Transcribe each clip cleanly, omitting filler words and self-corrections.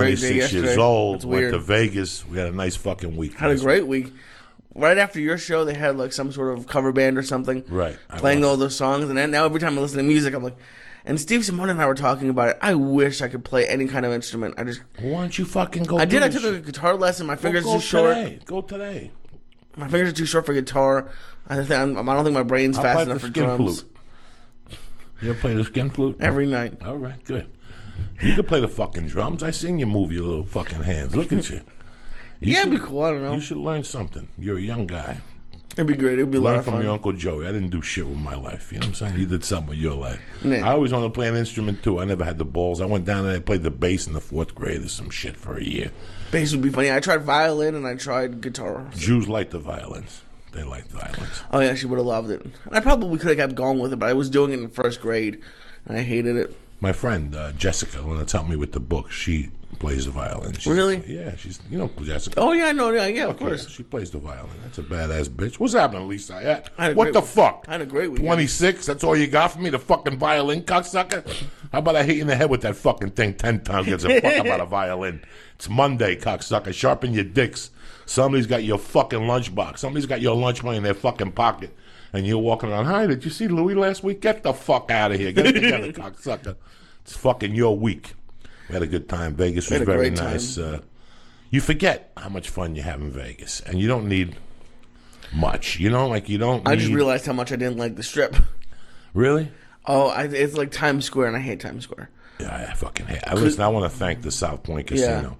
26 years yesterday. old. That's Went weird. to Vegas. We had a nice fucking week. Had a great week. Right after your show, they had like some sort of cover band or something. Right. Playing all those songs. And then now every time I listen to music, I'm like... And Steve Simone and I were talking about it. I wish I could play any kind of instrument. Why don't you fucking go? I took a guitar lesson. My fingers are too short. Go today. My fingers are too short for guitar. I don't think my brain's fast enough for drums. Flute. You ever play the skin flute? Every night. All right, good. You can play the fucking drums. I seen you move your little fucking hands. Look at you. It'd be cool. I don't know. You should learn something. You're a young guy. It'd be great. It'd be a lot Learn of fun. from your Uncle Joey. I didn't do shit with my life. You know what I'm saying? You did something with your life. Yeah. I always wanted to play an instrument, too. I never had the balls. I went down and I played the bass in the 4th grade or some shit for a year. Bass would be funny. I tried violin and I tried guitar. Jews like the violins. They like violins. Oh, yeah, she would have loved it. I probably could have kept going with it, but I was doing it in 1st grade, and I hated it. My friend, Jessica, the one that's helped me with the book, she plays the violin. Really? Yeah, you know Jessica. Oh, yeah, I know. Yeah, of course. Yeah, she plays the violin. That's a badass bitch. What's happening, Lisa? I What the fuck? I had a great week. 26? That's all you got for me? The fucking violin, cocksucker? How about I hit you in the head with that fucking thing 10 times? Gives a fuck about a violin. It's Monday, cocksucker. Sharpen your dicks. Somebody's got your fucking lunchbox. Somebody's got your lunch money in their fucking pocket. And you're walking around, hi, did you see Louis last week? Get the fuck out of here. Get it together, cocksucker. It's fucking your week. We had a good time. Vegas was very nice. You forget how much fun you have in Vegas. And you don't need much. You know, like you don't I just realized how much I didn't like the Strip. Really? Oh, it's like Times Square, and I hate Times Square. Yeah, I fucking hate it. Listen, I want to thank the South Point Casino. Yeah.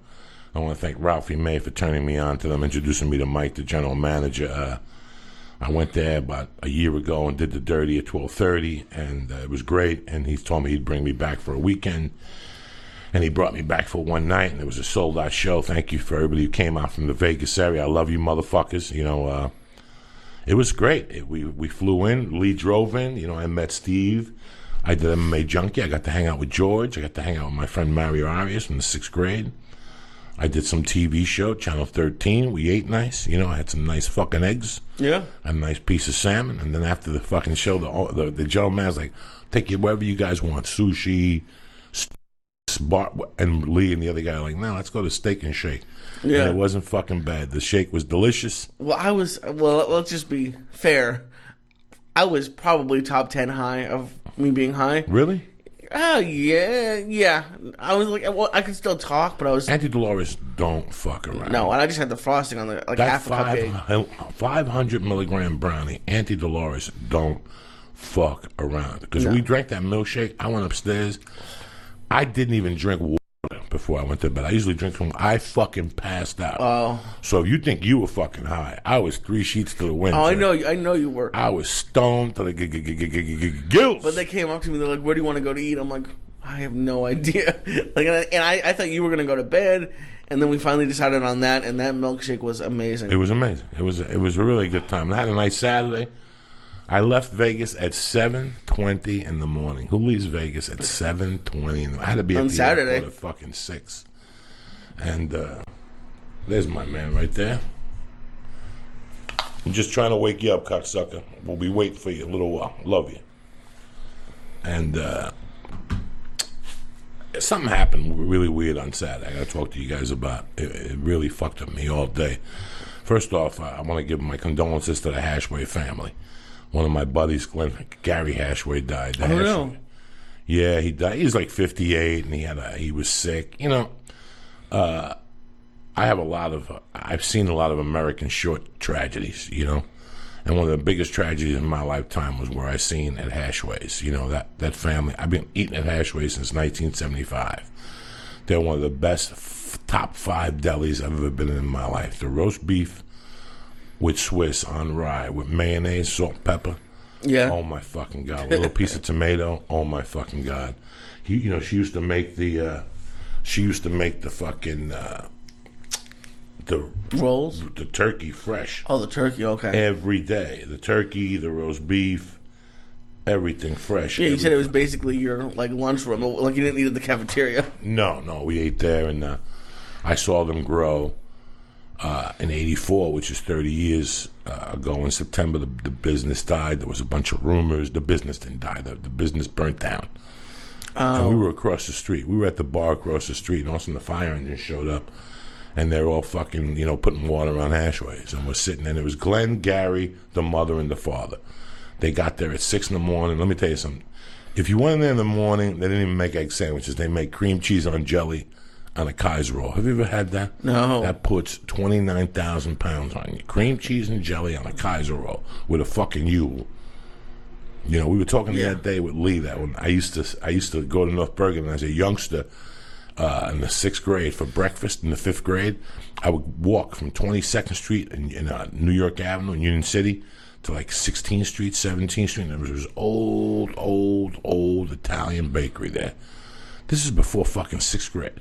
I want to thank Ralphie May for turning me on to them, introducing me to Mike, the general manager. I went there about a year ago and did the dirty at 12:30, and it was great. And he told me he'd bring me back for a weekend, and he brought me back for one night, and it was a sold-out show. Thank you for everybody who came out from the Vegas area. I love you, motherfuckers. You know, it was great. We flew in. Lee drove in. You know, I met Steve. I did MMA Junkie. I got to hang out with George. I got to hang out with my friend Mario Arias from the 6th grade. I did some TV show, Channel 13. We ate nice. You know, I had some nice fucking eggs. Yeah. And a nice piece of salmon. And then after the fucking show, the general man was like, take you wherever you guys want. Sushi, bar. And Lee and the other guy were like, no, let's go to Steak and Shake. Yeah. And it wasn't fucking bad. The shake was delicious. Well, let's just be fair. I was probably top 10 high of me being high. Really? Oh, yeah. I was like, well, I could still talk, but I was... Auntie Dolores don't fuck around. No, and I just had the frosting on the, like, that half a cupcake. 500 milligram brownie, Auntie Dolores don't fuck around. Because we drank that milkshake, I went upstairs. I didn't even drink water before I went to bed. I usually drink from... I fucking passed out. Oh. So if you think you were fucking high, I was 3 sheets to the wind. Oh, I know you were. I was stoned to the gills. But they came up to me, they're like, where do you want to go to eat? I'm like, I have no idea. Like, and I thought you were going to go to bed, and then we finally decided on that, and that milkshake was amazing. It was amazing. It was a really good time. I had a nice Saturday. I left Vegas at 7:20 in the morning. Who leaves Vegas at 7:20? I had to be at the Saturday airport at fucking 6. And there's my man right there. I'm just trying to wake you up, cocksucker. We'll be waiting for you a little while. Love you. And something happened really weird on Saturday. I got to talk to you guys about. It really fucked up me all day. First off, I want to give my condolences to the Hashway family. One of my buddies, Gary Hashway, died. I don't know. Yeah, he died. He was like 58, and he was sick. You know, I've seen a lot of American short tragedies. You know, and one of the biggest tragedies in my lifetime was where I seen at Hashway's. You know, that family. I've been eating at Hashway's since 1975. They're one of the best top 5 delis I've ever been in my life. The roast beef with Swiss on rye, with mayonnaise, salt, pepper. Yeah. Oh my fucking God. A little piece of tomato. Oh my fucking God. She used to make the fucking the rolls, the turkey fresh. Oh, the turkey. Okay. Every day, the turkey, the roast beef, everything fresh. Yeah, you said it was basically your like lunchroom, like you didn't eat at the cafeteria. No, we ate there, and I saw them grow. In 84, which is 30 years ago in September, the business died. There was a bunch of rumors. The business didn't die. The business burnt down. And we were across the street. We were at the bar across the street, and all of a sudden the fire engine showed up, and they're all fucking, putting water on ashways. And we're sitting there, and it was Glenn, Gary, the mother, and the father. They got there at 6 in the morning. Let me tell you something. If you went in there in the morning, they didn't even make egg sandwiches. They make cream cheese on jelly on a Kaiser roll. Have you ever had that? No. That puts 29,000 pounds on you. Cream cheese and jelly on a Kaiser roll with a fucking Yule. We were talking the other day with Lee that when I used to go to North Bergen as a youngster in the 6th grade for breakfast. In the 5th grade, I would walk from 22nd Street in New York Avenue in Union City to like 16th Street, 17th Street, and there was this old Italian bakery there. This is before fucking 6th grade.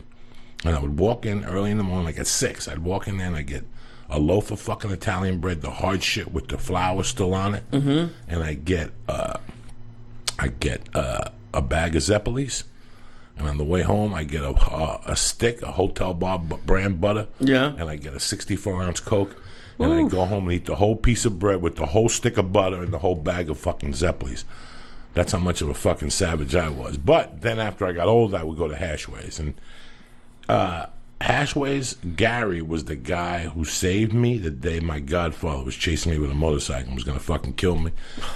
And I would walk in early in the morning, like at 6. I'd walk in there and I'd get a loaf of fucking Italian bread, the hard shit with the flour still on it. Mm-hmm. And I get a bag of Zeppelis. And on the way home, I get a stick, a Hotel Bob brand butter. Yeah. And I get a 64-ounce Coke. And I go home and eat the whole piece of bread with the whole stick of butter and the whole bag of fucking Zeppelis. That's how much of a fucking savage I was. But then after I got older, I would go to Hashways. And Hashways, Gary was the guy who saved me the day my godfather was chasing me with a motorcycle and was going to fucking kill me.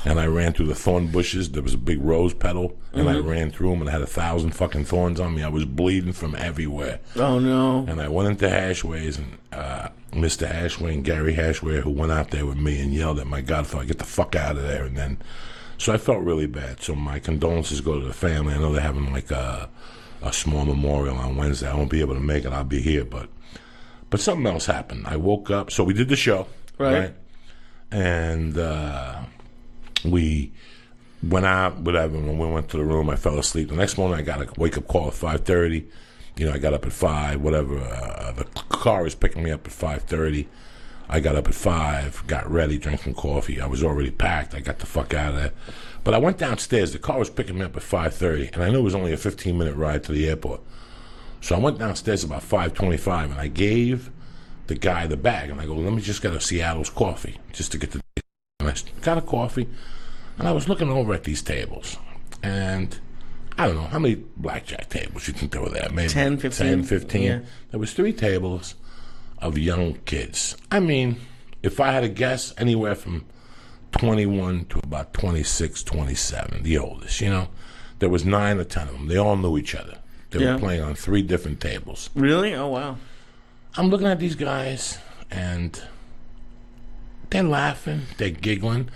And I ran through the thorn bushes. There was a big rose petal. And I ran through them and I had 1,000 fucking thorns on me. I was bleeding from everywhere. Oh, no. And I went into Hashways and Mr. Hashway and Gary Hashway, who went out there with me and yelled at my godfather, get the fuck out of there. And then, so I felt really bad. So my condolences go to the family. I know they're having like a small memorial on Wednesday. I won't be able to make it. I'll be here. But something else happened. I woke up. So we did the show. Right? And we went out, whatever. When we went to the room, I fell asleep. The next morning, I got a wake-up call at 5:30. I got up at 5, whatever. The car was picking me up at 5:30. I got up at 5, got ready, drank some coffee. I was already packed. I got the fuck out of there. But I went downstairs. The car was picking me up at 5:30, and I knew it was only a 15-minute ride to the airport. So I went downstairs about 5:25, and I gave the guy the bag. And I go, let me just get a Seattle's coffee, just to get the... And I got a coffee, and I was looking over at these tables. And I don't know, how many blackjack tables you think there were there? Maybe 10, 15. 10, 15. Yeah. There was 3 tables of young kids. I mean, if I had to guess, anywhere from 21 to about 26, 27, the oldest, There was 9 or 10 of them. They all knew each other. They were playing on 3 different tables. Really? Oh, wow. I'm looking at these guys, and they're laughing, they're giggling.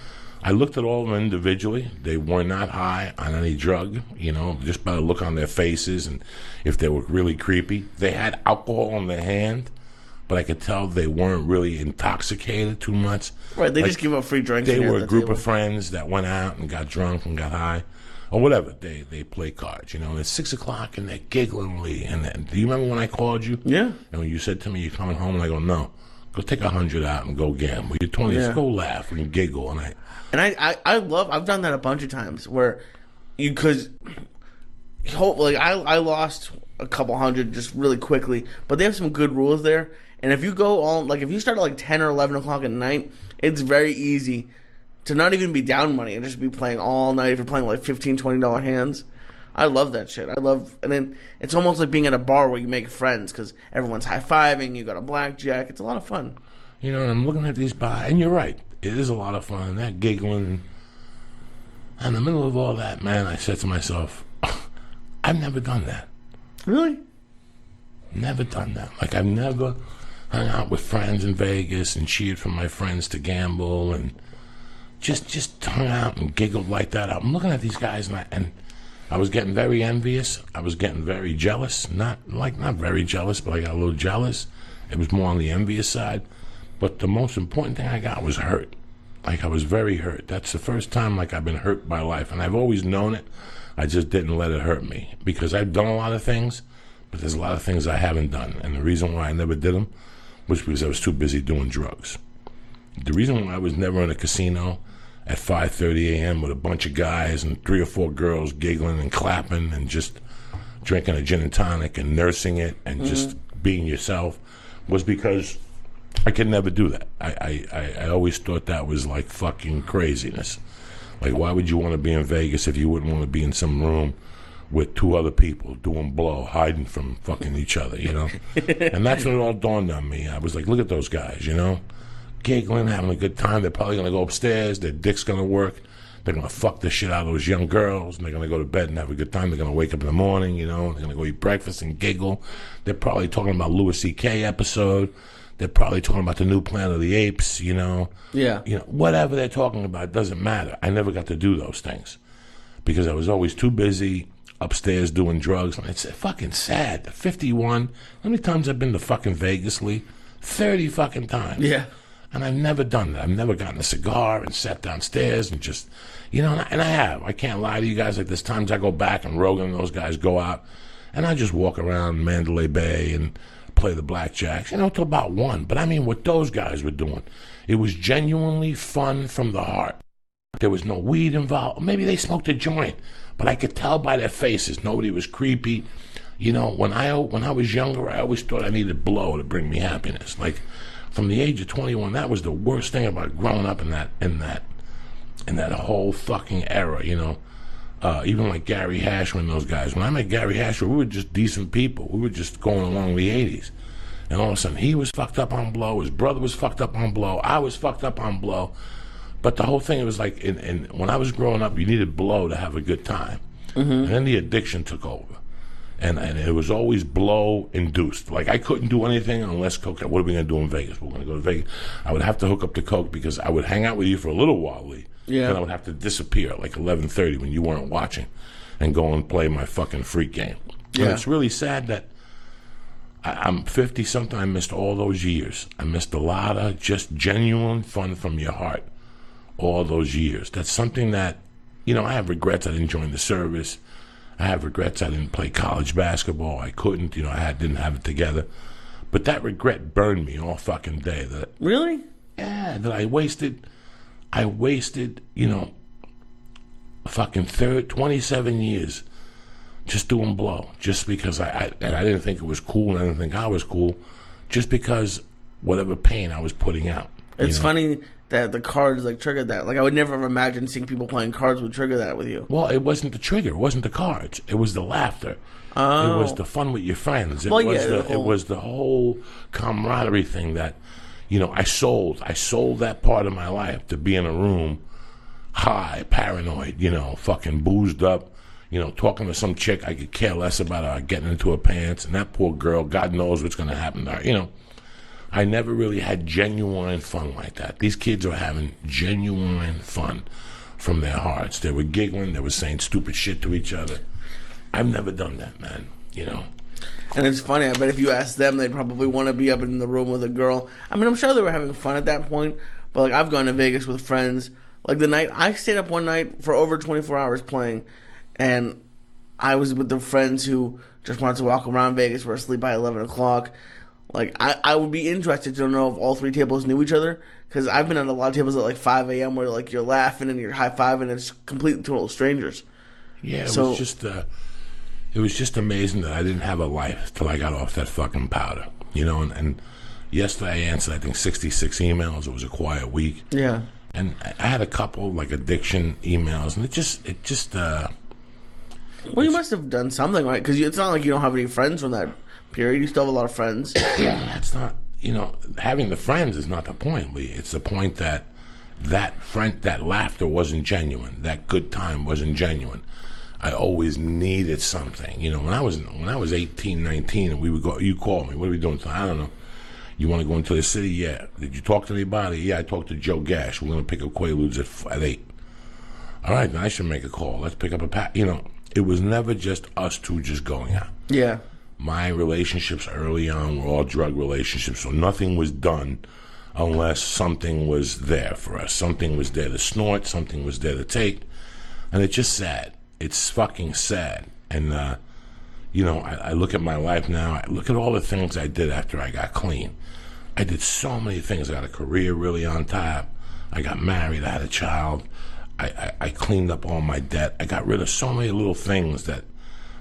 I looked at all of them individually. They were not high on any drug, just by the look on their faces and if they were really creepy. They had alcohol in their hand, but I could tell they weren't really intoxicated too much. Right, they just give up free drinks. They were a group of friends that went out and got drunk and got high. Or whatever, they play cards, and it's 6 o'clock and they're giggling. And do you remember when I called you? Yeah. And when you said to me, you're coming home, and I go, no, go take 100 out and go gamble. You're 20, just go laugh and giggle. And I've done that a bunch of times where I lost a couple hundred just really quickly, but they have some good rules there. And if you go on, if you start at 10 or 11 o'clock at night, it's very easy to not even be down money and just be playing all night if you're playing $15, $20 hands. I love that shit. And then it's almost like being at a bar where you make friends because everyone's high-fiving, you got a blackjack. It's a lot of fun. And I'm looking at these bars, and you're right. It is a lot of fun. That giggling. In the middle of all that, man, I said to myself, I've never done that. Really? Never done that. I've never hung out with friends in Vegas and cheered for my friends to gamble and just hung out and giggled like that. I'm looking at these guys, and I was getting very envious. I was getting very jealous. Not very jealous, but I got a little jealous. It was more on the envious side. But the most important thing I got was hurt. I was very hurt. That's the first time I've been hurt by life. And I've always known it. I just didn't let it hurt me. Because I've done a lot of things, but there's a lot of things I haven't done. And the reason why I never did them was because I was too busy doing drugs. The reason why I was never in a casino at 5:30 a.m. with a bunch of guys and 3 or 4 girls giggling and clapping and just drinking a gin and tonic and nursing it and just being yourself was because I could never do that. I always thought that was fucking craziness. Why would you want to be in Vegas if you wouldn't want to be in some room with 2 other people doing blow, hiding from fucking each other, you know? And that's when it all dawned on me. I was like, look at those guys, you know? Giggling, having a good time. They're probably going to go upstairs. Their dick's going to work. They're going to fuck the shit out of those young girls, and they're going to go to bed and have a good time. They're going to wake up in the morning, you know? They're going to go eat breakfast and giggle. They're probably talking about Louis C.K. episode. They're probably talking about the new Planet of the Apes, you know? Yeah. You know, whatever they're talking about, it doesn't matter. I never got to do those things because I was always too busy upstairs doing drugs. And it's fucking sad. 51. How many times I've been to fucking Vegas, Lee? 30 fucking times. Yeah. And I've never done that. I've never gotten a cigar and sat downstairs and just, you know, and I have. I can't lie to you guys. Like, there's times I go back and Rogan and those guys go out, and I just walk around Mandalay Bay and play the blackjacks, you know, till about 1. But I mean, what those guys were doing, it was genuinely fun from the heart. There was no weed involved. Maybe they smoked a joint, but I could tell by their faces. Nobody was creepy. You know, when I was younger, I always thought I needed blow to bring me happiness. Like, from the age of 21, that was the worst thing about growing up in that whole fucking era, you know. Even like Gary Hashman and those guys. When I met Gary Hashman, we were just decent people. We were just going along the 80s. And all of a sudden, he was fucked up on blow. His brother was fucked up on blow. I was fucked up on blow. But the whole thing, it was like, when I was growing up, you needed blow to have a good time. Mm-hmm. And then the addiction took over. And it was always blow induced. Like, I couldn't do anything unless coke. What are we going to do in Vegas? We're going to go to Vegas. I would have to hook up to coke because I would hang out with you for a little while, Lee. Yeah. Then I would have to disappear at like 11:30 when you weren't watching and go and play my fucking freak game. Yeah. And it's really sad that I'm 50-something. I missed all those years. I missed a lot of just genuine fun from your heart all those years. That's something that, you know, I have regrets I didn't join the service. I have regrets I didn't play college basketball. I couldn't, you know, didn't have it together. But that regret burned me all fucking day. That Really? Yeah, that I wasted, you know, fucking 27 years just doing blow. Just because I didn't think it was cool and I didn't think I was cool. Just because whatever pain I was putting out. It's funny that the cards like triggered that. Like, I would never have imagined seeing people playing cards would trigger that with you. Well, it wasn't the trigger. It wasn't the cards. It was the laughter. Oh. It was the fun with your friends. It Well, was the whole camaraderie thing that, you know, I sold that part of my life to be in a room high, paranoid, you know, fucking boozed up, you know, talking to some chick I could care less about her getting into her pants, and that poor girl, God knows what's going to happen to her, you know. I never really had genuine fun like that. These kids are having genuine fun from their hearts. They were giggling. They were saying stupid shit to each other. I've never done that, man, you know. And it's funny. I bet if you asked them, they'd probably want to be up in the room with a girl. I mean, I'm sure they were having fun at that point. But, like, I've gone to Vegas with friends. Like, the night, I stayed up one night for over 24 hours playing. And I was with the friends who just wanted to walk around Vegas, were asleep by 11 o'clock. Like, I would be interested to know if all 3 tables knew each other, because I've been at a lot of tables at like 5 a.m. where like you're laughing and you're high-fiving and it's complete total strangers. Yeah, it was just amazing that I didn't have a life till I got off that fucking powder, you know. And yesterday I answered, I think, 66 emails. It was a quiet week. Yeah. And I had a couple like addiction emails, and it just. Well, you must have done something, right? Because it's not like you don't have any friends from that period. You still have a lot of friends. Yeah, that's not, you know, having the friends is not the point, Lee. It's the point that that laughter wasn't genuine. That good time wasn't genuine. I always needed something. You know, when I was 18, 19, and we would go, you call me, what are we doing tonight? I don't know. You want to go into the city? Yeah. Did you talk to anybody? Yeah, I talked to Joe Gash. We're going to pick up Quaaludes at 8. All right, then I should make a call. Let's pick up a pack. You know, it was never just us two just going out. Yeah. My relationships early on were all drug relationships, so nothing was done unless something was there for us. Something was there to snort, something was there to take, and it's just sad. It's fucking sad. And, you know, I look at my life now, I look at all the things I did after I got clean. I did so many things. I got a career really on top. I got married, I had a child. I cleaned up all my debt. I got rid of so many little things that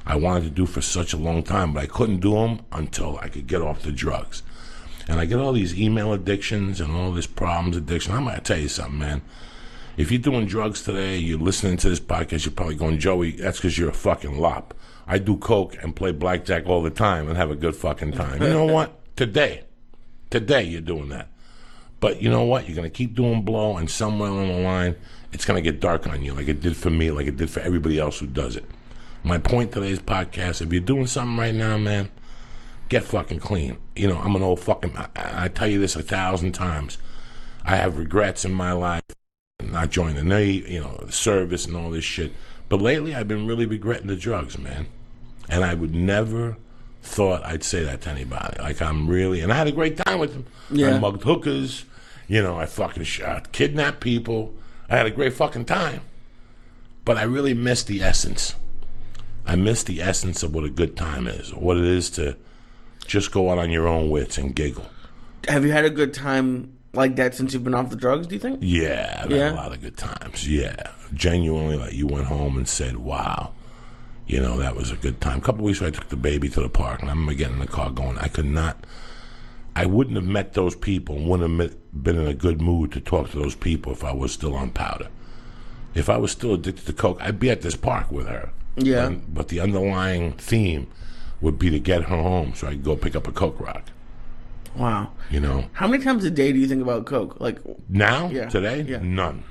I wanted to do for such a long time, but I couldn't do them until I could get off the drugs. And I get all these email addictions and all this problems addiction. I'm going to tell you something, man. If you're doing drugs today, you're listening to this podcast, you're probably going, Joey, that's because you're a fucking lop. I do coke and play blackjack all the time and have a good fucking time. You know what? Today you're doing that. But you know what? You're going to keep doing blow, and somewhere along the line, it's going to get dark on you, like it did for me, like it did for everybody else who does it. My point today's podcast, if you're doing something right now, man, get fucking clean. You know, I'm an old fucking, I tell you this 1,000 times. I have regrets in my life, not joining the Navy, you know, the service and all this shit. But lately, I've been really regretting the drugs, man. And I would never thought I'd say that to anybody. Like, I'm really, and I had a great time with them. Yeah. I mugged hookers, you know, I fucking kidnapped people. I had a great fucking time. But I really missed the essence. I miss the essence of what a good time is, or what it is to just go out on your own wits and giggle. Have you had a good time like that since you've been off the drugs, do you think? Yeah, I've had a lot of good times. Yeah. Genuinely, like, you went home and said, wow, you know, that was a good time. A couple of weeks ago, I took the baby to the park, and I remember getting in the car going, I wouldn't have met those people and wouldn't have been in a good mood to talk to those people if I was still on powder. If I was still addicted to coke, I'd be at this park with her. Yeah. But the underlying theme would be to get her home so I could go pick up a coke rock. Wow. You know? How many times a day do you think about coke? Like now? Yeah. Today? Yeah. None.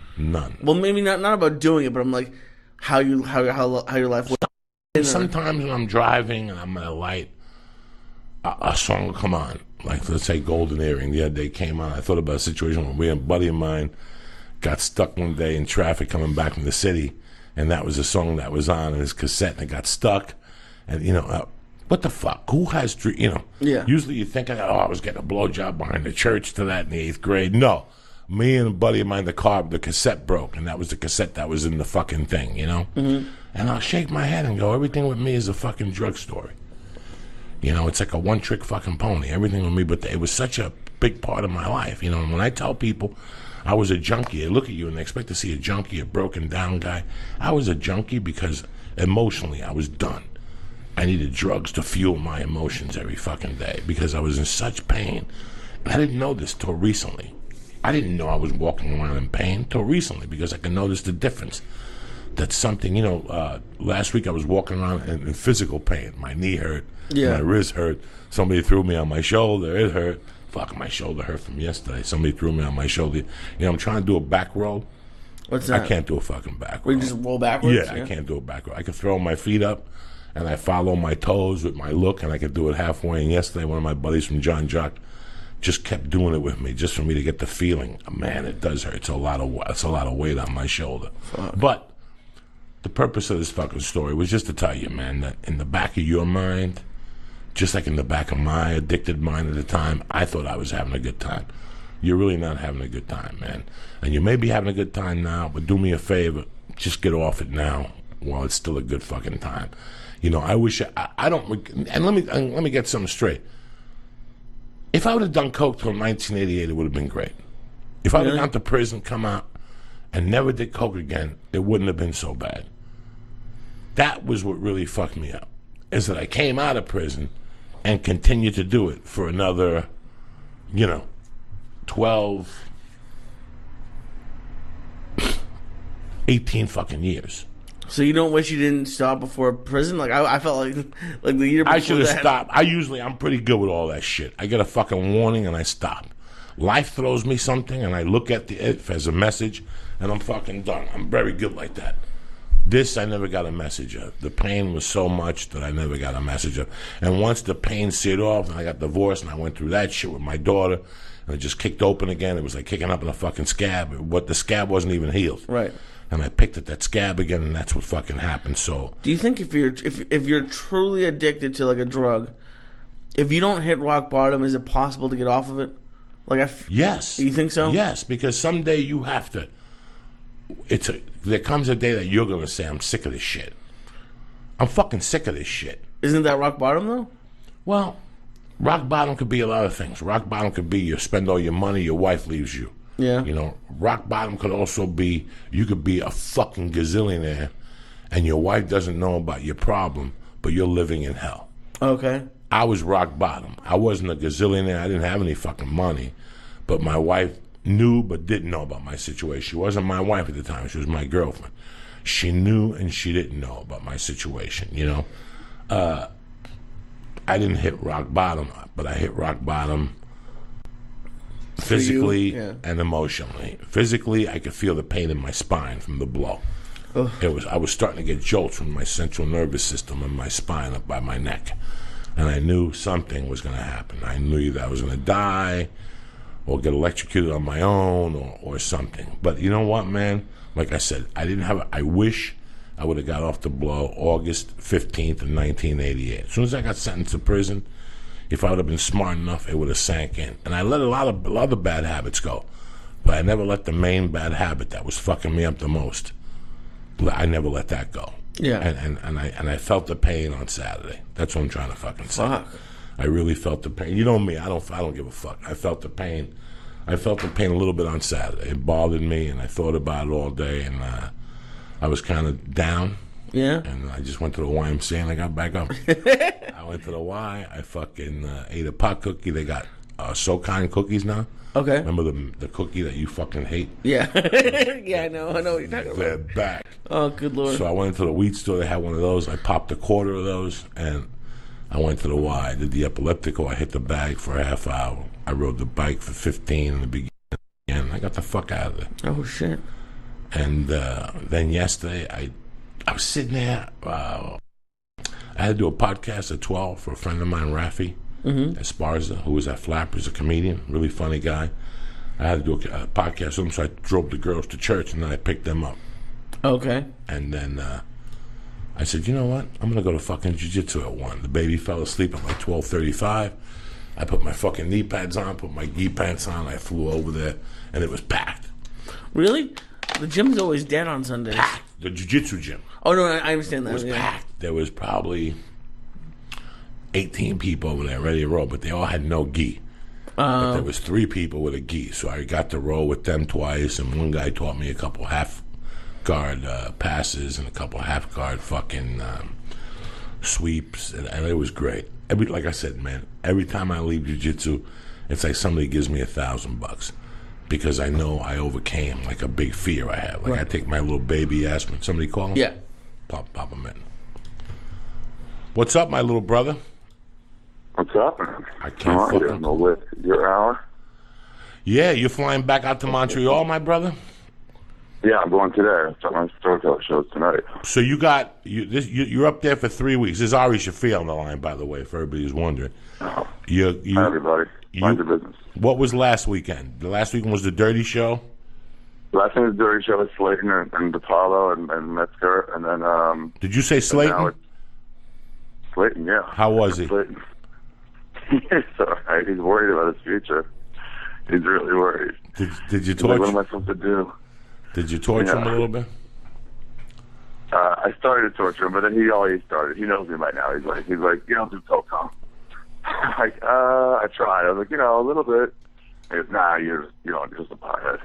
Well, maybe not about doing it, but I'm like, how your life was. Sometimes when I'm driving and I'm at a light, a song will come on. Like, let's say Golden Earring. The other day came on. I thought about a situation where a buddy of mine got stuck one day in traffic coming back from the city, and that was a song that was on his cassette, and it got stuck. And, you know, what the fuck? Who has, you know? Yeah. Usually you think, I was getting a blowjob behind the church to that in the 8th grade. No. Me and a buddy of mine, the cassette broke, and that was the cassette that was in the fucking thing, you know? Mm-hmm. And I'll shake my head and go, everything with me is a fucking drug story. You know, it's like a one-trick fucking pony. Everything with me, but it was such a big part of my life, you know? And when I tell people I was a junkie, they look at you and they expect to see a junkie, a broken down guy. I was a junkie because emotionally I was done. I needed drugs to fuel my emotions every fucking day because I was in such pain. And I didn't know this till recently. I didn't know I was walking around in pain till recently because I could notice the difference. That's something, you know, last week I was walking around in physical pain. My knee hurt, my wrist hurt. Somebody threw me on my shoulder, it hurt. Fuck, my shoulder hurt from yesterday. Somebody threw me on my shoulder. You know, I'm trying to do a back roll. What's that? I can't do a fucking back roll. Where you just roll backwards? Yeah, I can't do a back roll. I can throw my feet up, and I follow my toes with my look, and I could do it halfway. And yesterday, one of my buddies from John Jock just kept doing it with me, just for me to get the feeling. Man, it does hurt. It's a lot of weight on my shoulder. Fuck. But the purpose of this fucking story was just to tell you, man, that in the back of your mind, just like in the back of my addicted mind at the time, I thought I was having a good time. You're really not having a good time, man. And you may be having a good time now, but do me a favor, just get off it now while it's still a good fucking time. You know, I wish I don't. And let me get something straight. If I would have done coke till 1988, it would have been great. If I would have gone to prison, come out, and never did coke again, it wouldn't have been so bad. That was what really fucked me up, is that I came out of prison and continued to do it for another, 12, 18 fucking years. So you don't wish you didn't stop before prison? Like I felt like the year before I should have stopped. I'm pretty good with all that shit. I get a fucking warning and I stop. Life throws me something and I look at it as a message and I'm fucking done. I'm very good like that. This I never got a message of. The pain was so much that I never got a message of. And once the pain seared off and I got divorced and I went through that shit with my daughter and it just kicked open again, it was like kicking up in a fucking scab. What the scab wasn't even healed. Right. And I picked at that scab again, and that's what fucking happened. So, do you think if you're truly addicted to like a drug, if you don't hit rock bottom, is it possible to get off of it? Yes. You think so? Yes, because someday you have to. There comes a day that you're gonna say, "I'm sick of this shit. I'm fucking sick of this shit." Isn't that rock bottom though? Well, rock bottom could be a lot of things. Rock bottom could be you spend all your money, your wife leaves you. Yeah. Rock bottom could also be you could be a fucking gazillionaire and your wife doesn't know about your problem, but you're living in hell. Okay. I was rock bottom. I wasn't a gazillionaire. I didn't have any fucking money, but my wife knew but didn't know about my situation. She wasn't my wife at the time. She was my girlfriend. She knew and she didn't know about my situation, you know. I didn't hit rock bottom, but I hit rock bottom physically and emotionally. Physically, I could feel the pain in my spine from the blow. I was starting to get jolts from my central nervous system and my spine up by my neck. And I knew something was going to happen. I knew either I was going to die or get electrocuted on my own or something. But you know what, man? Like I said, I wish I would have got off the blow August 15th of 1988. As soon as I got sentenced to prison, if I would have been smart enough, it would have sank in. And I let a lot of other bad habits go. But I never let the main bad habit that was fucking me up the most, I never let that go. Yeah. And I felt the pain on Saturday. That's what I'm trying to fucking say. Fuck. I really felt the pain. You know me, I don't give a fuck. I felt the pain. I felt the pain a little bit on Saturday. It bothered me, and I thought about it all day, and I was kind of down. Yeah. And I just went to the YMCA, and I got back up. I went to the Y. I fucking ate a pot cookie. They got SoCon cookies now. Okay. Remember the cookie that you fucking hate? Yeah. Yeah, I know what you're talking about. They're back. Oh, good Lord. So I went into the wheat store. They had one of those. I popped a quarter of those, and I went to the Y. I did the epileptical. I hit the bag for a half hour. I rode the bike for 15 in the beginning. I got the fuck out of there. Oh, shit. And then yesterday, I was sitting there. I had to do a podcast at 12 for a friend of mine, Rafi Esparza, who was at Flappers, a comedian, really funny guy. I had to do a podcast with him, so I drove the girls to church, and then I picked them up. Okay. And then I said, you know what? I'm going to go to fucking jiu-jitsu at 1. The baby fell asleep at like 12:35. I put my fucking knee pads on, put my gi pants on. I flew over there, and it was packed. Really? The gym's always dead on Sundays. Packed. The jiu-jitsu gym. Oh, no, I understand that. It was packed. There was probably 18 people over there ready to roll, but they all had no gi. But there was 3 people with a gi, so I got to roll with them twice, and one guy taught me a couple half-guard passes and a couple half-guard fucking sweeps, and it was great. Like I said, man, every time I leave jiu-jitsu, it's like somebody gives me $1,000 because I know I overcame like a big fear I have. Like I take my little baby aspirin. Somebody call him? Yeah. Pop him in. What's up, my little brother? What's up? I can't fucking... No with your hour? Yeah, you're flying back out to Montreal, my brother? Yeah, I'm going today. My storyteller show's tonight. So you're up there for 3 weeks. There's Ari Shafir on the line, by the way, for everybody who's wondering. Hi, everybody. Mind your business. What was last weekend? The last weekend was the Dirty Show? Last time was Dirty Show with Slayton and DePaulo and Metzger, and then... Did you say Slayton? Slayton, yeah. How was he? Slayton. He's all right. He's worried about his future. He's really worried. Did you He's torture? like, what am I supposed to do? Did you torture him a little bit? I started to torture him, but then he already started. He knows me by now. He's like, you don't do coke, huh? I tried. I was like, a little bit. He goes, nah, you're just a pothead.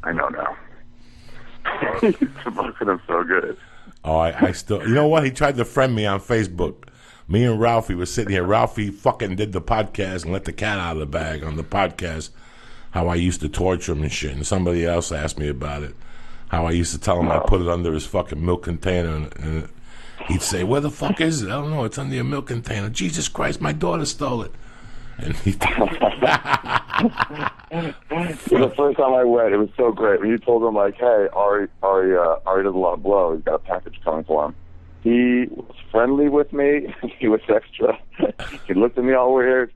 I know now. He's fucking him so good. Oh, I still... You know what? He tried to friend me on Facebook. Me and Ralphie were sitting here. Ralphie fucking did the podcast and let the cat out of the bag on the podcast, how I used to torture him and shit. And somebody else asked me about it, how I used to tell him I put it under his fucking milk container. And he'd say, where the fuck is it? I don't know. It's under your milk container. Jesus Christ, my daughter stole it. And he... The first time I went, it was so great. When you told him, like, hey, Ari doesn't want to blow. He's got a package coming for him. He was friendly with me. He was extra. He looked at me all weird.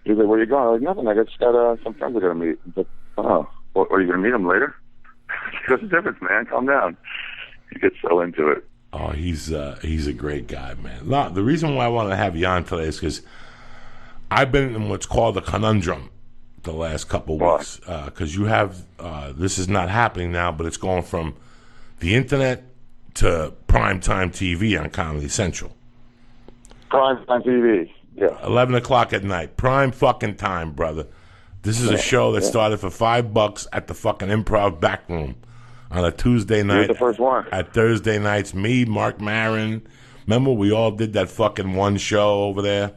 He was like, where are you going? I was like, nothing. I just got some friends I got to meet. He's like, oh, are you going to meet them later? What's the difference, man? Calm down. He gets so into it. Oh, he's a great guy, man. No, the reason why I wanted to have you on today is because I've been in what's called a conundrum the last couple of weeks. Because you have, this is not happening now, but it's going from the internet to primetime TV on Comedy Central. Primetime TV, yeah. 11 o'clock at night. Prime fucking time, brother. This is a show that started for $5 at the fucking Improv back room on a Tuesday night. You're the first one. At Thursday nights, me, Mark Maron. Remember, we all did that fucking one show over there?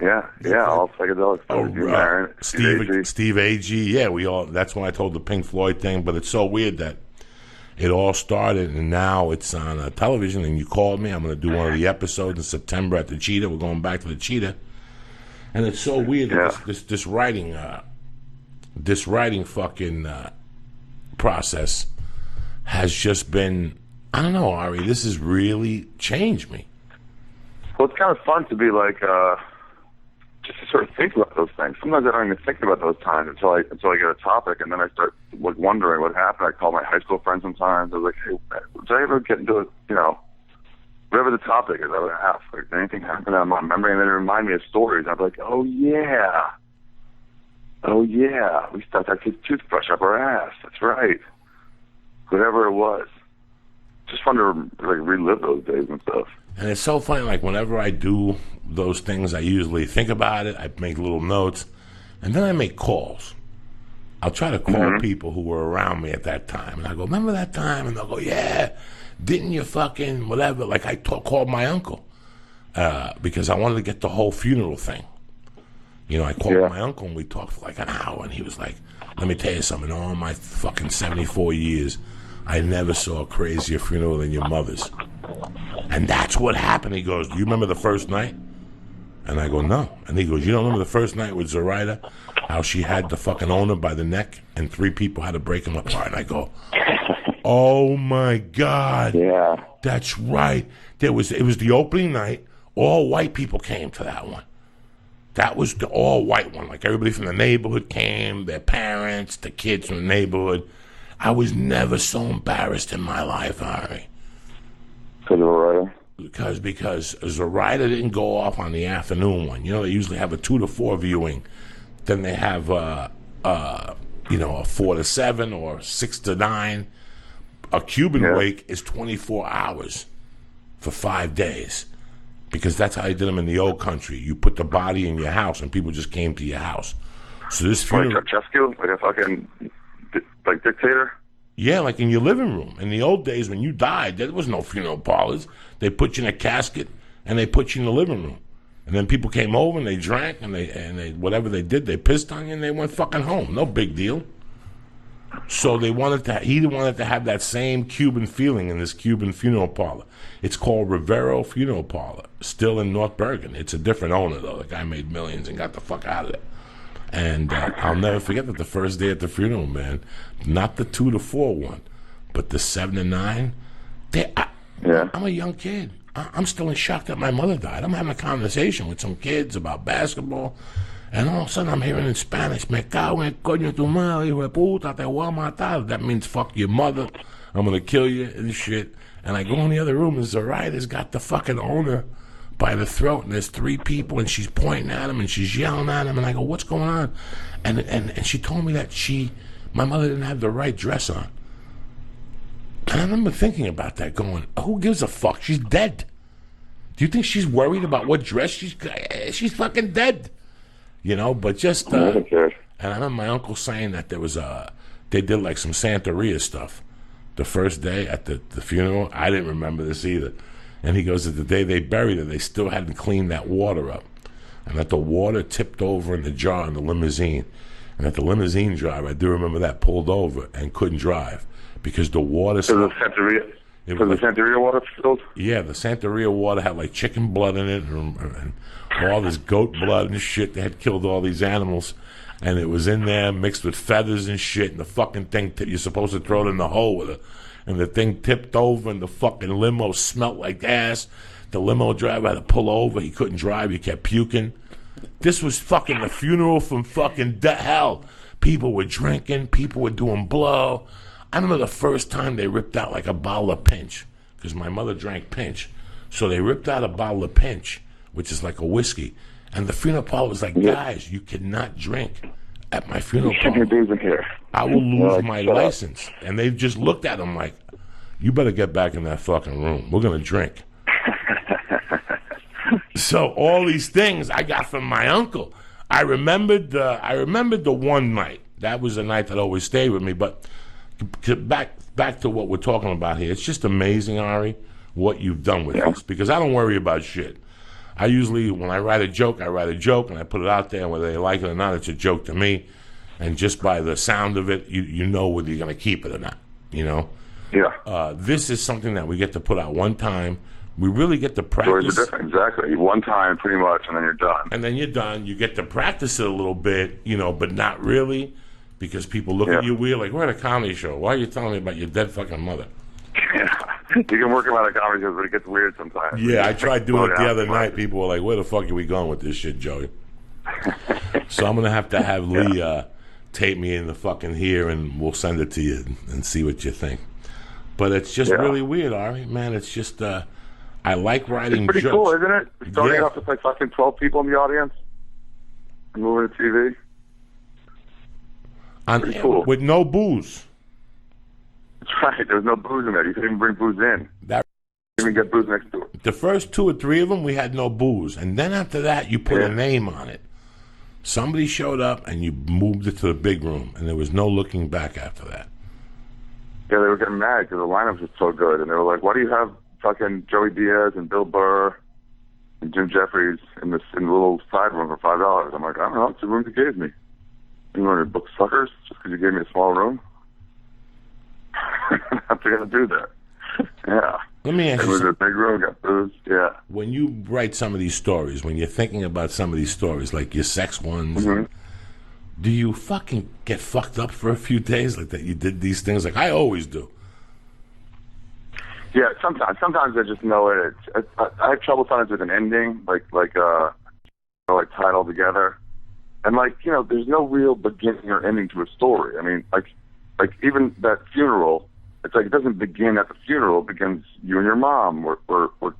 Yeah, all psychedelic stuff. Steve Agee. Yeah, we all. That's when I told the Pink Floyd thing. But it's so weird that it all started, and now it's on television. And you called me. I'm going to do one of the episodes in September at the Cheetah. We're going back to the Cheetah, and it's so weird that this writing fucking process has just been. I don't know, Ari. This has really changed me. Well, it's kind of fun to be like. Just to sort of think about those things. Sometimes I don't even think about those times until I get a topic, and then I start like wondering what happened. I call my high school friends sometimes. I was like, "Hey, did I ever get into whatever the topic is? I would ask, like, did anything happen on my memory?" And then it remind me of stories. I'd be like, "Oh yeah, we stuck that kid's toothbrush up our ass. That's right." Whatever it was, just fun to like relive those days and stuff. And it's so funny, like, whenever I do those things, I usually think about it, I make little notes, and then I make calls. I'll try to call people who were around me at that time, and I go, remember that time? And they'll go, yeah, didn't you fucking whatever? Like, I called my uncle, because I wanted to get the whole funeral thing. You know, I called my uncle, and we talked for like an hour, and he was like, let me tell you something, in all my fucking 74 years, I never saw a crazier funeral than your mother's. And that's what happened. He goes, do you remember the first night? And I go, no. And he goes, you don't remember the first night with Zoraida? How she had the fucking owner by the neck and 3 people had to break him apart. And I go, oh my God. Yeah. That's right. It was the opening night. All white people came to that one. That was the all white one. Like, everybody from the neighborhood came, their parents, the kids from the neighborhood. I was never so embarrassed in my life, Ari. Because Zoraida didn't go off on the afternoon one. You know, they usually have a 2 to 4 viewing. Then they have a 4 to 7 or 6 to 9. A Cuban wake is 24 hours for 5 days. Because that's how they did them in the old country. You put the body in your house and people just came to your house. So this funeral... Like Ceausescu? Like a fucking dictator? Yeah, like in your living room. In the old days when you died, there was no funeral parlors. They put you in a casket and they put you in the living room. And then people came over and they drank and they whatever they did, they pissed on you and they went fucking home. No big deal. So he wanted to have that same Cuban feeling in this Cuban funeral parlor. It's called Rivero Funeral Parlor, still in North Bergen. It's a different owner though. The guy made millions and got the fuck out of there. And I'll never forget that the first day at the funeral, man, not the 2 to 4 one, but the 7 to 9. I'm a young kid. I'm still in shock that my mother died. I'm having a conversation with some kids about basketball, and all of a sudden I'm hearing in Spanish, "Me cago en coño tu madre, hijo de puta, te voy a matar." That means fuck your mother. I'm gonna kill you and shit. And I go in the other room, and Zoraida's got the fucking owner by the throat, and there's 3 people, and she's pointing at him, and she's yelling at him, and I go, what's going on? And she told me that my mother didn't have the right dress on. And I remember thinking about that, going, who gives a fuck? She's dead. Do you think she's worried about what dress she's fucking dead? You know, but just, and I remember my uncle saying that they did like some Santeria stuff the first day at the funeral. I didn't remember this either. And he goes that the day they buried her, they still hadn't cleaned that water up. And that the water tipped over in the jar in the limousine. And that the limousine driver, I do remember that, pulled over and couldn't drive. Because the water... Because the Santeria water spilled? Yeah, the Santeria water had like chicken blood in it and all this goat blood and shit. They had killed all these animals. And it was in there mixed with feathers and shit. And the fucking thing, you're supposed to throw it in the hole with it. And the thing tipped over and the fucking limo smelled like ass. The limo driver had to pull over. He couldn't drive. He kept puking. This was fucking the funeral from fucking hell. People were drinking. People were doing blow. I remember the first time they ripped out like a bottle of Pinch, because my mother drank Pinch. So they ripped out a bottle of Pinch, which is like a whiskey. And the funeral parlor was like, guys, you cannot drink at my funeral parlor. I will lose my license. And they just looked at him like, you better get back in that fucking room. We're going to drink. So all these things I got from my uncle. I remembered the one night. That was the night that always stayed with me. But back to what we're talking about here. It's just amazing, Ari, what you've done with this. Because I don't worry about shit. I usually, when I write a joke, and I put it out there, and whether they like it or not, it's a joke to me. And just by the sound of it, you know whether you're going to keep it or not, you know? Yeah. This is something that we get to put out one time. We really get to Stories practice. are different, exactly. One time, pretty much, and then you're done. And then you're done. You get to practice it a little bit, you know, but not really, because people look at you weird, like, we're at a comedy show. Why are you telling me about your dead fucking mother? Yeah. You can work around a comedy show, but it gets weird sometimes. Yeah, I tried doing it the other night. People were like, where the fuck are we going with this shit, Joey? So I'm going to have Lee tape me in the fucking here, and we'll send it to you and see what you think. But it's just really weird, Ari. Man, it's just, I like writing jokes. It's pretty cool, isn't it? Starting off with like fucking 12 people in the audience and moving to TV. Pretty cool. With no booze. That's right. There was no booze in there. You couldn't even bring booze in. You couldn't even get booze next door. The first 2 or 3 of them, we had no booze. And then after that, you put a name on it. Somebody showed up, and you moved it to the big room, and there was no looking back after that. Yeah, they were getting mad because the lineup was so good, and they were like, "Why do you have fucking Joey Diaz and Bill Burr and Jim Jeffries in the little side room for $5?" I'm like, "I don't know. It's the room you gave me. You want to book suckers just because you gave me a small room? I'm going to do that." Yeah. Let me ask you something. It was a big room, got booze. Yeah. When you write some of these stories, when you're thinking about some of these stories, like your sex ones, do you fucking get fucked up for a few days, like that you did these things? Like I always do. Yeah, sometimes I just know it. I have trouble sometimes with an ending, like tie it all together, and there's no real beginning or ending to a story. I mean, like even that funeral, it's like it doesn't begin at the funeral. It begins you and your mom were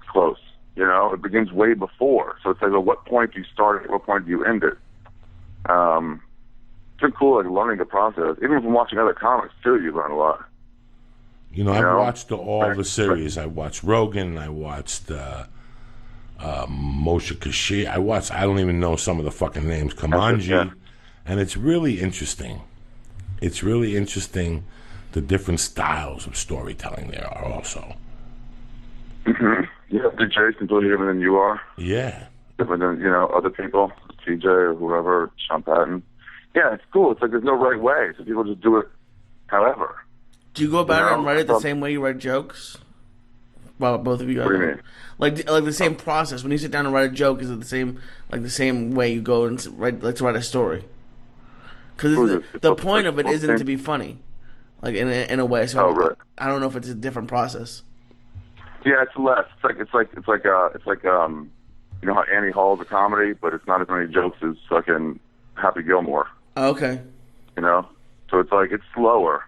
close. You know, it begins way before. So it's like, at what point do you start it? At what point do you end it? It's been cool, like learning the process. Even from watching other comics too, you learn a lot. You know, I've watched all the series. I watched Rogan. I watched Moshe Kasher. I don't even know some of the fucking names. Kamanji. And it's really interesting. It's really interesting the different styles of storytelling there are also. Mm-hmm. Yeah, DJ's completely different than you are. Yeah. Different than, other people, TJ or whoever, Sean Patton. Yeah, it's cool. It's like there's no right way. So people just do it however. Do you go about it and write it the same way you write jokes? Well, both of you. What do you mean? Like the same process. When you sit down and write a joke, is it the same way you go and write a story? Because the point of it isn't to be funny, like in a way. So right. I don't know if it's a different process. Yeah, it's less. It's like you know how Annie Hall's a comedy, but it's not as many jokes as fucking Happy Gilmore. Okay. So it's like it's slower.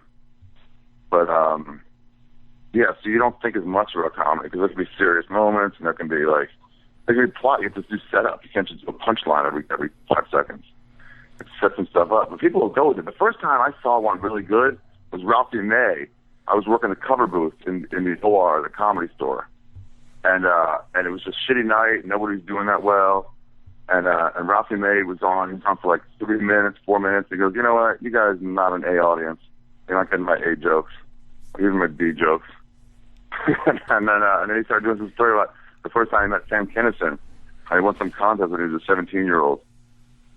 But, so you don't think as much about comedy because there can be serious moments and there can be there can be plot. You have to do setup. You can't just do a punchline every 5 seconds. It set some stuff up. But people will go with it. The first time I saw one really good was Ralphie May. I was working the cover booth in the OR, the comedy store. And it was just a shitty night. Nobody was doing that well. And Ralphie May was on. He was on for 3 minutes, 4 minutes. He goes, "You know what? You guys are not an A audience. You're not getting my A jokes, even my B jokes." and then he started doing some story about the first time he met Sam Kinison. He won some contest when he was a 17-year-old.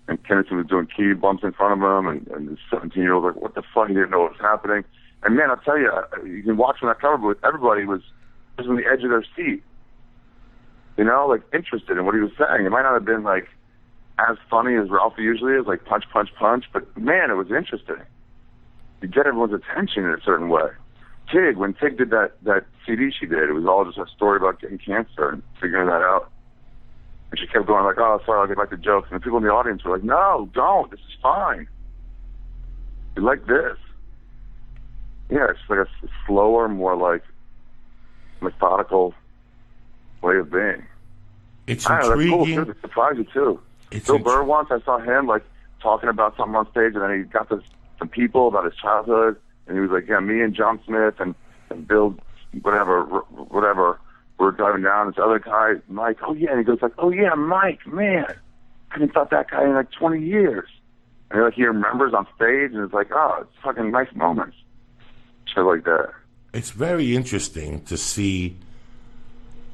And Kinison was doing key bumps in front of him, and this 17-year-old was like, "What the fuck?" He didn't know what was happening. And man, I'll tell you, you can watch from that cover booth, everybody was just on the edge of their seat. Interested in what he was saying. It might not have been as funny as Ralphie usually is, like punch, punch, punch, but man, it was interesting. You get everyone's attention in a certain way. When Tig did that CD she did, it was all just a story about getting cancer and figuring that out. And she kept going "Oh, sorry, I'll get back to jokes." And the people in the audience were like, "No, don't. This is fine. You like this." Yeah, it's like a slower, more methodical way of being. It's intriguing. That's cool too. It surprised you too. Bill Burr once, I saw him talking about something on stage, and then he got some people about his childhood, and he was like, "Yeah, me and John Smith and Bill, whatever, we're driving down. This other guy, Mike, oh yeah," and he goes "Oh yeah, Mike, man, I haven't thought that guy in 20 years." And he remembers on stage, and it's it's fucking nice moments, shit like that. It's very interesting to see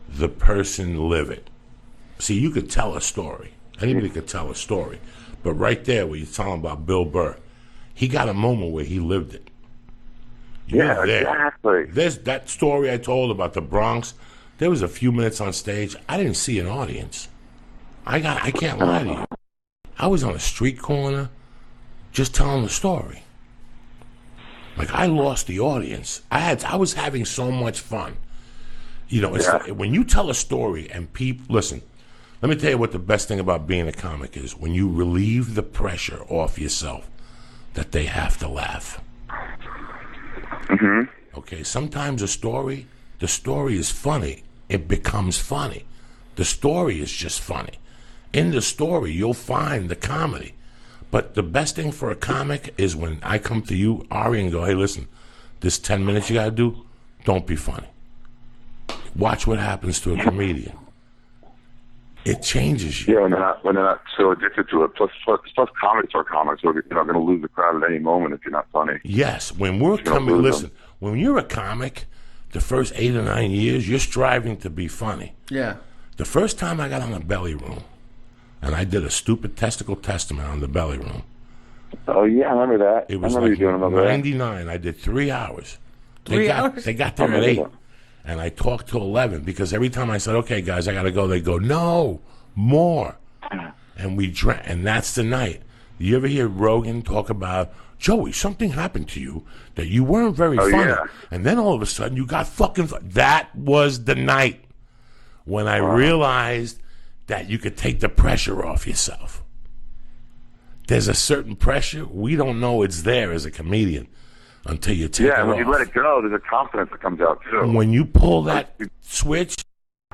the person live it. See, you could tell a story. Anybody could tell a story. But right there, where you're talking about Bill Burr, he got a moment where he lived it. Yeah, You're there. exactly. There's that story I told about the Bronx. There was a few minutes on stage. I didn't see an audience. I can't lie to you. I was on a street corner just telling the story. Like, I lost the audience. I was having so much fun. You know, it's when you tell a story and people listen. Let me tell you what the best thing about being a comic is: when you relieve the pressure off yourself that they have to laugh. Mm-hmm. Okay, sometimes the story is funny. It becomes funny. The story is just funny. In the story, you'll find the comedy. But the best thing for a comic is when I come to you, Ari, and go, hey, listen, this 10 minutes you got to do, don't be funny. Watch what happens to a comedian. It changes you. Yeah, when they're not so addicted to it. Plus comics are comics, so you're not going to lose the crowd at any moment if you're not funny. Yes, when we're coming, listen, when you're a comic, the first 8 or 9 years, you're striving to be funny. Yeah. The first time I got on the belly room, and I did a stupid testicle testament on the belly room. Oh, yeah, I remember that. It was I remember like you doing that. 99. I did 3 hours. 3 hours? They got there at 8. And I talked till 11 because every time I said, okay, guys, I got to go, they go, no, more. And we drank, and that's the night. You ever hear Rogan talk about, Joey, something happened to you that you weren't very funny. Yeah. And then all of a sudden you got fucking funny. That was the night when I realized that you could take the pressure off yourself. There's a certain pressure. We don't know it's there as a comedian until you take it off. Yeah, when you let it go, there's a confidence that comes out, too. When you pull that switch,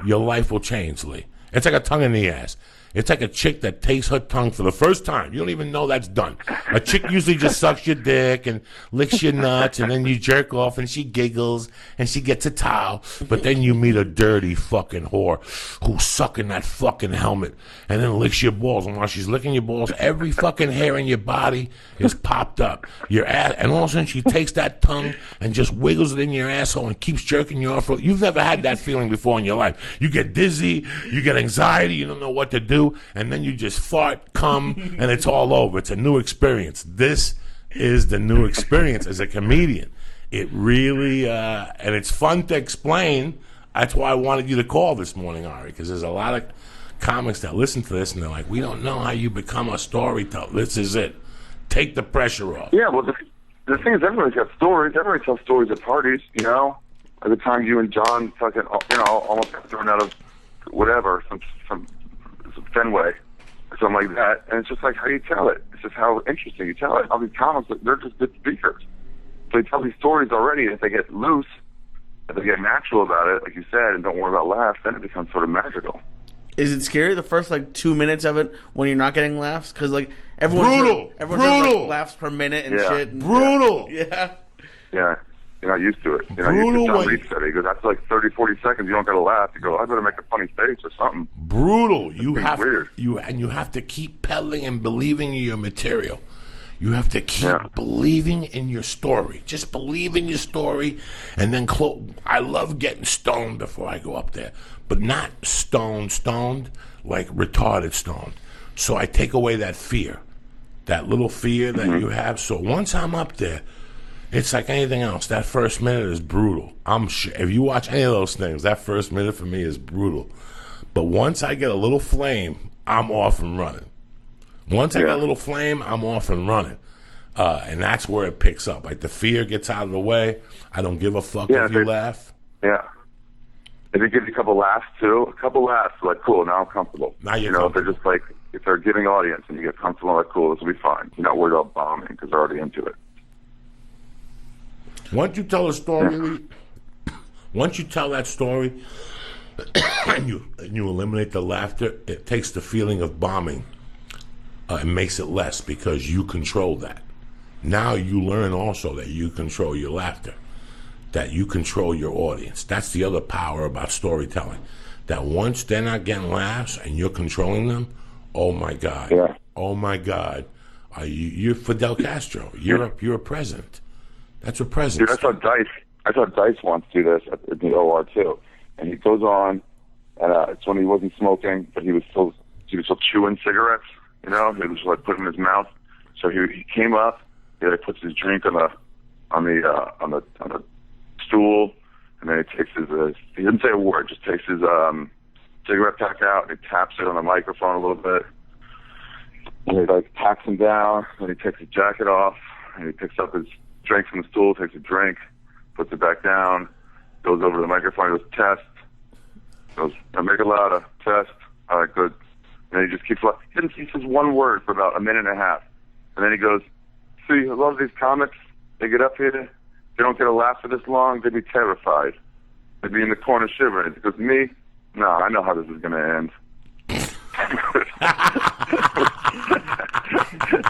your life will change, Lee. It's like a tongue in the ass. It's like a chick that takes her tongue for the first time. You don't even know that's done. A chick usually just sucks your dick and licks your nuts, and then you jerk off, and she giggles, and she gets a towel. But then you meet a dirty fucking whore who's sucking that fucking helmet and then licks your balls. And while she's licking your balls, every fucking hair in your body is popped up. Your ass, and all of a sudden she takes that tongue and just wiggles it in your asshole and keeps jerking you off. You've never had that feeling before in your life. You get dizzy, you get anxiety, you don't know what to do. And then you just fart, come, and it's all over. It's a new experience. This is the new experience as a comedian. It really, and it's fun to explain. That's why I wanted you to call this morning, Ari, because there's a lot of comics that listen to this, and they're like, we don't know how you become a storyteller. This is it. Take the pressure off. Yeah, well, the thing is, everybody's got stories. Everybody tells stories at parties, you know? At the time you and John fucking, almost got thrown out of whatever, some Fenway, or something like that, and it's just like how you tell it. It's just how interesting you tell it. All these comics, they're just good speakers. So they tell these stories already, and if they get loose, if they get natural about it, like you said, and don't worry about laughs, then it becomes sort of magical. Is it scary the first 2 minutes of it when you're not getting laughs? Because everyone brutal, laughs per minute and shit. And, brutal. Yeah. Yeah. You're not used to it. You're not used to John Reed said it. He goes, that's like 30, 40 seconds. You don't got to laugh. You go, I better make a funny face or something. Brutal. You have weird. You have to keep peddling and believing in your material. You have to keep believing in your story. Just believe in your story, and then I love getting stoned before I go up there, but not stoned like retarded stoned. So I take away that fear, that little fear that you have. So once I'm up there, it's like anything else. That first minute is brutal. I'm sure if you watch any of those things, that first minute for me is brutal. But once I get a little flame, I'm off and running. Once I get a little flame, I'm off and running. And that's where it picks up. Like the fear gets out of the way. I don't give a fuck if you laugh. Yeah. If they give you a couple laughs too, like cool, now I'm comfortable. Now you're comfortable. They're just like, if they're a giving audience and you get comfortable, like cool, this will be fine. You're not worried about bombing because they're already into it. Once you tell a story, once you tell that story, and you eliminate the laughter, it takes the feeling of bombing and makes it less because you control that. Now you learn also that you control your laughter, that you control your audience. That's the other power about storytelling. That once they're not getting laughs and you're controlling them, oh my God, you're Fidel Castro. You're a president. That's what presidents. Dude, I saw Dice once do this at the OR too, and he goes on And it's when he wasn't smoking, but he was still chewing cigarettes. You know, he was like putting in his mouth. So he came up. He like puts his drink on the stool, and then he takes his. He didn't say a word. Just takes his cigarette pack out and he taps it on the microphone a little bit. And he like packs him down. Then he takes his jacket off and he picks up his drink from the stool, takes a drink, puts it back down, goes over to the microphone, goes test. Goes, now make it louder, test. All right, good. And he just keeps like he says one word for about a minute and a half. And then he goes, see, a lot of these comics, they get up here, they don't get a laugh for this long, they'd be terrified. They'd be in the corner shivering. He goes, me? No, I know how this is going to end. It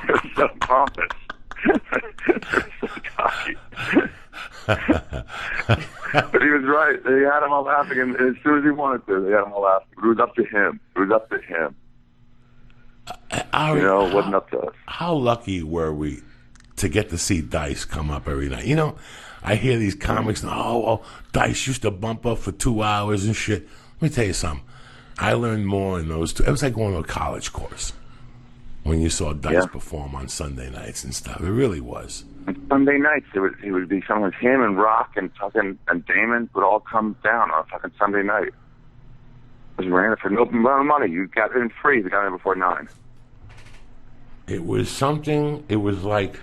was so pompous. It was so cocky. But he was right. They had him all laughing, and as soon as he wanted to, they had him all laughing. It was up to him. It was up to him. Ari, you know, it wasn't up to us. How lucky were we to get to see Dice come up every night? You know, I hear these comics, Dice used to bump up for 2 hours and shit. Let me tell you something. I learned more in those two. It was like going to a college course when you saw Dice perform on Sunday nights and stuff. It really was. On Sunday nights, it would be something with him and Rock and fucking and Damon would all come down on a fucking Sunday night. It was ran for no money. You got in free. They got in before 9. It was something. It was like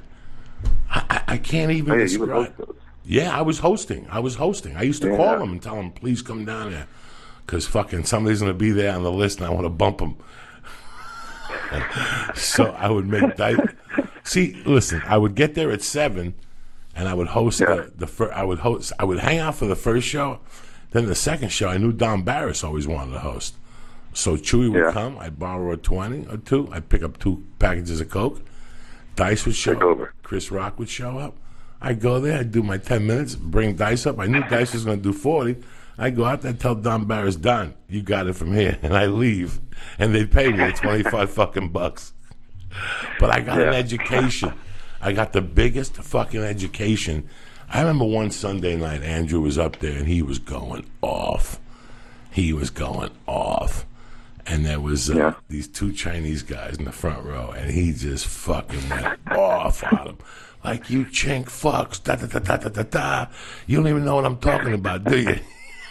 I can't even describe. You would host those. Yeah, I was hosting. I used to call them and tell them, please come down there, because fucking somebody's gonna be there on the list and I want to bump them. So I would make Dice. See, listen, I would get there at 7, and I would host the first. I would hang out for the first show. Then the second show, I knew Don Barris always wanted to host. So Chewy would come. I'd borrow a 20 or 2. I'd pick up 2 packages of Coke. Dice would show up. Chris Rock would show up. I'd go there. I'd do my 10 minutes, bring Dice up. I knew Dice was going to do 40. I'd go out there and tell Don Barris, Don, you got it from here. And I leave. And they'd pay me the 25 fucking bucks. But I got an education. I got the biggest fucking education. I remember one Sunday night, Andrew was up there, and he was going off. And there was these 2 Chinese guys in the front row, and he just fucking went off on them. Like, you chink fucks, da-da-da-da-da-da. You don't even know what I'm talking about, do you?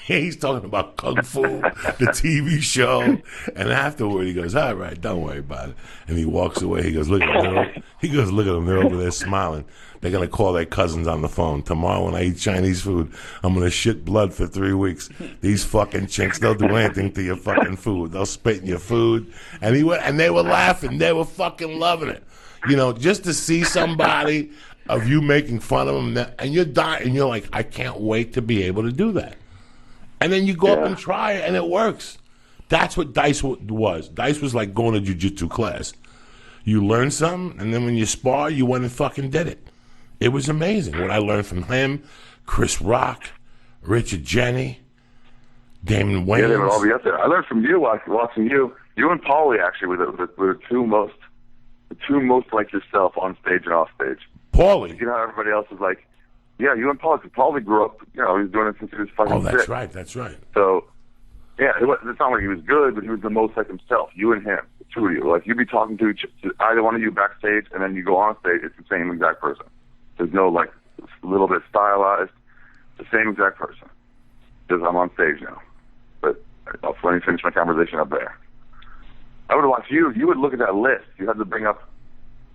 He's talking about Kung Fu, the TV show. And afterward, he goes, all right, don't worry about it. And he walks away. He goes, look at them. They're over there smiling. They're going to call their cousins on the phone. Tomorrow when I eat Chinese food, I'm going to shit blood for 3 weeks. These fucking chicks, they'll do anything to your fucking food. They'll spit in your food. And they were laughing. They were fucking loving it. You know, just to see somebody of you making fun of them. And you're dying. And you're like, I can't wait to be able to do that. And then you go up and try it, and it works. That's what Dice was. Dice was like going to jiu-jitsu class. You learn something, and then when you spar, you went and fucking did it. It was amazing what I learned from him, Chris Rock, Richard Jeni, Damon Wayans. Yeah, they would all be up there. I learned from you watching you. You and Paulie actually were the two most like yourself on stage and off stage. Paulie? You know how everybody else is like, yeah, you and Paulie. Paulie grew up, you know, he was doing it since he was fucking that's sick. That's right. So, yeah, it's not like he was good, but he was the most like himself. You and him, the 2 of you. Like, you'd be talking to either one of you backstage, and then you go on stage, it's the same exact person. There's no, like, a little bit stylized. The same exact person. Because I'm on stage now. But let me finish my conversation up there. I would watch you. You would look at that list. You had to bring up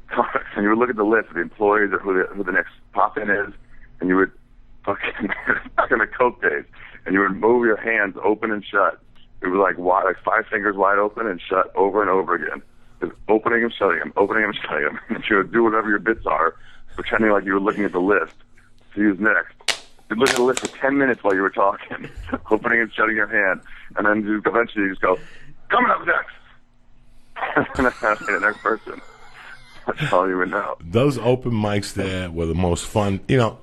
comics, and you would look at the list of the employees or who the next pop-in is, and you would fucking back in the Coke days, and you would move your hands open and shut. It was like 5 fingers wide open and shut over and over again. Just opening them, shutting them, opening them, shutting them. And you would do whatever your bits are, pretending like you were looking at the list. So who's next? You'd look at the list for 10 minutes while you were talking, opening and shutting your hand, and then eventually you just go, coming up next. And then the next person. That's all you would know. Those open mics there were the most fun. You know,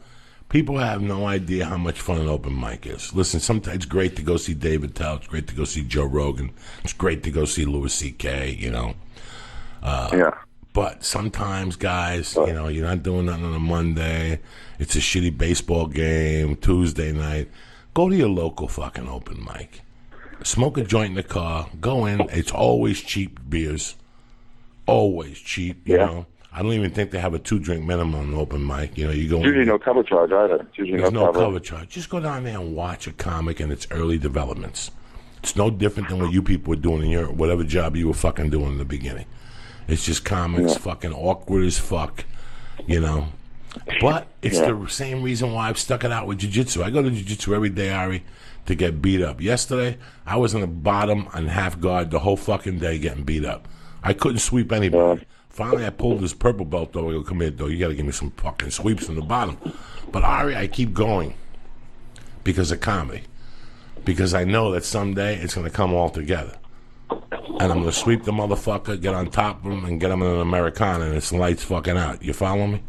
people have no idea how much fun an open mic is. Listen, sometimes it's great to go see David Tell. It's great to go see Joe Rogan. It's great to go see Louis C.K., you know. But sometimes, guys, you know, you're not doing nothing on a Monday. It's a shitty baseball game, Tuesday night. Go to your local fucking open mic. smoke a joint in the car, go in. It's always cheap beers. Always cheap, you know. I don't even think they have a 2-drink minimum on open mic. You know, you go in. Usually no cover charge either. It's usually There's no cover. cover charge. Just go down there and watch a comic and its early developments. It's no different than what you people were doing in your whatever job you were fucking doing in the beginning. It's just comics fucking awkward as fuck, you know. But it's the same reason why I've stuck it out with jiu-jitsu. I go to jiu-jitsu every day, Ari, to get beat up. Yesterday, I was in the bottom and half guard the whole fucking day getting beat up. I couldn't sweep anybody. Finally, I pulled this purple belt, though. I go, come here, though. You got to give me some fucking sweeps from the bottom. But, Ari, I keep going because of comedy. Because I know that someday it's going to come all together. And I'm going to sweep the motherfucker, get on top of him, and get him in an Americana, and it's lights fucking out. You follow me?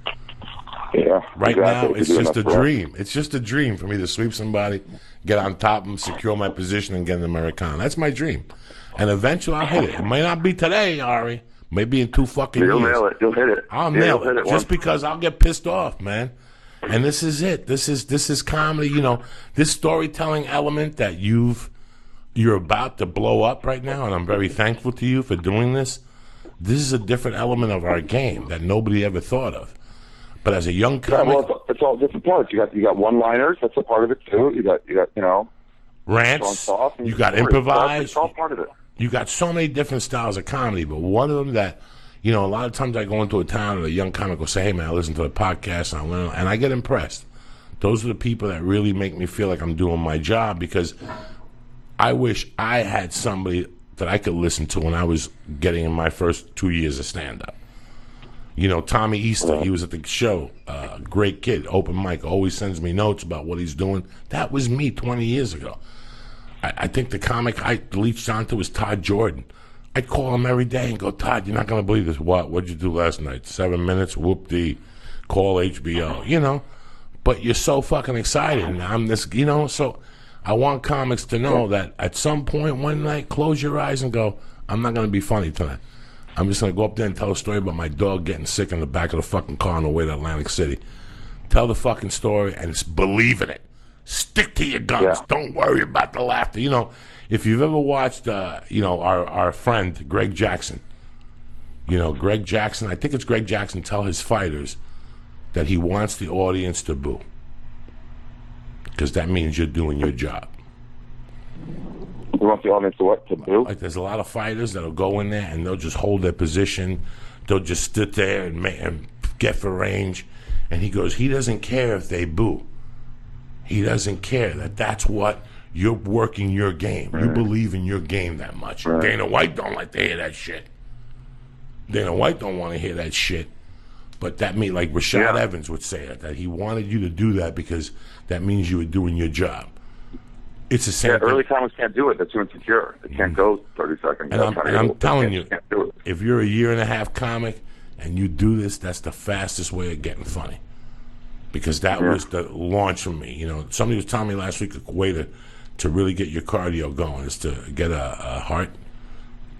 Yeah. Right exactly. now, it's just a dream. It's just a dream for me to sweep somebody, get on top of them, secure my position, and get an Americana. That's my dream. And eventually I'll hit it. It may not be today, Ari. Maybe in 2 fucking You'll years. nail it. You'll hit it. I'll nail hit it. Just because I'll get pissed off, man. And this is it. This is comedy. You know, this storytelling element that you're about to blow up right now, and I'm very thankful to you for doing this. This is a different element of our game that nobody ever thought of. But as a young comic, it's all different parts. You got one-liners. That's a part of it too. You got you know, rants. You got improvised. It's all part of it. You got so many different styles of comedy, but one of them that, you know, a lot of times I go into a town and a young comic will say, hey, man, I listen to the podcast and I learn, and I get impressed. Those are the people that really make me feel like I'm doing my job, because I wish I had somebody that I could listen to when I was getting in my first 2 years of stand-up. You know, Tommy Easter, he was at the show, great kid, open mic, always sends me notes about what he's doing. That was me 20 years ago. I think the comic I leached onto was Todd Jordan. I'd call him every day and go, Todd, you're not going to believe this. What'd you do last night? 7 minutes, whoop-dee, call HBO, you know. But you're so fucking excited, and I'm this, you know. So I want comics to know that at some point one night, close your eyes and go, I'm not going to be funny tonight. I'm just going to go up there and tell a story about my dog getting sick in the back of the fucking car on the way to Atlantic City. Tell the fucking story and believe in it. Stick to your guns. Yeah. Don't worry about the laughter. You know, if you've ever watched, you know, our friend Greg Jackson. You know, Greg Jackson, I think it's Greg Jackson, tell his fighters that he wants the audience to boo. Because that means you're doing your job. You want the audience to what? To boo? Like, there's a lot of fighters that'll go in there and they'll just hold their position. They'll just sit there and get for range. And he goes, he doesn't care if they boo. He doesn't care. That's what you're working your game. You believe in your game that much. Dana White don't like to hear that shit. Dana White don't want to hear that shit. But that means, like Rashad Evans would say that he wanted you to do that because that means you were doing your job. It's the same thing. Early comics can't do it. They're too insecure. They can't go 30 seconds. And I'm telling you, if you're a 1.5 year comic and you do this, that's the fastest way of getting funny. Because that was the launch for me. You know, somebody was telling me last week a way to really get your cardio going is to get a heart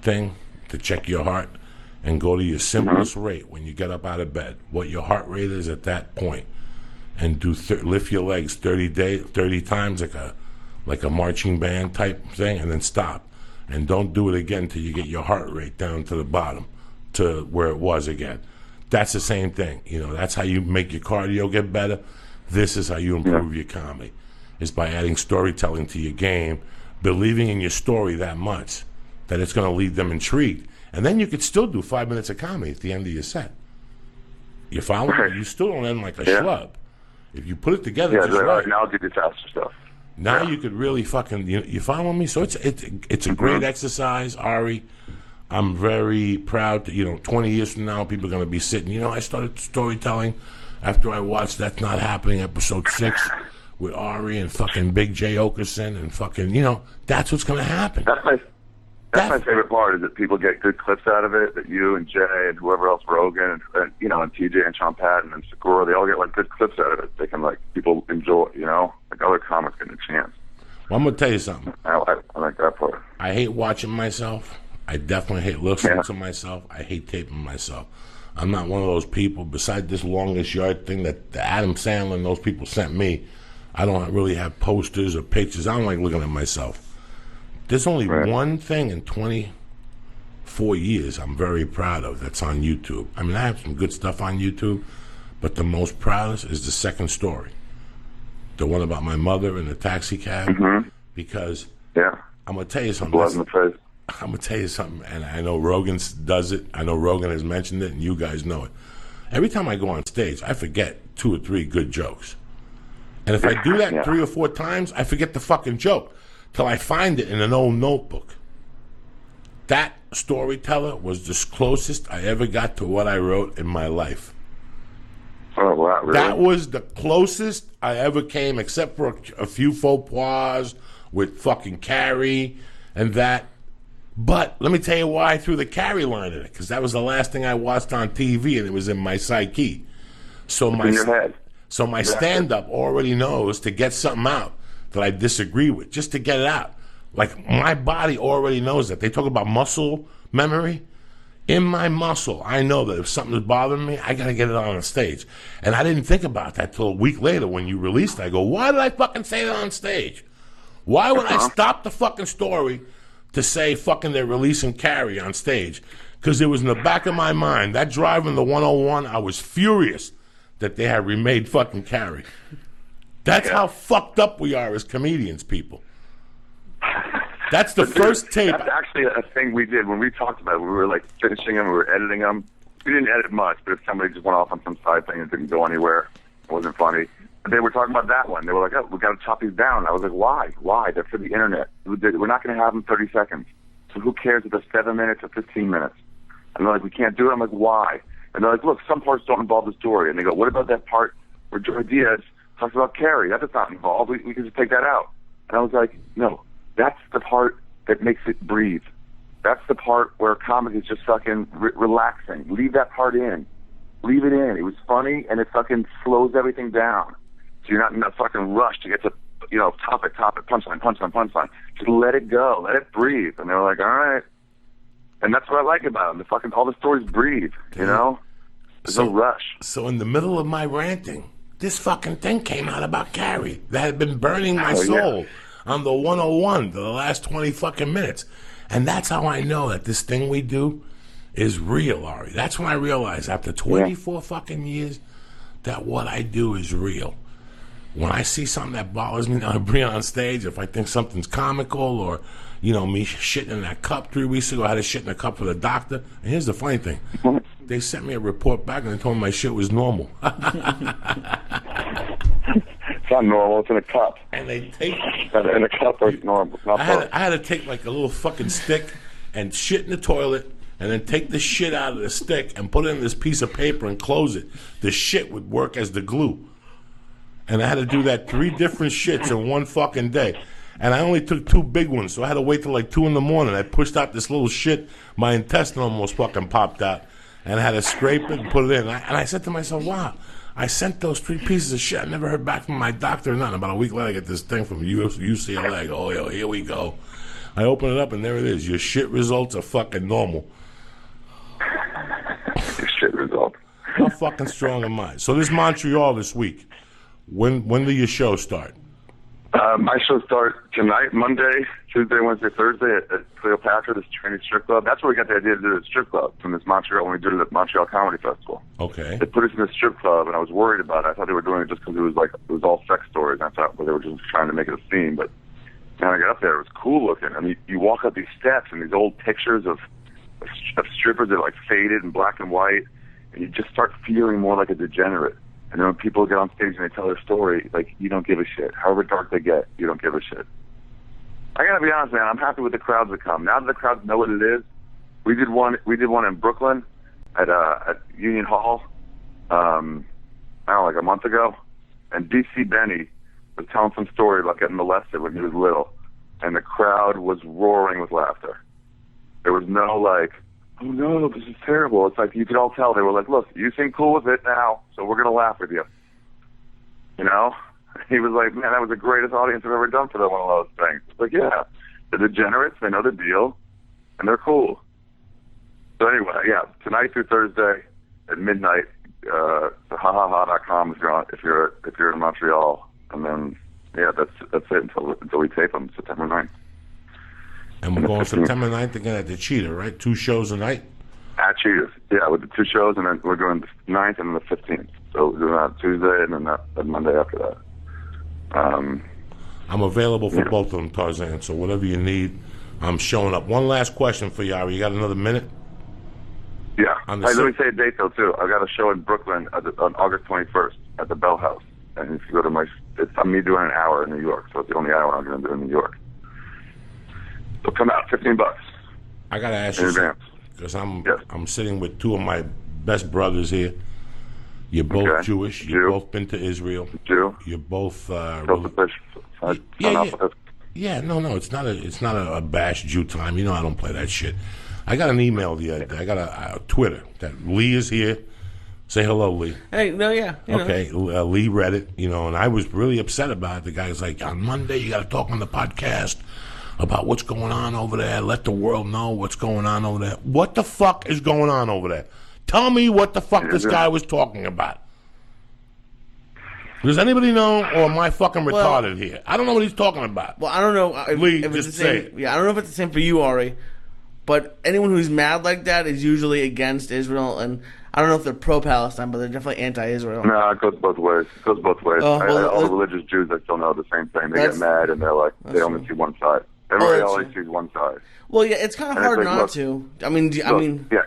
thing to check your heart and go to your simplest rate when you get up out of bed, what your heart rate is at that point, and do lift your legs 30 times like a marching band type thing, and then stop. And don't do it again till you get your heart rate down to the bottom to where it was again. That's the same thing. You know, that's how you make your cardio get better. This is how you improve your comedy, is by adding storytelling to your game, believing in your story that much that it's going to leave them intrigued. And then you could still do 5 minutes of comedy at the end of your set. You follow me? You still don't end like a schlub. If you put it together just right. Now I'll do the faster stuff. Now you could really fucking, you follow me? So it's a great exercise, Ari. I'm very proud that, 20 years from now, people are going to be sitting. I started storytelling after I watched That's Not Happening, episode 6, with Ari and fucking Big J. Okerson and fucking, that's what's going to happen. That's my favorite part, is that people get good clips out of it, that you and Jay and whoever else, Rogan, and TJ and Sean Patton and Segura, they all get, good clips out of it. They can, people enjoy, other comics getting a chance. Well, I'm going to tell you something. I like that part. I hate watching myself. I definitely hate listening to myself. I hate taping myself. I'm not one of those people, beside this longest yard thing that Adam Sandler and those people sent me, I don't really have posters or pictures. I don't like looking at myself. There's only Right. one thing in 24 years I'm very proud of that's on YouTube. I mean, I have some good stuff on YouTube, but the most proudest is the second story. The one about my mother in the taxi cab. Because Yeah. I'm going to tell you something. Blood in the face. I'm going to tell you something, and I know Rogan does it. I know Rogan has mentioned it, and you guys know it. Every time I go on stage, I forget 2 or 3 good jokes. And if I do that Yeah. 3 or 4 times, I forget the fucking joke till I find it in an old notebook. That storyteller was the closest I ever got to what I wrote in my life. Oh, wow, really? That was the closest I ever came, except for a few faux pas with fucking Carrie and that. But let me tell you why I threw the Carrie line in it, because that was the last thing I watched on TV, and it was in my psyche. So in your head. So my stand-up already knows to get something out that I disagree with, just to get it out. Like, my body already knows that. They talk about muscle memory. In my muscle, I know that if something is bothering me, I got to get it on the stage. And I didn't think about that till a week later when you released it. I go, why did I fucking say that on stage? Why would I stop the fucking story to say fucking they're releasing Carrie on stage? Because it was in the back of my mind. That drive in the 101, I was furious that they had remade fucking Carrie. That's how fucked up we are as comedians, people. That's the first tape. That's actually a thing we did when we talked about it. We were like finishing them, we were editing them. We didn't edit much, but if somebody just went off on some side thing and didn't go anywhere, it wasn't funny. But they were talking about that one. They were like, oh, we got to chop these down. I was like, why? Why? They're for the internet. We're not going to have them 30 seconds. So who cares if they're 7 minutes or 15 minutes? And they're like, we can't do it. I'm like, why? And they're like, look, some parts don't involve the story. And they go, what about that part where Joy Diaz talks about Carrie? That does not involve. We can just take that out. And I was like, no, that's the part that makes it breathe. That's the part where comedy is just fucking relaxing. Leave that part in. Leave it in. It was funny, and it fucking slows everything down. So you're not in a fucking rush to get to, topic, punchline. Just let it go. Let it breathe. And they were like, all right. And that's what I like about them. All the stories breathe, There's no rush. So in the middle of my ranting, this fucking thing came out about Carrie that had been burning my soul on the 101 for the last 20 fucking minutes. And that's how I know that this thing we do is real, Ari. That's when I realized after 24 fucking years that what I do is real. When I see something that bothers me, I bring it on stage. If I think something's comical or, me shitting in that cup 3 weeks ago, I had a shit in a cup for the doctor. And here's the funny thing. They sent me a report back and they told me my shit was normal. It's not normal. It's in a cup. And they take... In a cup, it's normal. It's not I had to take like a little fucking stick and shit in the toilet and then take the shit out of the stick and put it in this piece of paper and close it. The shit would work as the glue. And I had to do that 3 different shits in one fucking day. And I only took 2 big ones, so I had to wait till like 2 in the morning. I pushed out this little shit. My intestine almost fucking popped out. And I had to scrape it and put it in. And I said to myself, wow, I sent those 3 pieces of shit. I never heard back from my doctor or nothing. About a week later, I get this thing from UCLA. I go, oh, yo, here we go. I open it up, and there it is. Your shit results are fucking normal. Your shit results. How fucking strong am I? So this Montreal this week. When do your show start? My show starts tonight, Monday, Tuesday, Wednesday, Thursday at Cleopatra, this Chinese strip club. That's where we got the idea to do the strip club, from this Montreal, when we did it at Montreal Comedy Festival. Okay. They put us in the strip club, and I was worried about it. I thought they were doing it just because it was all sex stories, and I thought they were just trying to make it a theme. But when I got up there, it was cool looking. I mean, you walk up these steps, and these old pictures of strippers that are like faded and black and white, and you just start feeling more like a degenerate. And then when people get on stage and they tell their story, like, you don't give a shit. However dark they get, you don't give a shit. I gotta be honest, man, I'm happy with the crowds that come. Now that the crowds know what it is, we did one in Brooklyn at Union Hall, I don't know, like a month ago. And DC Benny was telling some story about getting molested when he was little. And the crowd was roaring with laughter. There was no like, oh no, this is terrible. It's like you could all tell they were like, look, you seem cool with it now, so we're gonna laugh with you. He was like, man, that was the greatest audience I've ever done for one of those things. It's like, yeah, the degenerates, they know the deal, and they're cool. So anyway, yeah, tonight through Thursday at midnight, hahaha.com if you're in Montreal, and then that's it until we tape them September 9th. And we're going September 9th again at the Cheetah, right? 2 shows a night? At Cheetahs. Yeah, with the 2 shows, and then we're doing the 9th and the 15th. So we're doing that Tuesday and then that Monday after that. I'm available for both of them, Tarzan, so whatever you need, I'm showing up. One last question for you, Ari. You got another minute? Yeah. On Hey, the let me say a date, though, too. I got a show in Brooklyn on August 21st at the Bell House. And if you go to it's me doing an hour in New York, so it's the only hour I'm going to do in New York. So come out, $15. I got to ask In you advance. because I'm sitting with 2 of my best brothers here. You're both Okay. Jewish. Jew. You've both been to Israel. Jew. You're both Yeah. yeah. No. It's not a bash Jew time. You know I don't play that shit. I got an email the other day. I got a Twitter that Lee is here. Say hello, Lee. Hey, no, yeah. Okay, Lee read it, and I was really upset about it. The guy's like, on Monday you got to talk on the podcast about what's going on over there. Let the world know what's going on over there. What the fuck is going on over there? Tell me what the fuck this guy was talking about. Does anybody know, or am I fucking retarded here? I don't know what he's talking about. Well, I don't know Lee, if it's just the same. say it. Yeah, I don't know if it's the same for you, Ari. But anyone who's mad like that is usually against Israel, and I don't know if they're pro-Palestine, but they're definitely anti-Israel. No, it goes both ways. All the religious Jews that still know the same thing. They get mad and they're like, they only see one side. Everybody always sees one side. Well, yeah, it's kind of hard not to. I mean, yeah,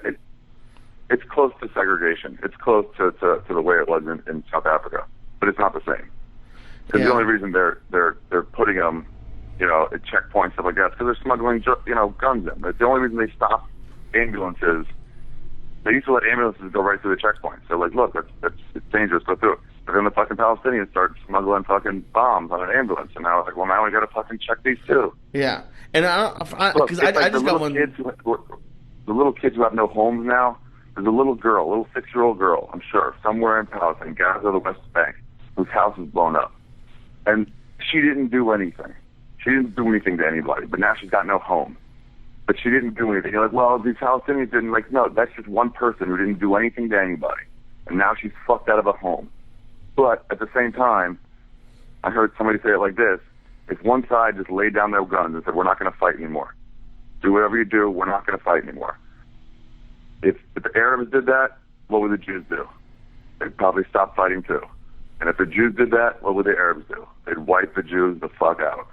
it's close to segregation. It's close to the way it was in South Africa, but it's not the same. Because the only reason they're putting them, at checkpoints stuff like that, because they're smuggling, guns in. It's the only reason they stop ambulances. They used to let ambulances go right through the checkpoints. They're like, look, it's dangerous, go through it. But then the fucking Palestinians start smuggling fucking bombs on an ambulance, and now it's like, well, now we got to fucking check these too. Yeah, and because I just got one. The little kids who have no homes now. There's a little 6-year-old girl, I'm sure, somewhere in Palestine, Gaza, the West Bank, whose house is blown up, and she didn't do anything. She didn't do anything to anybody, but now she's got no home. But she didn't do anything. You're like, well, these Palestinians didn't. Like, no, that's just one person who didn't do anything to anybody. And now she's fucked out of a home. But at the same time, I heard somebody say it like this. If one side just laid down their guns and said, we're not going to fight anymore. Do whatever you do, we're not going to fight anymore. If the Arabs did that, what would the Jews do? They'd probably stop fighting too. And if the Jews did that, what would the Arabs do? They'd wipe the Jews the fuck out.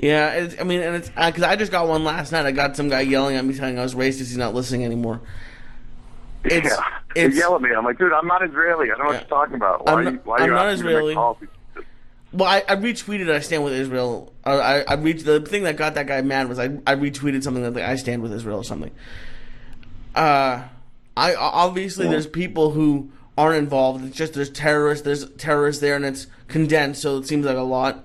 Yeah, it's because I just got one last night. I got some guy yelling at me saying I was racist. He's not listening anymore. They yell at me. I'm like, dude, I'm not Israeli. I don't know what you're talking about. Why are you not asking me to make Israeli. calls? Well, I retweeted I stand with Israel. The thing that got that guy mad was I retweeted something that I stand with Israel or something. Obviously there's people who aren't involved. It's just there's terrorists there, and it's condensed, so it seems like a lot.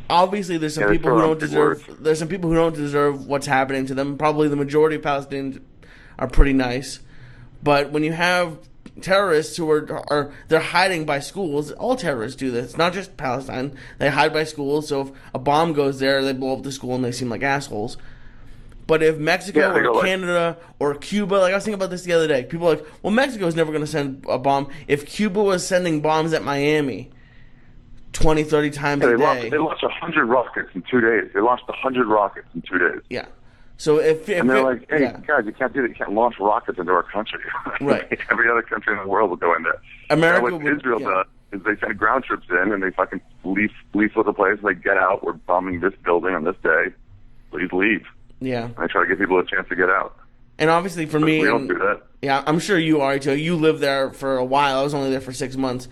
Obviously, there's some people who don't deserve. There's some people who don't deserve what's happening to them. Probably the majority of Palestinians are pretty nice, but when you have terrorists who are they're hiding by schools, all terrorists do this. Not just Palestine. They hide by schools. So if a bomb goes there, they blow up the school and they seem like assholes. But if Mexico or Canada or Cuba, like I was thinking about this the other day, people are like, well, Mexico's never going to send a bomb. If Cuba was sending bombs at Miami 20, 30 times a day. They launched 100 rockets in 2 days. They launched 100 rockets in 2 days. Yeah. So if and they're like, hey, guys, you can't do that. You can't launch rockets into our country. Right. Every other country in the world will go in there. America what Israel does is they send ground troops in and they fucking leave with the place. They get out. We're bombing this building on this day. Please leave. Yeah. And I try to give people a chance to get out. And obviously for me, we don't do that. Yeah, I'm sure you are too. You lived there for a while. I was only there for 6 months.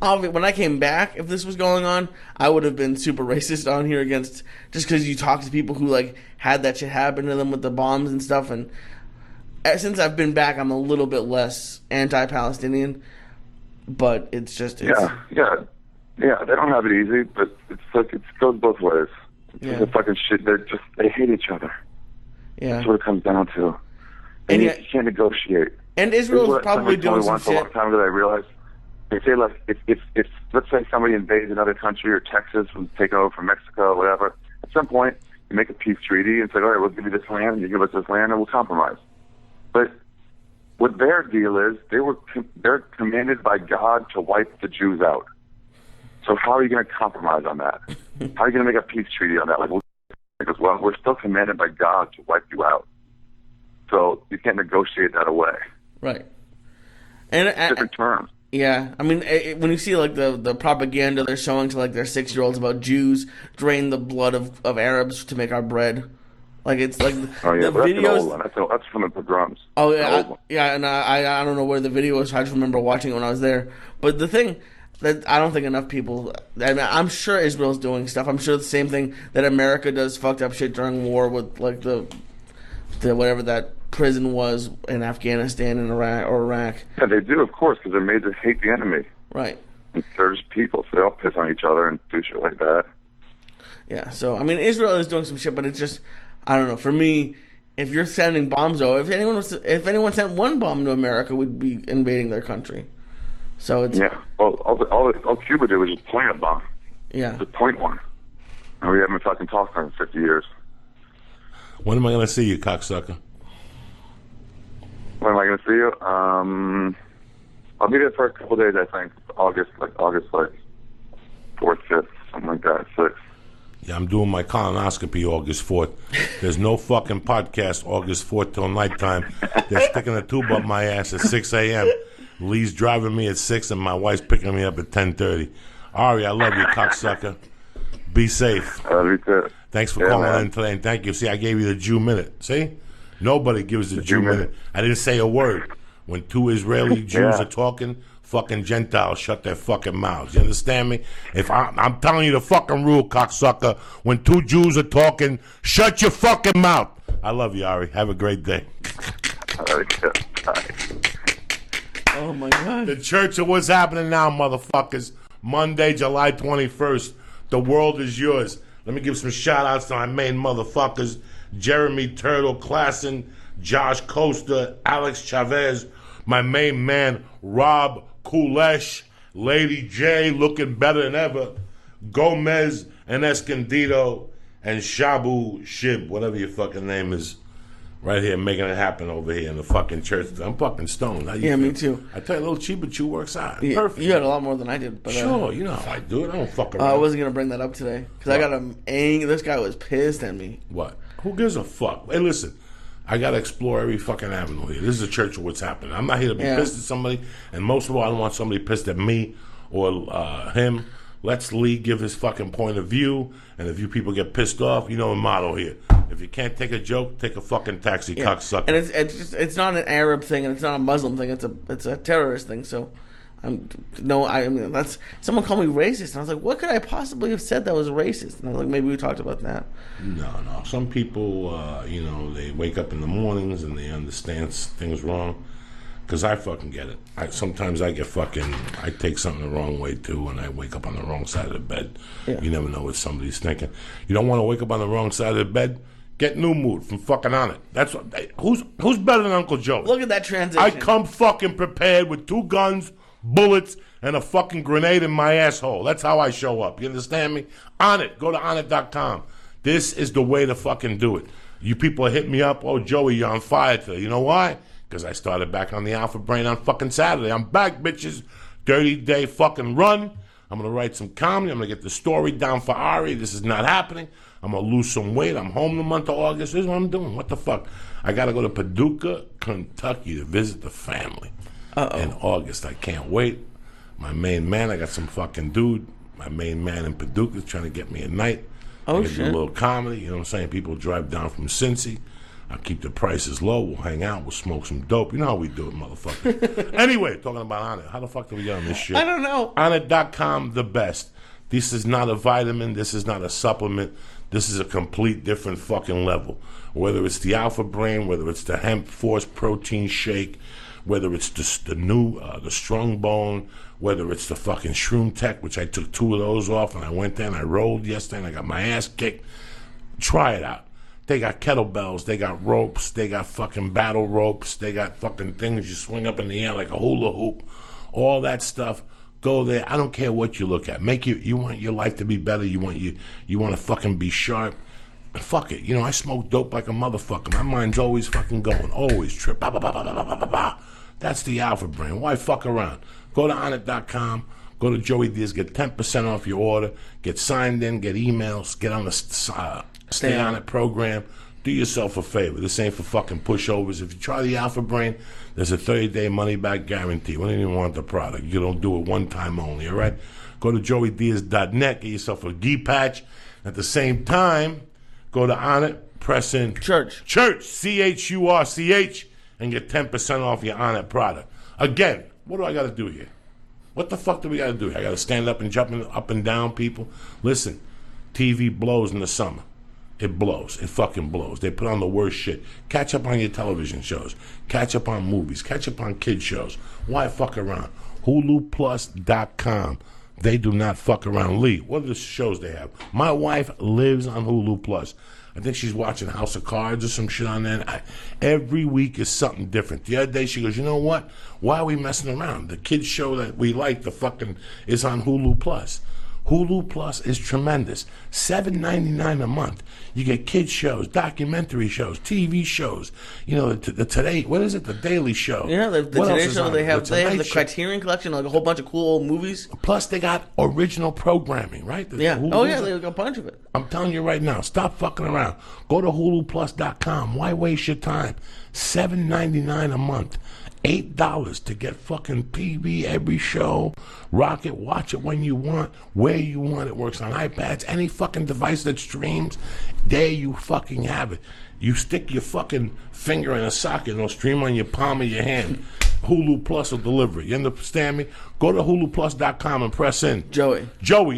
When I came back, if this was going on, I would have been super racist on here against just because you talk to people who like had that shit happen to them with the bombs and stuff. And since I've been back, I'm a little bit less anti-Palestinian. But it's just yeah. They don't have it easy, but it's like it goes both ways. It's the fucking shit. They hate each other. Yeah, that's what it comes down to. And you can't negotiate. And Israel's probably doing some shit. A long time ago, I realized. They say, like, if let's say somebody invades another country or Texas was taken over from Mexico or whatever, at some point you make a peace treaty and say, all right, we'll give you this land, you give us this land, and we'll compromise. But what their deal is, they're commanded by God to wipe the Jews out. So how are you going to compromise on that? How are you going to make a peace treaty on that? Like, we'll He goes, well, we're still commanded by God to wipe you out. So you can't negotiate that away. Right. And Different terms. yeah, I mean, when you see like the propaganda they're showing to like their 6-year-olds about Jews drain the blood of Arabs to make our bread, like it's like Oh yeah, the but that's an old videos. one. That's from the pogroms. Oh An yeah, old one. yeah, and I don't know where the video is. I just remember watching it when I was there. But the thing that I don't think enough people. I mean, I'm sure Israel's doing stuff. I'm sure the same thing that America does fucked up shit during war with like the whatever that prison was in Afghanistan and Iraq. Yeah, they do, of course, because they're made to hate the enemy. Right. And they're just people, so they all piss on each other and do shit like that. Yeah. So I mean, Israel is doing some shit, but it's just I don't know. For me, if you're sending bombs, though, if anyone sent one bomb to America, we'd be invading their country. So it's Yeah. Well, all Cuba did was just point a bomb. yeah. Just point one. And we haven't fucking talked for 50 years. When am I going to see you, cocksucker? When am I going to see you? I'll be there for a couple days, I think. August 4th, 5th, something like that, 6th. Yeah, I'm doing my colonoscopy August 4th. There's no fucking podcast August 4th till nighttime. They're sticking a tube up my ass at 6 a.m. Lee's driving me at 6 and my wife's picking me up at 10:30. Ari, I love you, cocksucker. Be safe. Me too. Thanks for Yeah, calling man. in today, and thank you. See, I gave you the Jew minute. See? Nobody gives the Jew Jew minute. minute. I didn't say a word. When two Israeli Jews Yeah. are talking, fucking Gentiles shut their fucking mouths. You understand me? If I'm telling you the fucking rule, cocksucker. When two Jews are talking, shut your fucking mouth. I love you, Ari. Have a great day. All right, yeah. Bye. Oh my god. The Church of What's Happening Now, motherfuckers. Monday, July 21st. The world is yours. Let me give some shout-outs to my main motherfuckers. Jeremy Turtle Klassen, Josh Costa, Alex Chavez, my main man, Rob Kulesh, Lady J, looking better than ever, Gomez and Escondido, and Shabu Shib, whatever your fucking name is, right here making it happen over here in the fucking church. I'm fucking stoned. How you Yeah, me feel? too. I tell you, a little cheaper chew works out. Yeah, Perfect. you had a lot more than I did, but Sure, you know how I do it. I don't fuck around. I wasn't gonna bring that up today because I got him angry. This guy was pissed at me. What? Who gives a fuck? Hey, listen, I gotta explore every fucking avenue here. This is a church of what's happening. I'm not here to be Yeah. pissed at somebody, and most of all, I don't want somebody pissed at me or him. Let's Lee give his fucking point of view, and if you people get pissed off, you know the motto here. If you can't take a joke, take a fucking taxi, cocksucker. And it's not an Arab thing and it's not a Muslim thing. It's a terrorist thing. So, I mean that's someone called me racist, and I was like, what could I possibly have said that was racist? And I was like, maybe we talked about that. No. Some people, they wake up in the mornings and they understand things wrong. Because I fucking get it. Sometimes I take something the wrong way too, and I wake up on the wrong side of the bed. Yeah. You never know what somebody's thinking. You don't want to wake up on the wrong side of the bed? Get New Mood from fucking On It. That's what. Who's better than Uncle Joe? Look at that transition. I come fucking prepared with 2 guns, bullets, and a fucking grenade in my asshole. That's how I show up. You understand me? On It. Go to onit.com. This is the way to fucking do it. You people are hitting me up. Oh, Joey, you're on fire today. You know why? Because I started back on the Alpha Brain on fucking Saturday. I'm back, bitches. 30-day fucking run. I'm going to write some comedy. I'm going to get the story down for Ari. This is not happening. I'm going to lose some weight. I'm home the month of August. This is what I'm doing. What the fuck? I got to go to Paducah, Kentucky to visit the family in August. I can't wait. My main man, I got some fucking dude. My main man in Paducah is trying to get me a night. Oh, I get to do shit. a little comedy. You know what I'm saying? People drive down from Cincy. I'll keep the prices low. We'll hang out. We'll smoke some dope. You know how we do it, motherfucker. Anyway, talking about On It. How the fuck do we get on this shit? I don't know. Onit.com, the best. This is not a vitamin. This is not a supplement. This is a complete different fucking level. Whether it's the Alpha Brain, whether it's the Hemp Force Protein Shake, whether it's the new, the Strong Bone, whether it's the fucking Shroom Tech, which I took 2 of those off, and I went there and I rolled yesterday and I got my ass kicked. Try it out. They got kettlebells, they got ropes, they got fucking battle ropes, they got fucking things you swing up in the air like a hula hoop. All that stuff. Go there. I don't care what you look at. You want your life to be better. You want to fucking be sharp. Fuck it. I smoke dope like a motherfucker. My mind's always fucking going. Always trip. Bah, bah, bah, bah, bah, bah, bah, bah. That's the Alpha Brain. Why fuck around? Go to onit.com. Go to Joey Diaz. Get 10% off your order. Get signed in. Get emails. Get on the Stay on it program. Do yourself a favor. This ain't for fucking pushovers. If you try the Alpha Brain, there's a 30-day money-back guarantee. We don't even want the product. You don't do it one time only, all right? Go to joeydiaz.net, get yourself a gi patch. At the same time, go to On It, press in Church, CHURCH, and get 10% off your On It product. Again, what do I got to do here? What the fuck do we got to do here? I got to stand up and jump up and down, people? Listen, TV blows in the summer. It blows. It fucking blows. They put on the worst shit. Catch up on your television shows. Catch up on movies. Catch up on kid shows. Why fuck around? HuluPlus.com. They do not fuck around. Lee, what are the shows they have? My wife lives on Hulu Plus. I think she's watching House of Cards or some shit on there. Every week is something different. The other day she goes, you know what? Why are we messing around? The kids show that we like is on Hulu Plus. Hulu Plus is tremendous. $7.99 a month. You get kids shows, documentary shows, TV shows. You know, the Today, what is it? The Daily Show. Yeah, the What Today else is Show. on They it? have The Tonight the Show. Criterion Collection, like a whole bunch of cool old movies. Plus, they got original programming, right? Yeah. Hulu- Oh yeah, they got a bunch of it. I'm telling you right now, stop fucking around. Go to HuluPlus.com. Why waste your time? $7.99 a month. $8 to get fucking PB every show. Rock it, watch it when you want, where you want. It works on iPads, any fucking device that streams. There you fucking have it. You stick your fucking finger in a socket and it'll stream on your palm of your hand. Hulu Plus will deliver it. You understand me? Go to HuluPlus.com and press in. Joey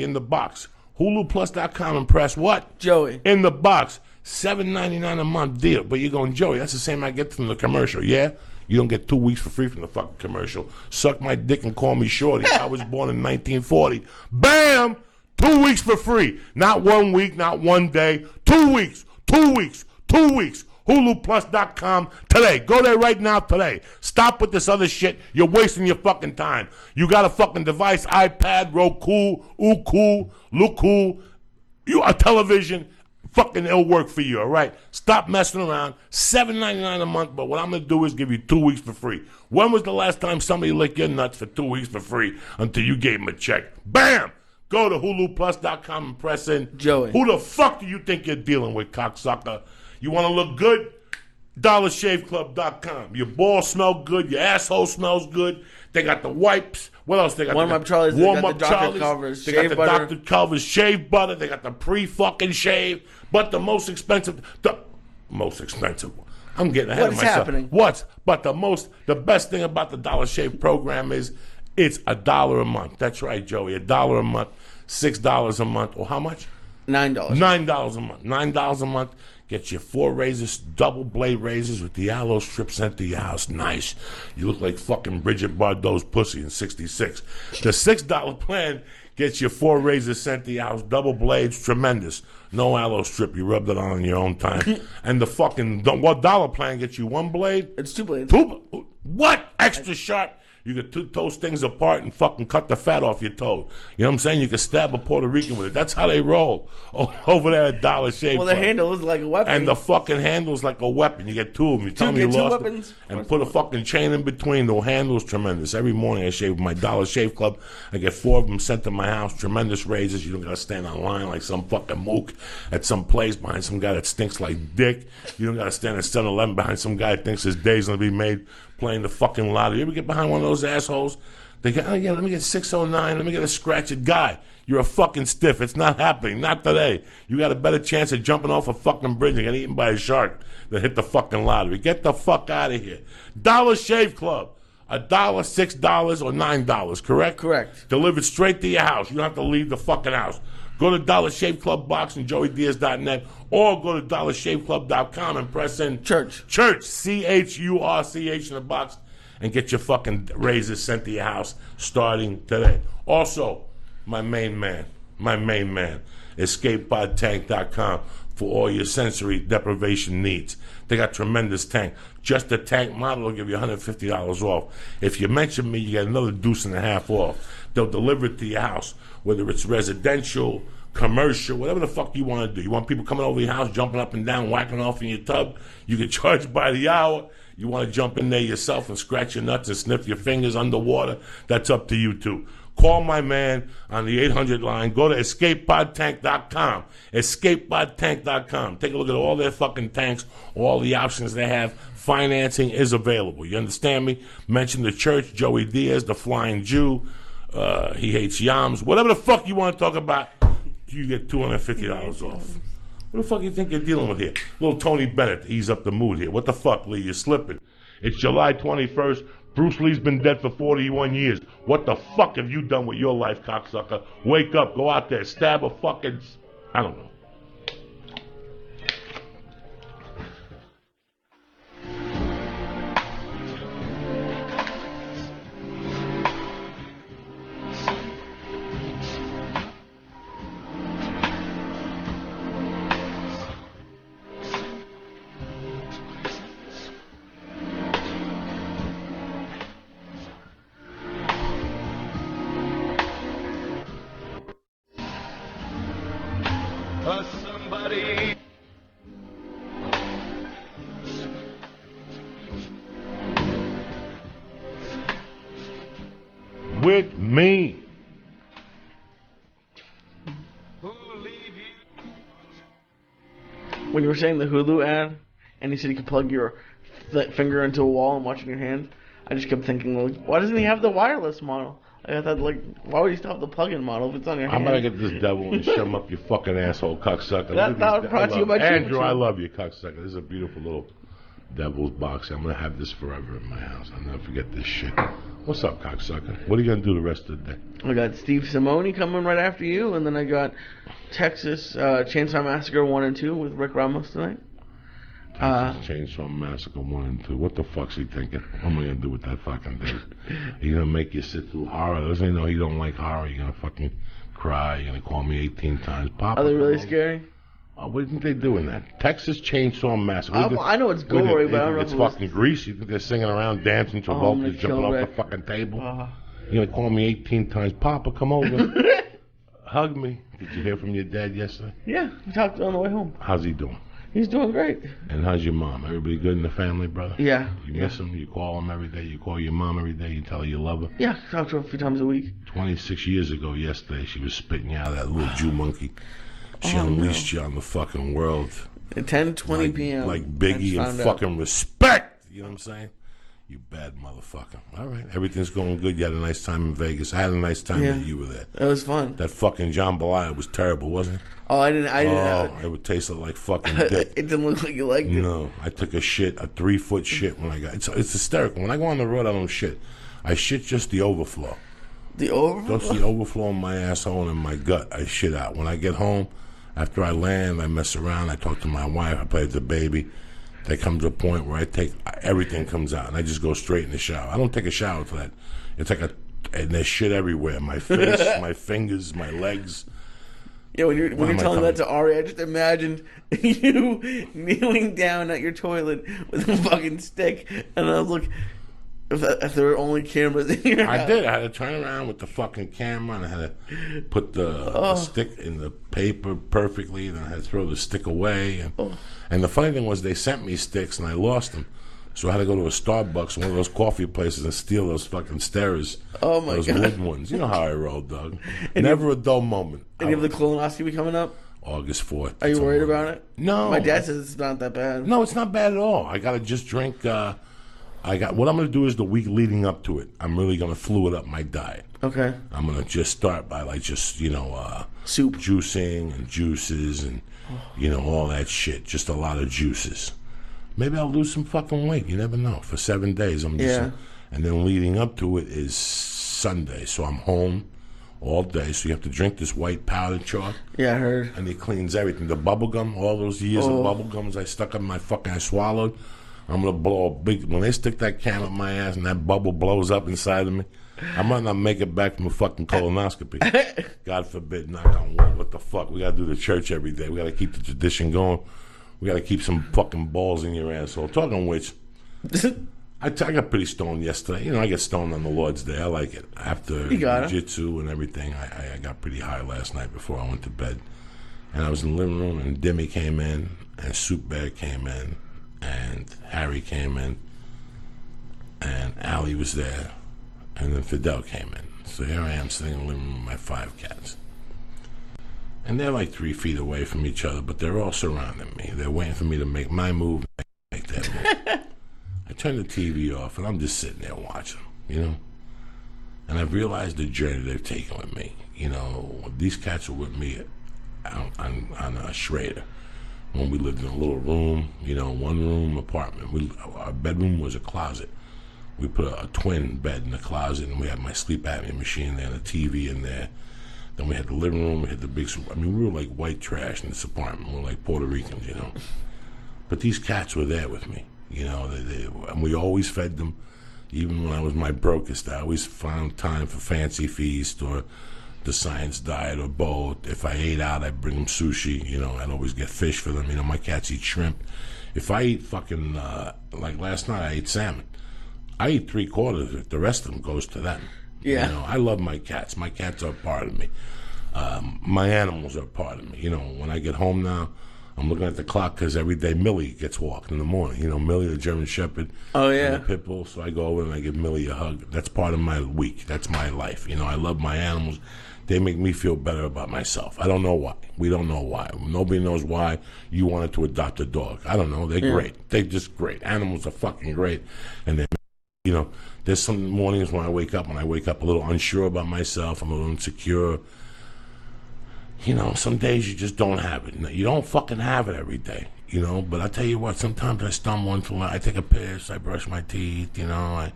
In the box. HuluPlus.com and press what? Joey. In the box. $7.99 a month deal. But you're going, Joey, that's the same I get from the commercial, yeah? You don't get 2 weeks for free from the fucking commercial. Suck my dick and call me shorty. I was born in 1940. Bam! 2 weeks for free. Not 1 week, not 1 day. 2 weeks. 2 weeks. 2 weeks. HuluPlus.com today. Go there right now today. Stop with this other shit. You're wasting your fucking time. You got a fucking device, iPad, Roku, Uku, Luku, a television. Fucking it'll work for you, all right? Stop messing around. $7.99 a month, but what I'm going to do is give you 2 weeks for free. When was the last time somebody licked your nuts for 2 weeks for free until you gave them a check? Bam! Go to HuluPlus.com and press in. Joey. Who the fuck do you think you're dealing with, cocksucker? You want to look good? DollarShaveClub.com. Your balls smell good. Your asshole smells good. They got the wipes. What else they got? Warm Up Charlie's. They got the Dr. Culver's They shave got the butter. Dr. Culver's shave butter. They got the pre-fucking shave. But the most expensive. I'm getting ahead of What's myself. happening? But the best thing about the Dollar Shave program is it's $1 a month. That's right, Joey. $1 a month. $6 a month. Or how much? $9. $9 a month. $9 a month. Get you 4 razors, double blade razors with the aloe strip sent to your house. Nice. You look like fucking Bridget Bardot's pussy in 66. The $6 plan gets you 4 razors sent to your house, double blades, tremendous. No aloe strip. You rubbed it on in your own time. And the fucking, what dollar plan gets you 1 blade? It's 2 blades. What? Extra sharp? You could toast things apart and fucking cut the fat off your toe. You know what I'm saying? You could stab a Puerto Rican with it. That's how they roll over there at Dollar Shave. Well, the handle is like a weapon. And the fucking handle's like a weapon. You get 2 of them. You tell me you get 2 lost weapons? it. And put a fucking chain in between. The handle's tremendous. Every morning I shave with my Dollar Shave Club. I get 4 of them sent to my house. Tremendous razors. You don't got to stand on line like some fucking mook at some place behind some guy that stinks like dick. You don't got to stand at 7-Eleven behind some guy that thinks his day's going to be made playing the fucking lottery. You ever get behind one of those assholes? They go, oh yeah, let me get 609, let me get a scratched guy. You're a fucking stiff. It's not happening. Not today. You got a better chance of jumping off a fucking bridge and getting eaten by a shark than hit the fucking lottery. Get the fuck out of here. Dollar Shave Club. $1, $6, or $9, correct? Correct. Delivered straight to your house. You don't have to leave the fucking house. Go to Dollar Shave Club box and joeydiaz.net or go to dollarshaveclub.com and press in Church. CHURCH in the box and get your fucking razors sent to your house starting today. Also, my main man, escapepodtank.com for all your sensory deprivation needs. They got tremendous tank. Just the tank model will give you $150 off. If you mention me, you get another $1.50 off. They'll deliver it to your house, whether it's residential, commercial, whatever the fuck you want to do. You want people coming over your house, jumping up and down, whacking off in your tub, you can charge by the hour. You want to jump in there yourself and scratch your nuts and sniff your fingers underwater, that's up to you too. Call my man on the 800 line. Go to escapepodtank.com. Escapepodtank.com. Take a look at all their fucking tanks, all the options they have. Financing is available. You understand me? Mention the church, Joey Diaz, the Flying Jew. He hates yams. Whatever the fuck you want to talk about, you get $250 off. What the fuck you think you're dealing with here? Little Tony Bennett, ease up the mood here. What the fuck, Lee? You're slipping. It's July 21st. Bruce Lee's been dead for 41 years. What the fuck have you done with your life, cocksucker? Wake up, go out there, stab a fucking... I don't know. Somebody. With me. When you were saying the Hulu ad, and he said you could plug your finger into a wall and watch in your hand, I just kept thinking, like, why doesn't he have the wireless model? I thought, like, why would he still have the plug-in model if it's on your hand? I'm gonna get this devil and shove him up your fucking asshole, cocksucker. That was brought to you by Andrew, Choo I Choo. love you, cocksucker. This is a beautiful little devil's box. I'm gonna have this forever in my house. I'll never forget this shit. What's up, cocksucker? What are you gonna do the rest of the day? I got Steve Simone coming right after you, and then I got Texas Chainsaw Massacre 1 and 2 with Rick Ramos tonight. Chainsaw Massacre 1 and 2. What the fuck's he thinking? What am I gonna do with that fucking thing? He gonna make you sit through horror? Doesn't he know you don't like horror? You're gonna fucking cry. You're gonna call me 18 times. Papa, Are they really scary? what do you think they do in that? Texas Chainsaw Massacre. I know it's gory, but I don't know it's if it was... fucking Grease. You think they're singing around, dancing, Travolta's jumping off the fucking table? You're gonna call me 18 times. Papa, come over. Hug me. Did you hear from your dad yesterday? Yeah, we talked on the way home. How's he doing? He's doing great. And how's your mom? Everybody good in the family, brother? Yeah. You miss him? You call him every day? You call your mom every day? You tell her you love her? Yeah, talk to her a few times a week. 26 years ago yesterday, she was spitting you out of that little Jew monkey. She unleashed you on the fucking world. At 10:20 p.m. Like Biggie and fucking respect. You know what I'm saying? You bad motherfucker. All right. Everything's going good. You had a nice time in Vegas. I had a nice time that you were there. It was fun. That fucking jambalaya was terrible, wasn't it? Oh, I didn't. It would taste like fucking dick. It didn't look like you liked it. No, I took a 3-foot shit when I got. It's hysterical. When I go on the road, I don't shit. I shit just the overflow. The overflow? Just the overflow in my asshole and in my gut. I shit out. When I get home, after I land, I mess around. I talk to my wife. I play with the baby. There comes a point where everything comes out, and I just go straight in the shower. I don't take a shower for that. It's like and there's shit everywhere. My face, my fingers, my legs. Yeah, when you're telling that to Ari, I just imagined you kneeling down at your toilet with a fucking stick, and I was like, if there were only cameras in your house. I did. I had to turn around with the fucking camera, and I had to put the stick in the paper perfectly, and I had to throw the stick away. And the funny thing was, they sent me sticks, and I lost them. So I had to go to a Starbucks, one of those coffee places, and steal those fucking stirrers. Oh, my those God. wooden ones. You know how I roll, Doug. Never a dull moment. And you have the colonoscopy coming up? August 4th. Are you worried about it? No. My dad says it's not that bad. No, it's not bad at all. I got to just drink... what I'm going to do is the week leading up to it, I'm really going to fluid up my diet. Okay. I'm going to just start by, like, just, soup. Juicing and juices and, all that shit. Just a lot of juices. Maybe I'll lose some fucking weight. You never know. For 7 days, I'm just... Yeah. And then leading up to it is Sunday. So I'm home all day. So you have to drink this white powdered chalk. Yeah, I heard. And it cleans everything. The bubble gum, all those years of bubble gums I stuck in my fucking... I swallowed. I'm going to blow a big... When they stick that can up my ass and that bubble blows up inside of me, I might not make it back from a fucking colonoscopy. God forbid, knock on wood. What the fuck? We got to do the church every day. We got to keep the tradition going. We got to keep some fucking balls in your asshole. Talking of which, I got pretty stoned yesterday. I get stoned on the Lord's Day. I like it. After jiu-jitsu and everything, I got pretty high last night before I went to bed. And I was in the living room, and Demi came in, and Soup Bear came in, and Harry came in, and Allie was there, and then Fidel came in. So here I am sitting in the living room with my 5 cats. And they're like 3 feet away from each other, but they're all surrounding me. They're waiting for me to make my move, make that move. I turn the TV off, and I'm just sitting there watching them, you know? And I've realized the journey they've taken with me. You know, these cats were with me on Schrader when we lived in a little room, you know, 1-room apartment. Our bedroom was a closet. We put a twin bed in the closet, and we had my sleep apnea machine there and a TV in there. Then we had the living room. We had the big. I mean, we were like white trash in this apartment. We were like Puerto Ricans, you know. But these cats were there with me, you know. And we always fed them. Even when I was my brokest, I always found time for Fancy Feast or the Science Diet or both. If I ate out, I'd bring them sushi. You know, I'd always get fish for them. You know, my cats eat shrimp. If I eat fucking, like last night, I ate salmon. I eat 3/4 of it. The rest of them goes to them. Yeah. You know, I love my cats. My cats are a part of me. My animals are a part of me. You know, when I get home now, I'm looking at the clock because every day Millie gets walked in the morning. You know, Millie, the German Shepherd. Oh, yeah. And the pit bull. So I go over and I give Millie a hug. That's part of my week. That's my life. You know, I love my animals. They make me feel better about myself. I don't know why. We don't know why. Nobody knows why you wanted to adopt a dog. I don't know. They're great. They're just great. Animals are fucking great. And they're, you know, there's some mornings when I wake up a little unsure about myself. I'm a little insecure. You know, some days you just don't have it. You don't fucking have it every day, you know. But I tell you what, sometimes I stumble into it. I take a piss, I brush my teeth, you know.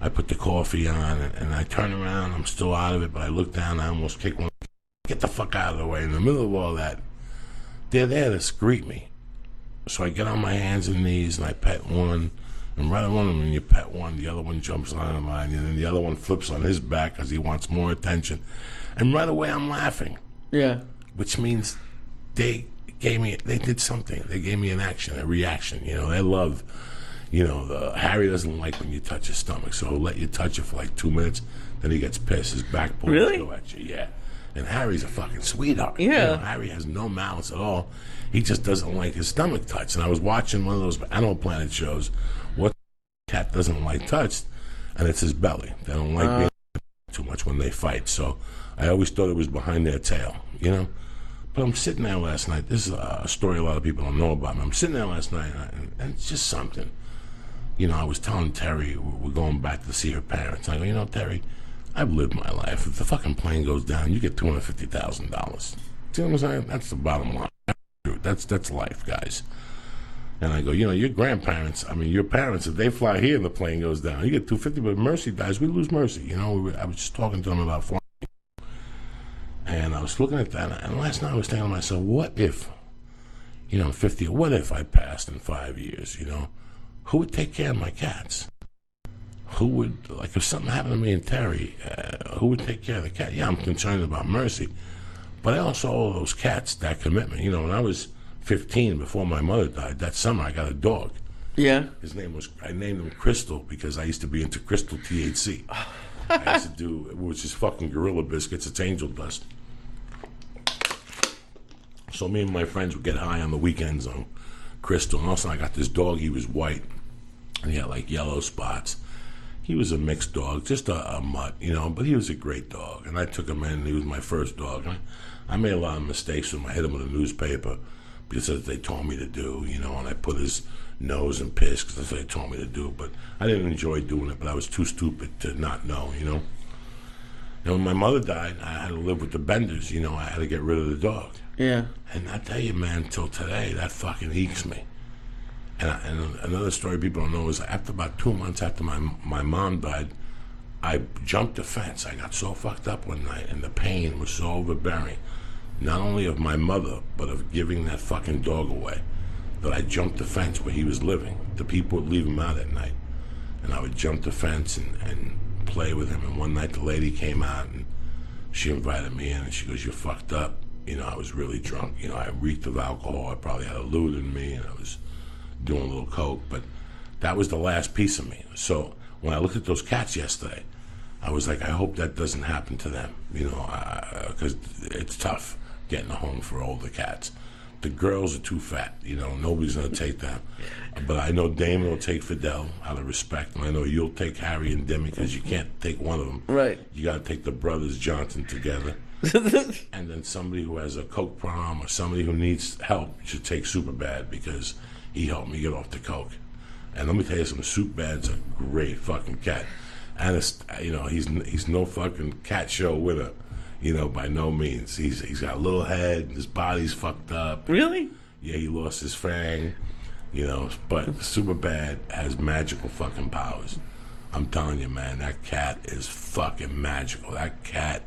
I put the coffee on, and I turn around. I'm still out of it, but I look down. I almost kick one. Get the fuck out of the way. In the middle of all that, they're there to greet me. So I get on my hands and knees, and I pet one. And right around when you pet one, the other one jumps on mine, and then the other one flips on his back because he wants more attention. And right away, I'm laughing. Yeah. Which means they did something. They gave me an action, a reaction. You know, they love, you know, Harry doesn't like when you touch his stomach, so he'll let you touch it for like 2 minutes, then he gets pissed. His back pulls Really? go at you. Yeah. And Harry's a fucking sweetheart. Yeah. You know, Harry has no malice at all. He just doesn't like his stomach touched. And I was watching one of those Animal Planet shows. What cat doesn't like touched? And it's his belly. They don't like being too much when they fight. So I always thought it was behind their tail, you know? But I'm sitting there last night. This is a story a lot of people don't know about me. I'm sitting there last night, and it's just something. You know, I was telling Terry, we're going back to see her parents. I go, you know, Terry, I've lived my life. If the fucking plane goes down, you get $250,000. See what I'm saying? That's the bottom line. That's life, guys. And I go, you know, your grandparents, I mean, your parents, if they fly here and the plane goes down, you get $250, but Mercy dies, we lose Mercy. You know, I was just talking to them about flying. And I was looking at that, and last night I was thinking to myself, what if, you know, I'm 50, what if I passed in 5 years, you know? Who would take care of my cats? Who would, like, if something happened to me and Terry, who would take care of the cat? Yeah, I'm concerned about Mercy, but I also owe those cats that commitment. You know, when I was 15, before my mother died, that summer I got a dog. Yeah. I named him Crystal because I used to be into crystal THC. I used to do, which is fucking gorilla biscuits, it's angel dust. So me and my friends would get high on the weekends on crystal. And also I got this dog, he was white, and he had like yellow spots. He was a mixed dog, just a mutt, you know, but he was a great dog. And I took him in, and he was my first dog. And I made a lot of mistakes with him. I hit him with a newspaper because that's what they told me to do, you know, and I put his nose in piss because that's what they told me to do. But I didn't enjoy doing it, but I was too stupid to not know, you know. And when my mother died, I had to live with the Benders, you know, I had to get rid of the dog. Yeah. And I tell you, man, till today, that fucking eeks me. And another story people don't know is after about 2 months after my mom died, I jumped the fence. I got so fucked up one night, and the pain was so overbearing, not only of my mother, but of giving that fucking dog away, that I jumped the fence where he was living. The people would leave him out at night, and I would jump the fence and play with him. And one night the lady came out, and she invited me in, and she goes, "You're fucked up." You know, I was really drunk. You know, I reeked of alcohol. I probably had a lewd in me, and I was doing a little coke, but that was the last piece of me. So when I looked at those cats yesterday, I was like, I hope that doesn't happen to them, you know, because it's tough getting a home for older cats. The girls are too fat. Nobody's gonna take them. But I know Damon will take Fidel out of respect, and I know you'll take Harry and Demi because you can't take one of them. Right. You got to take the brothers Johnson together. And then somebody who has a coke problem or somebody who needs help should take Superbad because he helped me get off the coke. And let me tell you something, Superbad's a great fucking cat. And he's no fucking cat show winner, by no means. He's got a little head, his body's fucked up. Really? Yeah, he lost his fang, but Superbad has magical fucking powers. I'm telling you, man, that cat is fucking magical. That cat,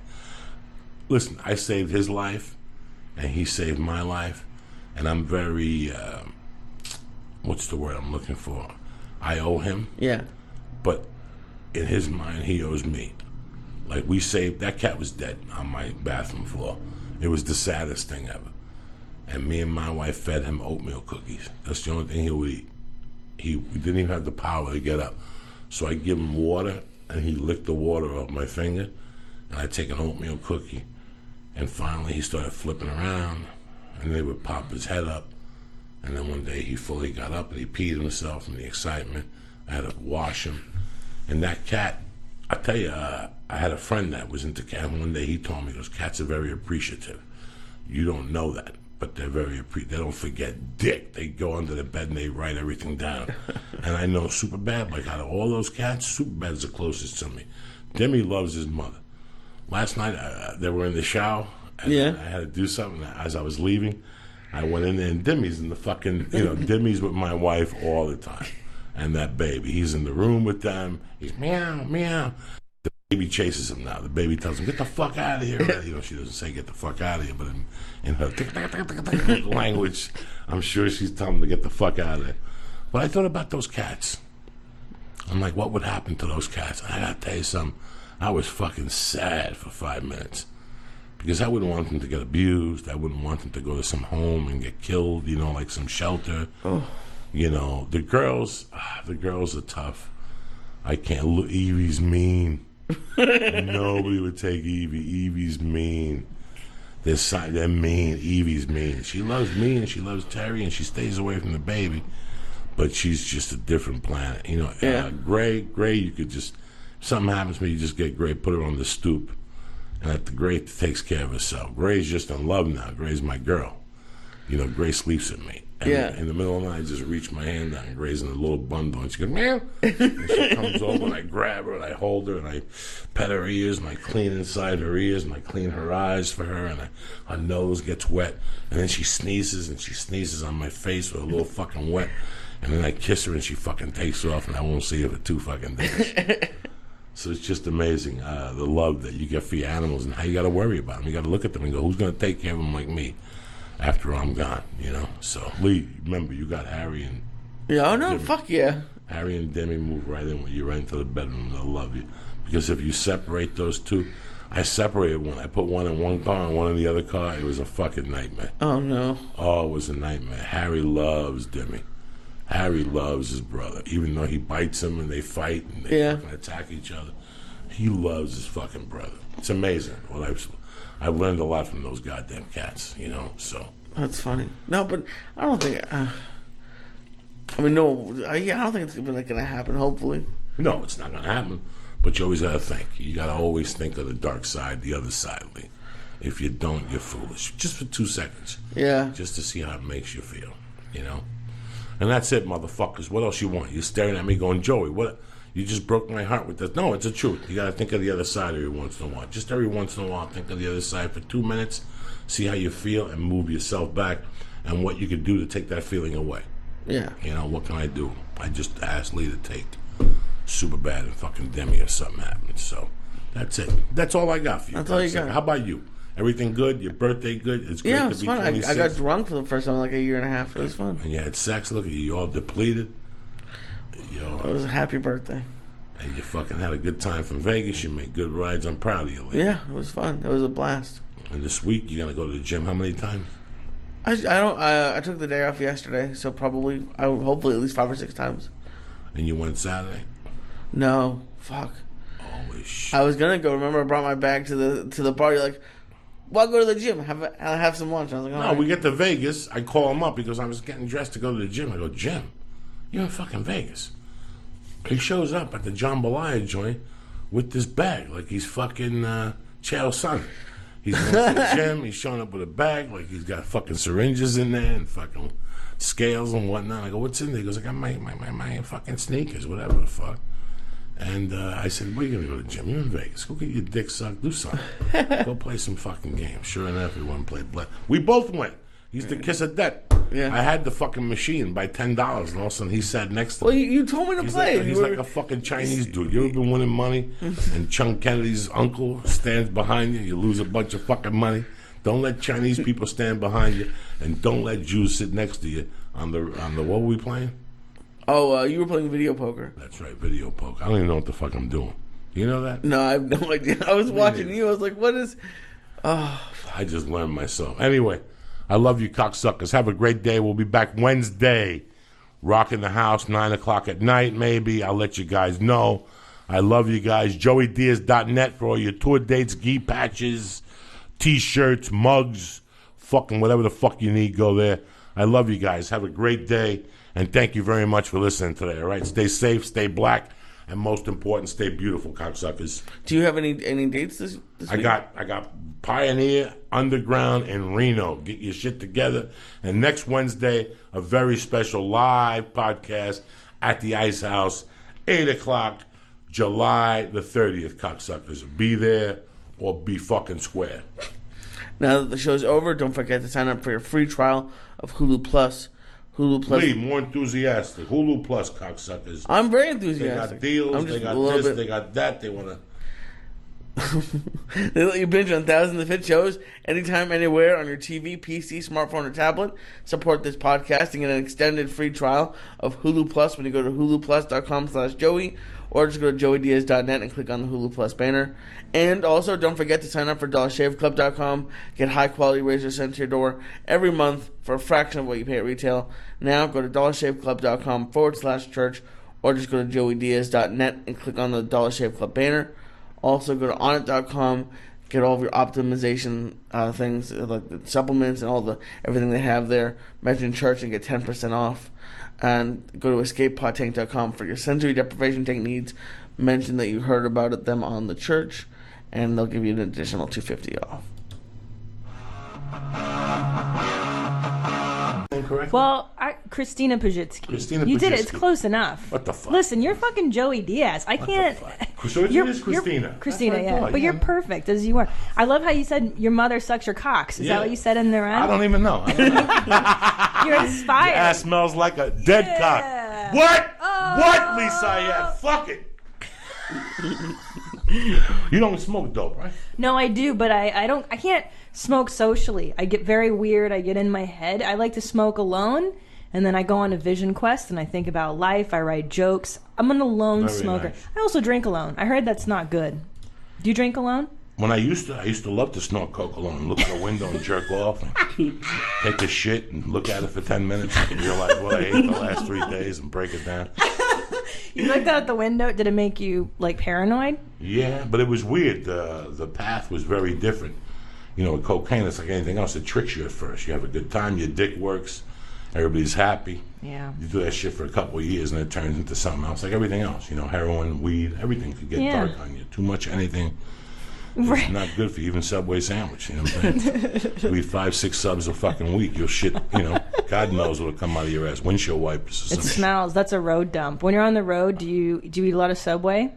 listen, I saved his life, and he saved my life, and I'm very, what's the word I'm looking for? I owe him. Yeah. But in his mind, he owes me. Like, that cat was dead on my bathroom floor. It was the saddest thing ever. And me and my wife fed him oatmeal cookies. That's the only thing he would eat. We didn't even have the power to get up. So I give him water, and he licked the water off my finger, and I take an oatmeal cookie. And finally he started flipping around, and they would pop his head up. And then one day he fully got up, and he peed himself from the excitement. I had to wash him. And that cat, I tell you, I had a friend that was into cats. One day he told me, he goes, cats are very appreciative. You don't know that, but they're very appreciative. They don't forget dick. They go under the bed and they write everything down. And I know Superbad, like out of all those cats, Superbad's the closest to me. Demi loves his mother. Last night, they were in the shower, and I had to do something. As I was leaving, I went in there, and Demi's in the fucking, Demi's with my wife all the time. And that baby, he's in the room with them. He's meow, meow. The baby chases him now. The baby tells him, get the fuck out of here. She doesn't say get the fuck out of here, but in her language, I'm sure she's telling him to get the fuck out of there. But I thought about those cats. I'm like, what would happen to those cats? I gotta tell you something. I was fucking sad for 5 minutes. Because I wouldn't want them to get abused. I wouldn't want them to go to some home and get killed, like some shelter. Oh. The girls are tough. I can't look. Evie's mean. Nobody would take Evie. Evie's mean. They're mean. Evie's mean. She loves me and she loves Terry and she stays away from the baby. But she's just a different planet. Gray, you could just, if something happens to me, you just get Gray, put her on the stoop. And that the Gray takes care of herself. Gray's just in love now. Gray's my girl. Gray sleeps with me. And in the middle of the night, I just reach my hand down and Gray's in a little bundle. And she goes, meow. And she comes over and I grab her and I hold her and I pet her ears and I clean inside her ears and I clean her eyes for her and her nose gets wet. And then she sneezes on my face with a little fucking wet. And then I kiss her and she fucking takes off and I won't see her for 2 fucking days. So it's just amazing, the love that you get for your animals and how you got to worry about them. You got to look at them and go, who's going to take care of them like me after I'm gone, So, Lee, remember, you got Harry and... Yeah, oh no, Demi. fuck yeah. Harry and Demi move right in with you, right into the bedroom. They'll love you. Because if you separate those two... I separated one. I put one in one car and one in the other car. It was a fucking nightmare. Oh, no. Oh, it was a nightmare. Harry loves Demi. Harry loves his brother, even though he bites him and they fight and they fucking attack each other. He loves his fucking brother. It's amazing. Well, I've learned a lot from those goddamn cats, so. That's funny. No, but I don't think... I don't think it's going to happen, hopefully. No, it's not going to happen. But you always got to think. You got to always think of the dark side, the other side, Lee. If you don't, you're foolish. Just for 2 seconds. Yeah. Just to see how it makes you feel, And that's it, motherfuckers. What else you want? You're staring at me going, Joey, what? You just broke my heart with this. No, it's the truth. You got to think of the other side every once in a while. Just every once in a while, think of the other side for 2 minutes, see how you feel, and move yourself back, and what you could do to take that feeling away. Yeah. What can I do? I just asked Lee to take Superbad and fucking Demi if something happens. So that's it. That's all I got for you. That's all you got. How about you? Everything good? Your birthday good? It's great yeah, to it's be fun. 26. I got drunk for the first time in like a year and a half. It was fun. And you had sex. Look at you. You all depleted. It was a happy birthday. And you fucking had a good time from Vegas. You made good rides. I'm proud of you, Lee. Yeah, it was fun. It was a blast. And this week, you're going to go to the gym how many times? I took the day off yesterday, so probably, hopefully at least 5 or 6 times. And you went Saturday? No. Fuck. Holy shit. I was going to go. Remember, I brought my bag to the bar. You're like, Well, I'll go to the gym. I'll have some lunch. I was like, No, we get to Vegas. I call him up because I was getting dressed to go to the gym. I go, Jim, you're in fucking Vegas. He shows up at the jambalaya joint with this bag like he's fucking Chael's son. He's going to the gym. He's showing up with a bag like he's got fucking syringes in there and fucking scales and whatnot. I go, what's in there? He goes, I got my fucking sneakers, whatever the fuck. And I said, where are you going to go to the gym? You're in Vegas. Go get your dick sucked. Do something. Go play some fucking games. Sure enough, we went and played blood. We both went. He's the kiss of death. Yeah. I had the fucking machine by $10, and all of a sudden he sat next to Well, me. you told me to play. He's like a fucking Chinese dude. You ever been winning money, and Chung Kennedy's uncle stands behind you? You lose a bunch of fucking money. Don't let Chinese people stand behind you, and don't let Jews sit next to you on the what were we playing? Oh, you were playing video poker. That's right, video poker. I don't even know what the fuck I'm doing. You know that? No, I have no idea. I was watching you. I was like, what is... I just learned myself. Anyway, I love you cocksuckers. Have a great day. We'll be back Wednesday. Rocking the house, 9 o'clock at night, maybe. I'll let you guys know. I love you guys. JoeyDiaz.net for all your tour dates, gi patches, T-shirts, mugs, fucking whatever the fuck you need, go there. I love you guys. Have a great day. And thank you very much for listening today, all right? Stay safe, stay black, and most important, stay beautiful, cocksuckers. Do you have any dates this week? I got Pioneer, Underground, and Reno. Get your shit together. And next Wednesday, a very special live podcast at the Ice House, 8 o'clock, July the 30th, cocksuckers. Be there or be fucking square. Now that the show's over, don't forget to sign up for your free trial of Hulu Plus. Hulu Plus. Lee, more enthusiastic. Hulu Plus, cocksuckers. I'm very They enthusiastic. got deals, they got this, bit... they got that. They want to... They let you binge on thousands of hit shows anytime, anywhere on your TV, PC, smartphone, or tablet. Support this podcast and get an extended free trial of Hulu Plus when you go to huluplus.com/Joey, or just go to joeydiaz.net and click on the Hulu Plus banner. And also, don't forget to sign up for DollarShaveClub.com. Get high-quality razors sent to your door every month for a fraction of what you pay at retail. Now, go to DollarShaveClub.com/church, or just go to joeydiaz.net and click on the Dollar Shave Club banner. Also, go to Onnit.com, get all of your optimization things, like the supplements and everything they have there. Mention church and get 10% off. And go to EscapePodTank.com for your sensory deprivation tank needs. Mention that you heard about them on the church, and they'll give you an additional $250 off. Incorrect? Well, Christina Pajitsky. You did it. It's close enough. What the fuck? Listen, you're fucking Joey Diaz. I can't. So it is Christina. Christina, That's what I yeah. thought, But you're perfect as you are. I love how you said your mother sucks your cocks. Is that what you said in the round? I don't even know. You're inspired. Your ass smells like a dead cock. What? Oh. What, Lisa? Yeah, fuck it. You don't smoke dope, right? No, I do, but I don't. I can't smoke socially. I get very weird. I get in my head. I like to smoke alone, and then I go on a vision quest and I think about life. I write jokes. I'm an alone Very smoker. nice. I also drink alone. I heard that's not good. Do you drink alone? When I used to love to snort coke alone, look out the window and jerk off, and take a shit and look at it for 10 minutes and realize what I ate the last 3 days and break it down. You looked out the window. Did it make you like paranoid? Yeah, but it was weird. The path was very different. You know, with cocaine, it's like anything else. It tricks you at first. You have a good time. Your dick works. Everybody's happy. Yeah. You do that shit for a couple of years, and it turns into something else. Like everything else. You know, heroin, weed, everything could get dark on you. Too much anything. It's not good for you, even Subway sandwich. You know what I'm saying? You eat 5-6 subs a fucking week. You'll shit, you know, God knows what'll come out of your ass. Windshield wipers or It something. smells. That's a road dump. When you're on the road, do you eat a lot of Subway? Or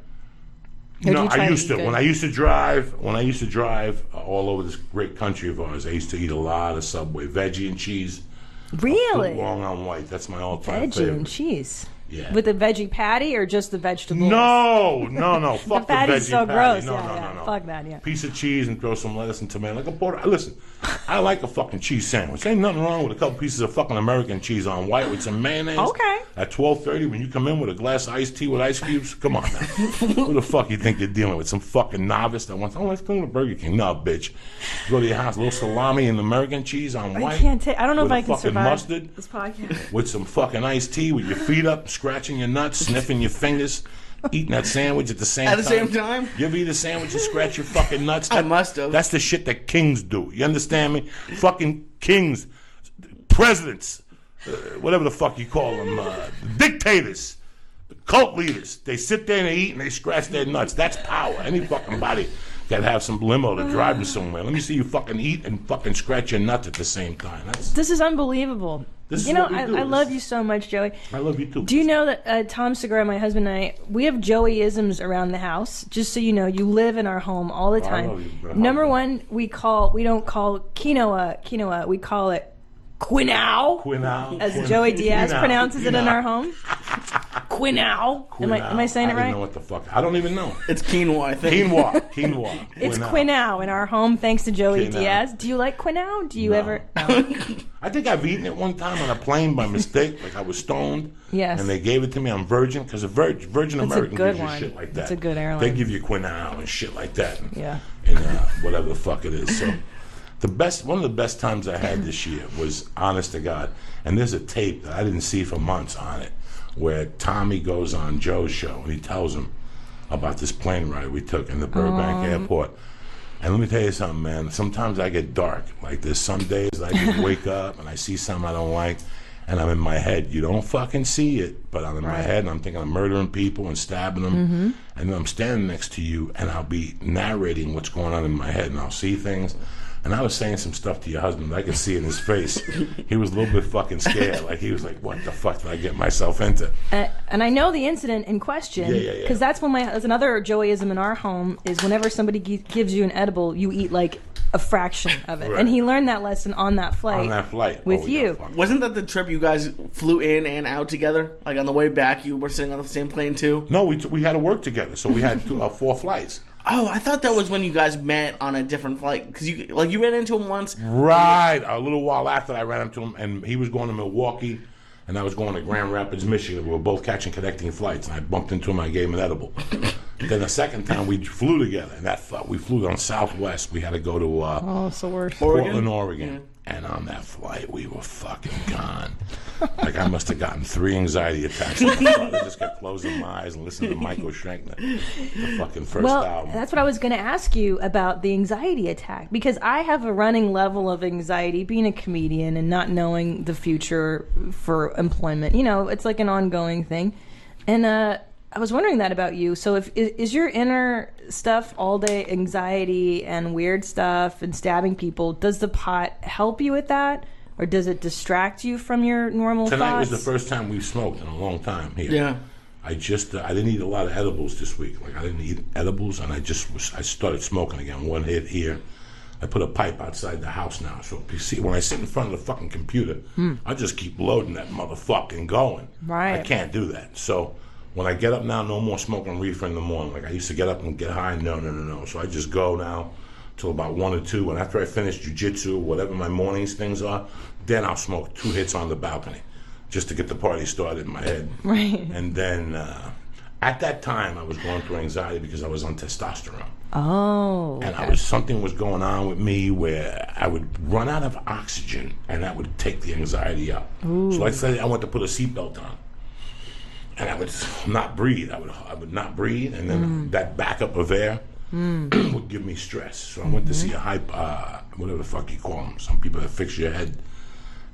do No, you try I used eat to. good? When I used to drive all over this great country of ours, I used to eat a lot of Subway, veggie and cheese. Really? Foot long on white. That's my all-time Veggie favorite. and cheese. Yeah. With a veggie patty or just the vegetables? No. Fuck the patty's veggie so patty. gross. No, Yeah. no. Fuck that, yeah. Piece of cheese and throw some lettuce and tomato. Like a border. Listen, I like a fucking cheese sandwich. Ain't nothing wrong with a couple pieces of fucking American cheese on white with some mayonnaise. Okay. At 12:30 when you come in with a glass of iced tea with ice cubes, come on now. Who the fuck you think you're dealing with? Some fucking novice that wants, let's go to Burger King. No, bitch. Go to your house, a little salami and American cheese on white. I don't know if with I a can fucking survive mustard. this podcast. With some fucking iced tea with your feet up, scratching your nuts, sniffing your fingers, Eating that sandwich at the same time. At the same time? You ever eat a sandwich and scratch your fucking nuts? I must have. That's the shit that kings do. You understand me? Fucking kings, presidents, whatever the fuck you call them, dictators, cult leaders. They sit there and they eat and they scratch their nuts. That's power. Any fucking body can have some limo to drive them somewhere. Let me see you fucking eat and fucking scratch your nuts at the same time. This is unbelievable. This is you know, what we do. I love you so much, Joey. I love you too. Do you know that Tom Segura, my husband and I, we have Joey-isms around the house? Just so you know, you live in our home all the time. love you, Number one, we don't call quinoa, we call it quinow. As Joey Diaz pronounces it in our home. Quinow. Am I saying it right? I don't know what the fuck. I don't even know. It's quinoa, I think. Quinoa. It's quinow in our home, thanks to Joey Quinoa. Diaz. Do you like quinow? Do you No. ever? I think I've eaten it one time on a plane by mistake. Like I was stoned. Yes. And they gave it to me on Virgin because Virgin That's a American good gives you one. shit like that. That's a good airline. They give you quinoa and shit like that. Yeah. And whatever the fuck it is. So one of the best times I had this year was, honest to God, and there's a tape that I didn't see for months on it, where Tommy goes on Joe's show and he tells him about this plane ride we took in the Burbank airport. And let me tell you something, man. Sometimes I get dark. Like there's some days I just wake up and I see something I don't like, and I'm in my head. You don't fucking see it, but I'm in my head and I'm thinking I'm murdering people and stabbing them. And then I'm standing next to you and I'll be narrating what's going on in my head and I'll see things. And I was saying some stuff to your husband. I could see in his face. He was a little bit fucking scared. Like he was like, "What the fuck did I get myself into?" And I know the incident in question. Yeah. Because that's another Joeyism in our home is whenever somebody gives you an edible, you eat like a fraction of it. Right. And he learned that lesson on that flight. With Oh, you. yeah, Wasn't that the trip you guys flew in and out together? Like on the way back, you were sitting on the same plane too? No, we had to work together, so we had 4 flights. Oh, I thought that was when you guys met on a different flight. Because you ran into him once. Right. A little while after I ran into him, and he was going to Milwaukee, and I was going to Grand Rapids, Michigan. We were both catching connecting flights, and I bumped into him. I gave him an edible. Then the second time we flew together, and we flew on Southwest. We had to go to It's the worst. Portland, Oregon. And on that flight, we were fucking gone. Like I must have gotten 3 anxiety attacks. I just kept closing my eyes and listening to Michael Schrenkner, the fucking first album. That's what I was going to ask you about the anxiety attack, because I have a running level of anxiety being a comedian and not knowing the future for employment. You know, it's like an ongoing thing. And I was wondering that about you. So is your inner stuff all day anxiety and weird stuff and stabbing people, does the pot help you with that? Or does it distract you from your normal Tonight thoughts? was the first time we've smoked in a long time here. Yeah. I didn't eat a lot of edibles this week. Like I didn't eat edibles, and I started smoking again. One hit here. I put a pipe outside the house now. So you see, when I sit in front of the fucking computer, I just keep loading that motherfucking going. Right. I can't do that. So when I get up now, no more smoking reefer in the morning. Like I used to get up and get high. No. So I just go now till about 1 or 2. And after I finish jujitsu, whatever my mornings things are, then I'll smoke 2 hits on the balcony just to get the party started in my head. Right. And then at that time, I was going through anxiety because I was on testosterone. Oh. And something was going on with me where I would run out of oxygen, and that would take the anxiety up. Ooh. So I said I went to put a seatbelt on. And I would not breathe. I would not breathe, and then that backup of air would give me stress. So I went to see a whatever the fuck you call them, some people that fix your head,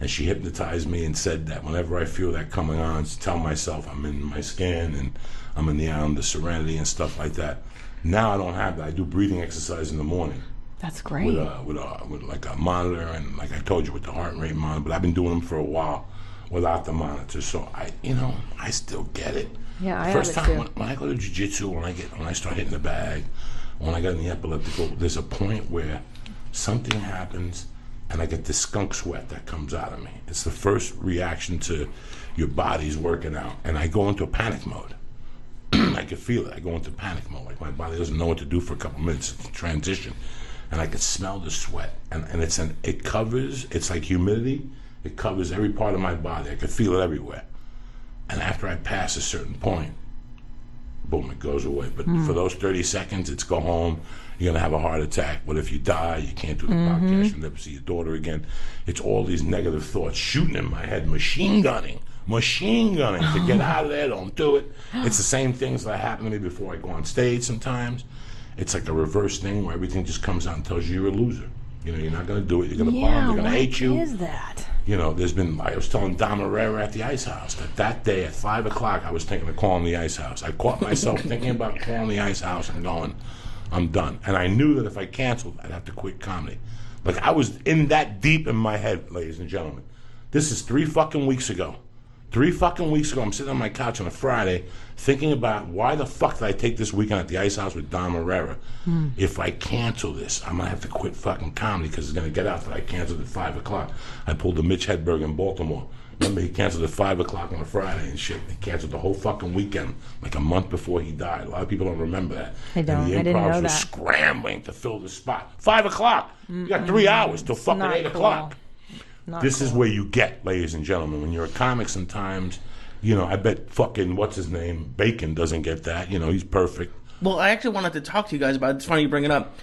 and she hypnotized me and said that whenever I feel that coming on, to tell myself I'm in my skin and I'm in the island of serenity and stuff like that. Now I don't have that. I do breathing exercise in the morning. That's great. With like a monitor, and like I told you, with the heart rate monitor. But I've been doing them for a while without the monitor, so I still get it. Yeah, I First have it time too. when I go to jiu-jitsu, when I start hitting the bag, when I got in the epileptical, there's a point where something happens and I get this skunk sweat that comes out of me. It's the first reaction to your body's working out, and I go into a panic mode. I can feel it. I go into panic mode, like my body doesn't know what to do for a couple minutes. It's a transition, and I can smell the sweat, and it covers. It's like humidity. It covers every part of my body. I can feel it everywhere. And after I pass a certain point, boom, it goes away. But for those 30 seconds, it's go home. You're going to have a heart attack. What if you die? You can't do the podcast. You'll never see your daughter again. It's all these negative thoughts shooting in my head, machine gunning machine gunning to get out of there. Don't do it. It's the same things that happen to me before I go on stage sometimes. It's like a reverse thing where everything just comes out and tells you you're a loser. You know, you're not going to do it. You're going to bomb. They're going to hate you. What is that? You know, I was telling Dom Herrera at the Ice House that day at 5 o'clock I was thinking of calling the Ice House. I caught myself thinking about calling the Ice House and going, I'm done. And I knew that if I canceled, I'd have to quit comedy. Like, I was in that deep in my head, ladies and gentlemen. This is 3 fucking weeks ago. 3 fucking weeks ago, I'm sitting on my couch on a Friday thinking about why the fuck did I take this weekend at the Ice House with Dom Herrera? If I cancel this, I'm going to have to quit fucking comedy because it's going to get out that I canceled at 5 o'clock. I pulled the Mitch Hedberg in Baltimore. Remember, he canceled at 5 o'clock on a Friday and shit. He canceled the whole fucking weekend, like a month before he died. A lot of people don't remember that. I don't. And the I didn't know improvs were that. scrambling to fill the spot. 5 o'clock. You got 3 hours till fucking not 8 cool. o'clock. This is cool. where you get, ladies and gentlemen, when you're a comic sometimes. You know, I bet fucking, what's his name, Bacon doesn't get that. You know, he's perfect. Well, I actually wanted to talk to you guys about it. It's funny you bring it up.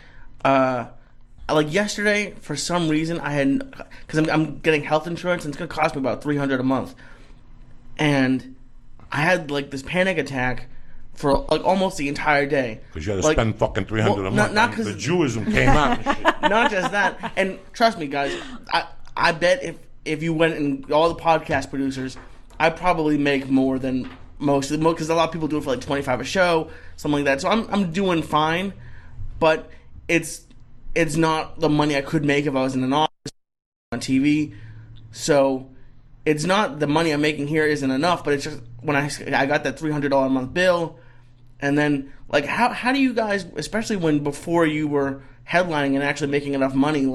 Like yesterday, for some reason, I had, because I'm getting health insurance and it's going to cost me about $300 a month. And I had like this panic attack for like almost the entire day. Because you had to Like, spend fucking $300 a month. not and 'cause- the Jewism came out and shit. Not just that. And trust me, guys, I bet if you went and all the podcast producers, I probably make more than most of them, because a lot of people do it for like $25 a show, something like that. So I'm doing fine, but it's not the money I could make if I was in an office on TV. So it's not the money I'm making here isn't enough, but it's just when I got that $300 a month bill, and then like how do you guys, especially when before you were headlining and actually making enough money,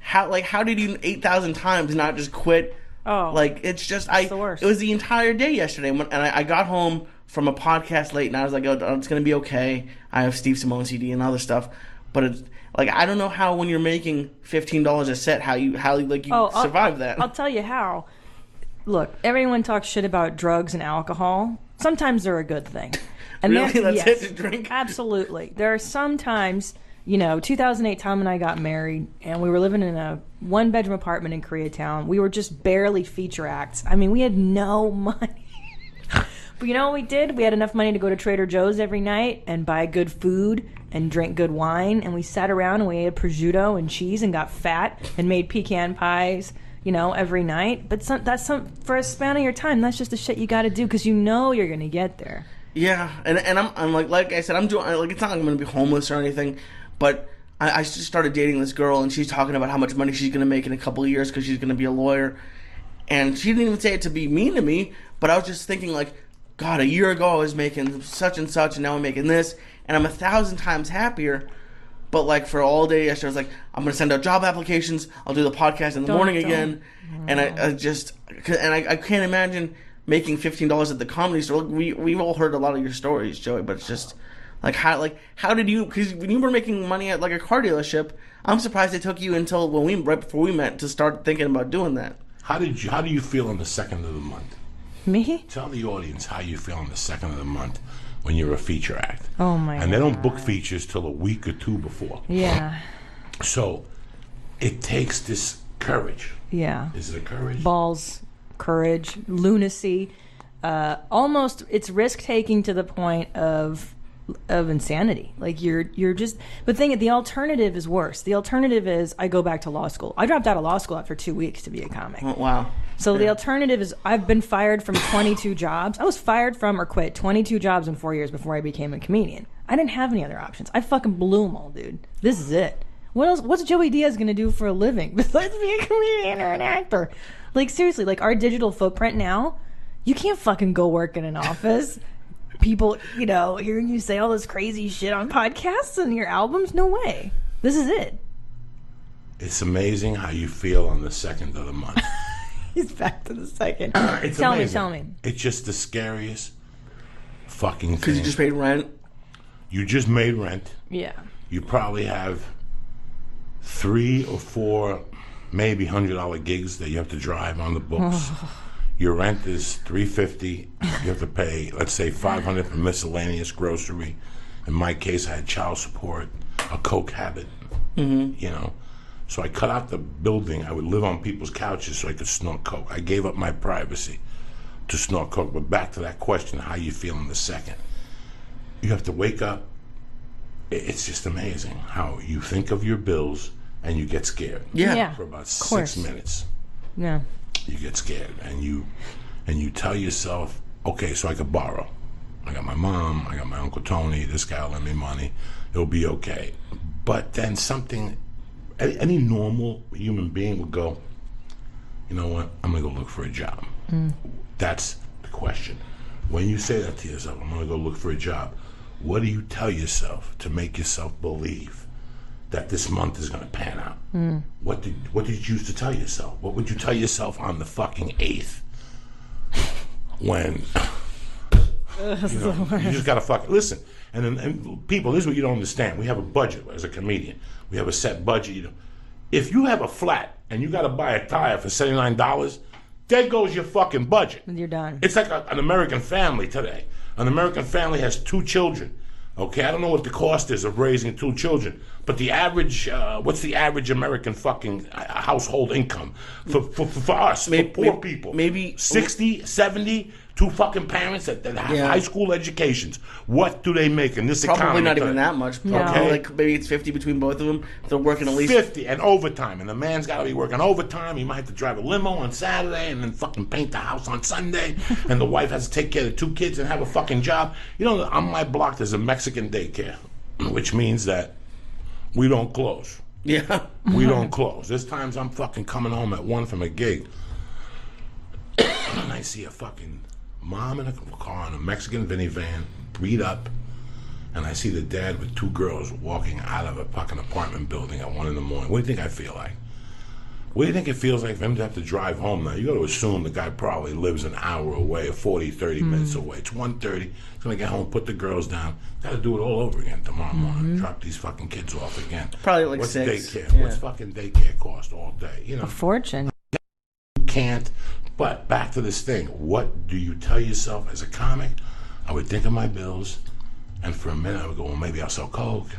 how did you 8,000 times not just quit? Oh, Like, it's just, the worst. It was the entire day yesterday. And I got home from a podcast late, and I was like, oh, it's going to be okay. I have Steve Simone CD and other stuff. But it's, like, I don't know how when you're making $15 a set, how you survive that. I'll tell you how. Look, everyone talks shit about drugs and alcohol. Sometimes they're a good thing. And Really? then- That's it to drink? Absolutely. There are some times, 2008, Tom and I got married, and we were living in a one-bedroom apartment in Koreatown. We were just barely feature acts. I mean, we had no money. But you know what we did? We had enough money to go to Trader Joe's every night and buy good food and drink good wine. And we sat around and we ate prosciutto and cheese and got fat and made pecan pies, every night. But for a span of your time, that's just the shit you got to do because you're going to get there. Yeah, and I'm like I said, I'm doing, like, it's not like I'm going to be homeless or anything, but I just started dating this girl, and she's talking about how much money she's going to make in a couple of years because she's going to be a lawyer. And she didn't even say it to be mean to me, but I was just thinking, like, God, a year ago I was making such and such, and now I'm making this, and I'm 1,000 times happier. But, like, for all day yesterday, I was like, I'm going to send out job applications, I'll do the podcast in the morning again. And I can't imagine making $15 at the Comedy Store. We've all heard a lot of your stories, Joey, but it's just... how did you? Because when you were making money at like a car dealership, I'm surprised it took you until right before we met to start thinking about doing that. How do you feel on the second of the month? Me? Tell the audience how you feel on the second of the month when you're a feature act. Oh my God. And they don't book features till a week or two before. Yeah. So it takes this courage. Yeah. Is it a courage? Balls, courage, lunacy. Almost, it's risk taking to the point of insanity. Like you're just, but the alternative is worse. The alternative is I go back to law school. I dropped out of law school after 2 weeks to be a comic. Oh, wow. So the alternative is I've been fired from 22 jobs. I was fired from or quit 22 jobs in 4 years before I became a comedian. I didn't have any other options. I fucking blew them all, dude. This is it. What else? What's Joey Diaz gonna do for a living besides be a comedian or an actor? Like seriously, like our digital footprint now, you can't fucking go work in an office. People, hearing you say all this crazy shit on podcasts and your albums, no way. This is it. It's amazing how you feel on the second of the month. He's back to the second. It's Tell amazing. me. It's just the scariest fucking thing. Because you just paid rent. You just made rent. Yeah. You probably have 3 or 4, maybe $100 gigs that you have to drive on the books. Your rent is $350. You have to pay, let's say, $500 for miscellaneous grocery. In my case, I had child support, a coke habit. So I cut out the building. I would live on people's couches so I could snort coke. I gave up my privacy. to snort coke. But back to that question, how you feel in the second. You have to wake up. It's just amazing how you think of your bills and you get scared. Yeah. For about course. 6 minutes. Yeah. You get scared and you tell yourself, okay, so I could borrow. I got my mom, I got my Uncle Tony, this guy will lend me money. It'll be okay. But then any normal human being would go, you know what, I'm going to go look for a job. That's the question. When you say that to yourself, I'm going to go look for a job, what do you tell yourself to make yourself believe that this month is going to pan out? What did you choose to tell yourself? What would you tell yourself on the fucking 8th when you just got to fucking listen? And people, this is what you don't understand. We have a budget as a comedian. We have a set budget. If you have a flat and you got to buy a tire for $79, there goes your fucking budget. You're done. It's like an American family today. An American family has 2 children. Okay, I don't know what the cost is of raising 2 children, but the average, what's the average American fucking household income for us, for poor people? Maybe 60, 70, 2 fucking parents that have high school educations. What do they make in this economy? Probably not even that much. No. Probably like maybe it's 50 between both of them. They're working at least 50 and overtime, and the man's got to be working overtime. He might have to drive a limo on Saturday and then fucking paint the house on Sunday, and the wife has to take care of the 2 kids and have a fucking job. You know, on my block there's a Mexican daycare, which means that we don't close. Yeah. We don't close. There's times I'm fucking coming home at 1 from a gig, and I see a fucking mom in a car in a Mexican minivan, beat up, and I see the dad with 2 girls walking out of a fucking apartment building at 1 in the morning. What do you think I feel like? What do you think it feels like for him to have to drive home now? You got to assume the guy probably lives an hour away, 40, 30 minutes away. It's 1:30. He's going to get home, put the girls down. Got to do it all over again tomorrow morning. Drop these fucking kids off again. Probably like What's 6. daycare? Yeah. What's fucking daycare cost all day? You know, A fortune. you can't. But back to this thing. What do you tell yourself as a comic? I would think of my bills, and for a minute I would go, well, maybe I'll sell coke.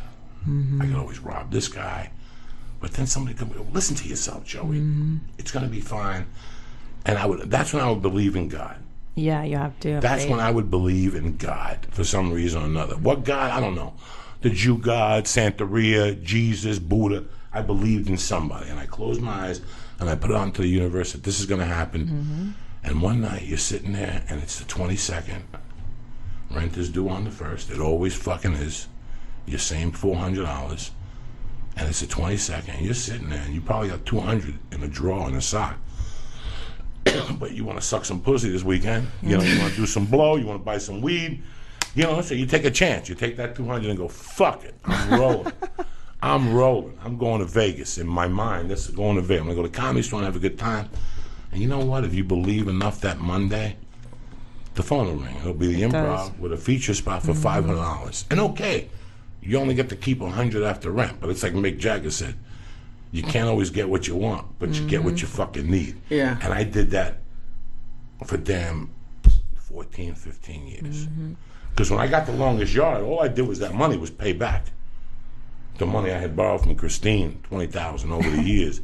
I could always rob this guy. But then somebody could listen to yourself, Joey. It's going to be fine. And that's when I would believe in God. Yeah, you have to. That's when I would believe in God for some reason or another. What God? I don't know. The Jew God, Santeria, Jesus, Buddha. I believed in somebody. And I closed my eyes and I put it onto the universe that this is going to happen. And one night you're sitting there and it's the 22nd. Rent is due on the 1st. It always fucking is. You're saying $400. And it's the 22nd. You're sitting there and you probably got $200 in a drawer in a sock. But you want to suck some pussy this weekend. You know, you want to do some blow. You want to buy some weed. You know, so you take a chance. You take that $200 and go, fuck it. I'm rolling. I'm rolling. I'm going to Vegas. In my mind, this is going to Vegas. I'm going to go to Comedy Store and have a good time. And you know what? If you believe enough that Monday, the phone will ring. It'll be the Improv with a feature spot for $500. And okay, you only get to keep $100 after rent. But it's like Mick Jagger said, you can't always get what you want, but you get what you fucking need. Yeah. And I did that for damn 14, 15 years. Because when I got the longest yard, all I did was that money was pay back. The money I had borrowed from Christine, $20,000 over the years,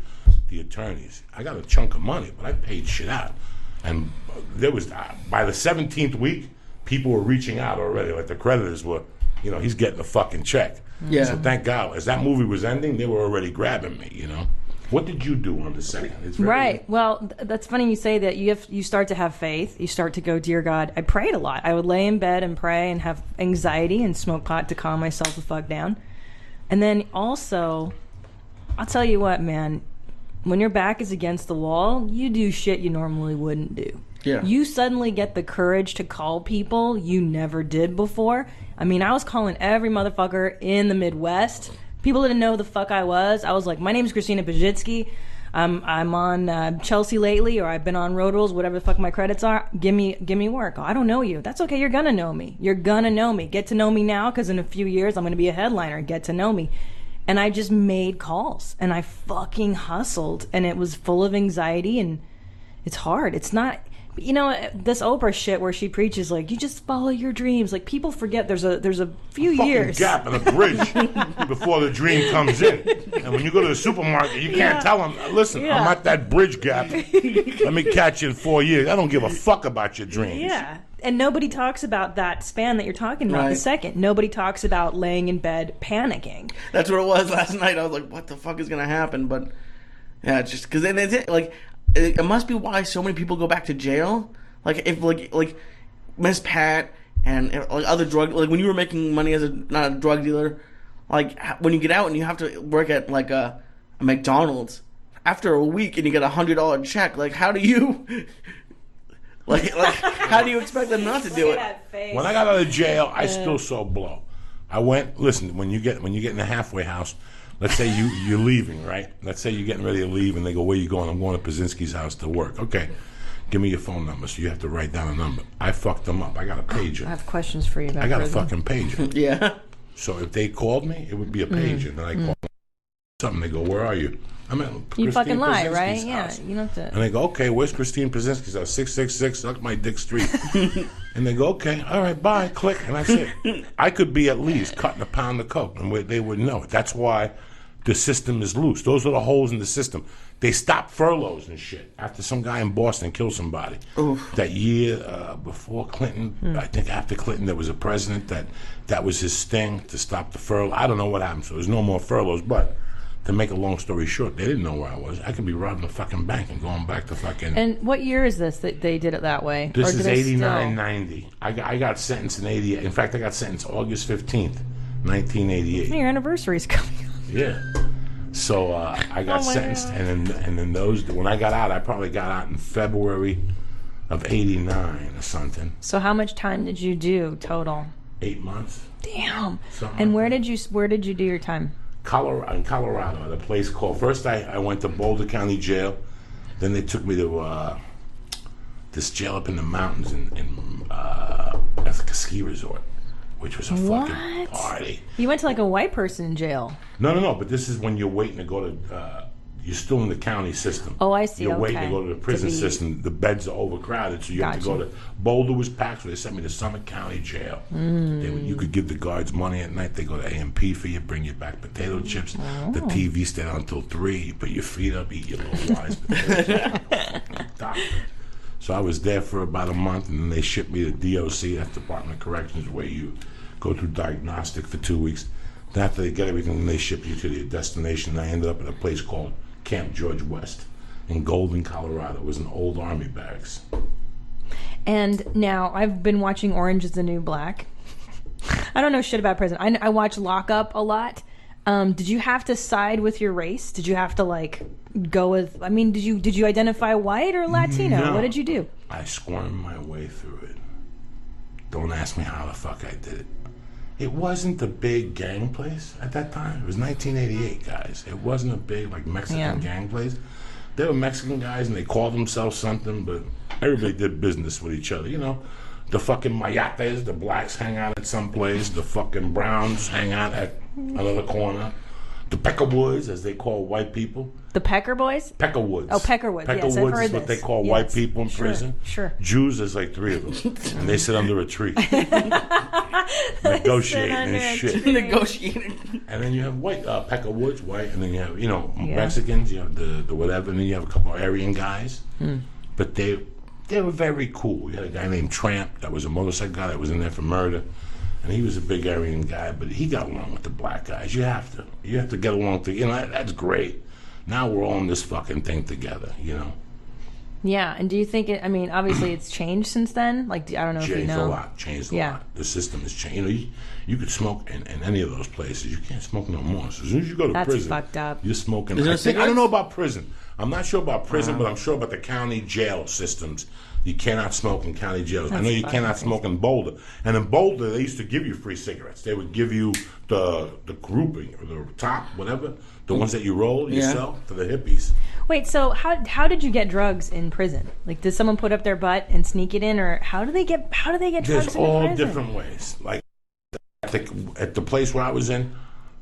the attorneys. I got a chunk of money, but I paid shit out. And there was, by the 17th week, people were reaching out already. Like the creditors were, you know, he's getting a fucking check. Yeah. So thank God, as that movie was ending, they were already grabbing me, you know. What did you do on the second? It's very, Right. Well, that's funny you say that. You start to have faith. You start to go, dear God. I prayed a lot. I would lay in bed and pray and have anxiety and smoke pot to calm myself the fuck down. And then also, I'll tell you what, man. When your back is against the wall, you do shit you normally wouldn't do. Yeah. You suddenly get the courage to call people you never did before. I mean, I was calling every motherfucker in the Midwest. People didn't know who the fuck I was. I was like, my name's Christina Pajitsky. I'm on Chelsea lately, or I've been on Road Rules, whatever the fuck my credits are. Give me work. Oh, I don't know you. That's okay. You're gonna know me. You're gonna know me. Get to know me now, because in a few years I'm gonna be a headliner. Get to know me. And I just made calls, and I fucking hustled, and it was full of anxiety, and it's hard. It's not. You know, this Oprah shit where she preaches like you just follow your dreams. Like people forget there's a few fucking years gap and a bridge before the dream comes in. And when you go to the supermarket, you can't tell them, listen, I'm at that bridge gap. Let me catch you in 4 years. I don't give a fuck about your dreams. Yeah. And nobody talks about that span that you're talking about. The second, nobody talks about laying in bed panicking. That's what it was last night. I was like, what the fuck is gonna happen? But yeah, it's just because then it's like. It must be why so many people go back to jail. Like if like Miss Pat and like other drug, like when you were making money as not a drug dealer, like when you get out and you have to work at like a McDonald's after a week and you get $100 check, like how do you like how do you expect them not to do it? When I got out of jail, I still saw blow. I went, listen, when you get in the halfway house, let's say you're leaving, right? Let's say you're getting ready to leave, and they go, where you going? I'm going to Pazinski's house to work. Okay, give me your phone number. So you have to write down a number. I fucked them up. I got a pager. I have questions for you about I got prison. a fucking pager. Yeah. So if they called me, it would be a pager. And then I call something. They go, where are you? I'm at You Christine fucking lie, Pazinski's right? house. Yeah, you don't have to. And they go, okay, where's Christine Pazinski's house? 666 Suck My Dick Street. And they go, okay, all right, bye, click, and that's it. I could be at least cutting a pound of coke, and they wouldn't know it. That's why the system is loose. Those are the holes in the system. They stopped furloughs and shit after some guy in Boston killed somebody. Oof. That year before Clinton, I think after Clinton there was a president that was his sting to stop the furlough. I don't know what happened, so there's no more furloughs. But to make a long story short, they didn't know where I was. I could be robbing a fucking bank and going back to fucking... And what year is this that they did it that way? This Or do is they 89, still- 90. I got sentenced in 88. In fact, I got sentenced August 15th, 1988. Your anniversary's coming up. Yeah. So I got sentenced, and then those, when I got out, I probably got out in February of 89 or something. So how much time did you do total? 8 months. Damn. Something And like where did you do your time? In Colorado, at a place called, first I went to Boulder County Jail, then they took me to this jail up in the mountains that's like a ski resort, which was a fucking party. You went to like a white person jail. No, but this is when you're waiting to go to, you're still in the county system. Oh, I see. You're waiting to Okay. go to the prison system. The beds are overcrowded, so you have to go to, Boulder was packed, so they sent me to Summit County Jail. You could give the guards money at night. They go to A&P for you, bring you back potato chips. The TV stayed on until 3. You put your feet up, eat your little wise potato chips. So I was there for about a month, and then they shipped me to DOC, that's Department of Corrections, where you go through diagnostic for 2 weeks. Then after they get everything, then they ship you to your destination. I ended up at a place called Camp George West in Golden, Colorado. It was an old army barracks. And now I've been watching Orange is the New Black. I don't know shit about prison. I watch Lock Up a lot. Did you have to side with your race? Did you have to like go with? I mean, did you identify white or Latino? No. What did you do? I squirmed my way through it. Don't ask me how the fuck I did it. It wasn't a big gang place at that time. It was 1988, guys. It wasn't a big like Mexican gang place. They were Mexican guys and they called themselves something, but everybody did business with each other. You know, the fucking Mayates, the blacks hang out at some place. The fucking Browns hang out at another corner. The Peckerwoods, as they call white people. The Pecker Boys? Peckerwoods. Oh, Peckerwoods. Yes, I've Peckerwoods heard is what they this. call Yes. white people in Sure, prison. sure. Jews, there's like 3 of them. And they sit under a tree. Negotiating under a and shit. Negotiating. And then you have white, Peckerwoods, white, and then you have, Mexicans, you have the whatever, and then you have a couple of Aryan guys. But they were very cool. You had a guy named Tramp that was a motorcycle guy that was in there for murder. And he was a big Aryan guy, but he got along with the black guys. You have to get along that's great. Now we're all in this fucking thing together, Yeah, and do you think it? I mean, obviously it's changed since then. Like, I don't know if you Changed know. a lot. The system has changed. You could smoke in any of those places. You can't smoke no more. So as soon as you go to That's prison, fucked up. you're smoking. Is there I cigarettes? don't know about prison. I'm not sure about prison, but I'm sure about the county jail systems. You cannot smoke in county jails. I know you cannot smoke in Boulder. And in Boulder, they used to give you free cigarettes. They would give you the grouping or the top, whatever, the ones that you roll yourself for the hippies. Wait, so how did you get drugs in prison? Like, did someone put up their butt and sneak it in, or how do they get drugs There's into all prison? different ways. Like at the place where I was in,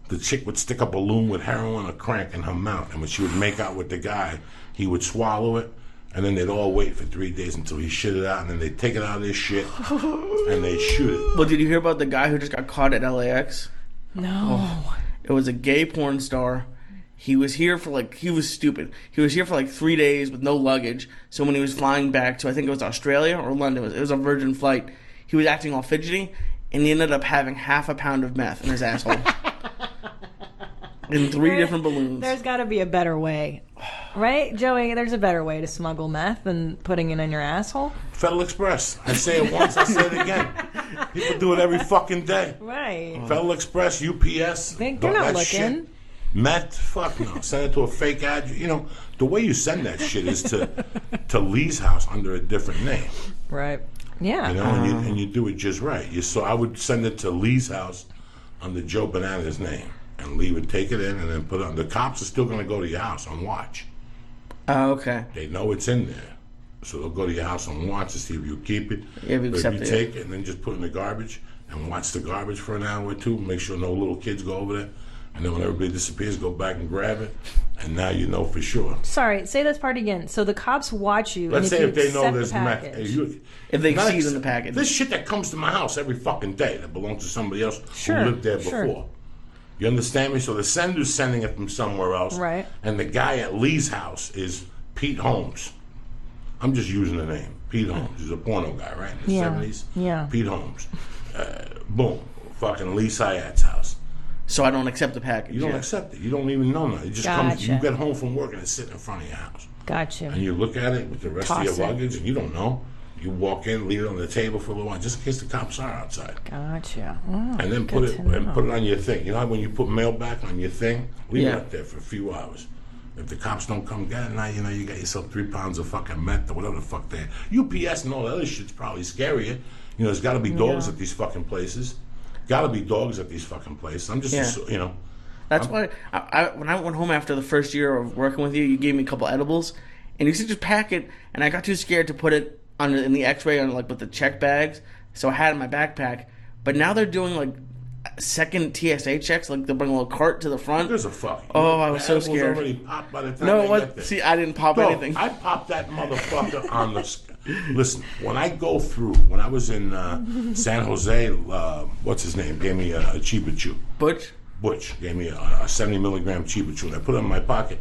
the chick would stick a balloon with heroin or crank in her mouth, and when she would make out with the guy, he would swallow it, And then they'd all wait for 3 days until he shit it out, and then they'd take it out of their shit, and they'd shoot it. Well, did you hear about the guy who just got caught at LAX? No. It was a gay porn star. He was here for he was stupid. He was here for 3 days with no luggage. So when he was flying back to, I think it was Australia or London, it was a Virgin flight, he was acting all fidgety, and he ended up having half a pound of meth in his asshole. In 3 different balloons. There's got to be a better way. Right, Joey? There's a better way to smuggle meth than putting it in your asshole. Federal Express. I say it once, I say it again. People do it every fucking day. Right. Federal Express, UPS. They're not looking. Shit. Meth, fuck no. Send it to a fake ad. You know, the way you send that shit is to Lee's house under a different name. Right. Yeah. You know, and you do it just right. So I would send it to Lee's house under Joe Banana's name. And Lee would take it in and then put it on. The cops are still going to go to your house on watch. Oh, okay. They know it's in there. So they'll go to your house on watch to see if you keep it. Yeah, if you accept if you take it and then just put it in the garbage and watch the garbage for an hour or two. Make sure no little kids go over there. And then when everybody disappears, go back and grab it. And now you know for sure. Sorry, say this part again. So the cops watch you. Let's and say if if they know accept there's the meth. package- If they see it in the package. This shit that comes to my house every fucking day that belongs to somebody else Sure, who lived there sure. before. You understand me? So the sender's sending it from somewhere else. Right. And the guy at Lee's house is Pete Holmes. I'm just using the name. Pete Holmes. He's a porno guy, right? In the Yeah. 70s? Yeah. Pete Holmes. Boom. Fucking Lee Syed's house. So I don't accept the package. You don't accept it. You don't even know that. It just comes. Gotcha. You get home from work and it's sitting in front of your house. Gotcha. And you look at it with the rest of Toss your it. luggage and you don't know. You walk in, leave it on the table for a little while, just in case the cops are outside. Gotcha. Oh, And then good to know. put it on your thing. You know how when you put mail back on your thing, leave Yeah. it up there for a few hours. If the cops don't come get it, now you know you got yourself 3 pounds of fucking meth or whatever the fuck they. UPS and all that other shit's probably scarier. You know, there's got to be dogs at these fucking places. Got to be dogs at these fucking places. I'm just, you know. That's why when I went home after the first year of working with you, you gave me a couple edibles, and you said just pack it, and I got too scared to put it in the X-ray on with the check bags, so I had it in my backpack. But now they're doing second TSA checks, they'll bring a little cart to the front. There's a fuck. Oh, I was so Animals scared. Already popped by the time No, they what? get there. See, I didn't pop Bro, anything. I popped that motherfucker on the. Listen, when I go through, when I was in San Jose, what's his name? Gave me a Chiba Chew. Butch gave me a 70 milligram Chiba Chew, and I put it in my pocket.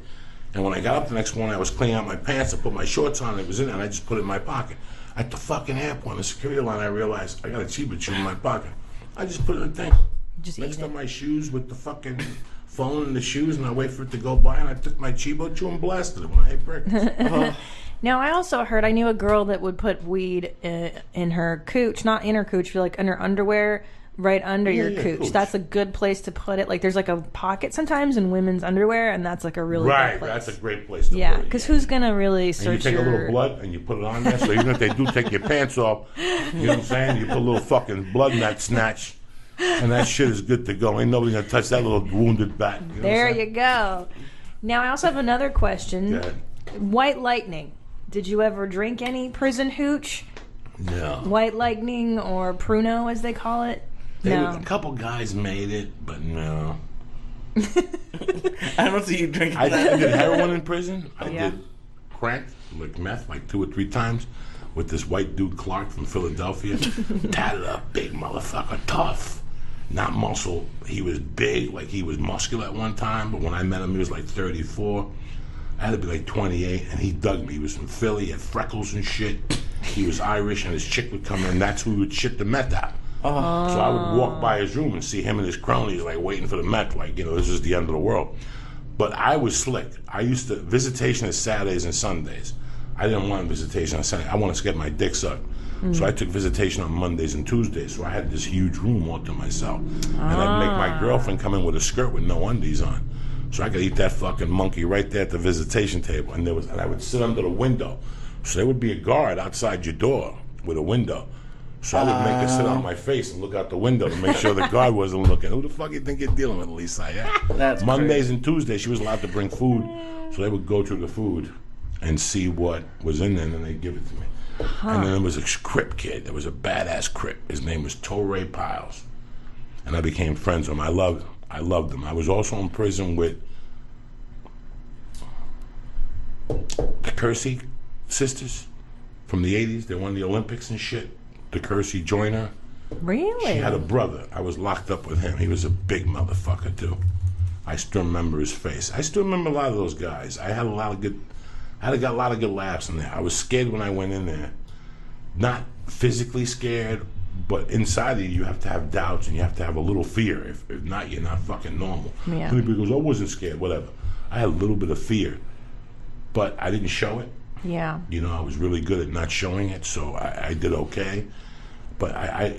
And when I got up the next morning, I was cleaning out my pants. I put my shorts on, and it was in there, and I just put it in my pocket. At the fucking airport, the security line, I realized I got a Chiba Chew in my pocket. I just put it in the thing. Just Next eat to it. my shoes with the fucking phone and the shoes, and I wait for it to go by, and I took my Chiba Chew and blasted it when I ate breakfast. Now, I also heard, I knew a girl that would put weed in her cooch, not in her cooch, but in her underwear, right under your cooch. That's a good place to put it. There's a pocket sometimes in women's underwear, and that's a really good place. That's a great place to put Yeah, it. because who's going to really And search you take your... a little blood and you put it on there, so even if they do take your pants off, you know what I'm saying? You put a little fucking blood in that snatch, and that shit is good to go. Ain't nobody gonna touch that little wounded bat. You know There you go. Now, I also have another question. Go ahead. White Lightning. Did you ever drink any prison hooch? No. White Lightning or Pruno, as they call it? A couple guys made it, but no. I don't see you drinking I that. did heroin in prison. I Yeah. did crack, meth, 2 or 3 times with this white dude Clark from Philadelphia. Tatted up, big motherfucker, tough, not muscle. He was big, he was muscular at one time, but when I met him, he was 34. I had to be 28, and he dug me. He was from Philly, he had freckles and shit. He was Irish, and his chick would come in. That's who would shit the meth out. So I would walk by his room and see him and his cronies waiting for the meth, this is the end of the world. But I was slick. I used to visitation is Saturdays and Sundays. I didn't want visitation on Sunday. I wanted to get my dick sucked. So I took visitation on Mondays and Tuesdays. So I had this huge room all to myself. And I'd make my girlfriend come in with a skirt with no undies on. So I could eat that fucking monkey right there at the visitation table. And I would sit under the window. So there would be a guard outside your door with a window. So I would make her sit on my face and look out the window to make sure the guard wasn't looking. Who the fuck you think you're dealing with, Lisa? Yeah. That's Mondays crazy. and Tuesdays, she was allowed to bring food. So they would go through the food and see what was in there, and then they'd give it to me. And then there was a Crip kid. There was a badass Crip. His name was Torrey Piles. And I became friends with him. I loved him. I was also in prison with the Kersey sisters from the 80s. They won the Olympics and shit. The Kersey Joyner. Really? She had a brother. I was locked up with him. He was a big motherfucker, too. I still remember his face. I still remember a lot of those guys. I got a lot of good laughs in there. I was scared when I went in there. Not physically scared, but inside of you have to have doubts and you have to have a little fear. If not, you're not fucking normal. Yeah. Somebody goes, I wasn't scared, whatever. I had a little bit of fear, but I didn't show it. Yeah. You know, I was really good at not showing it, so I did okay. But I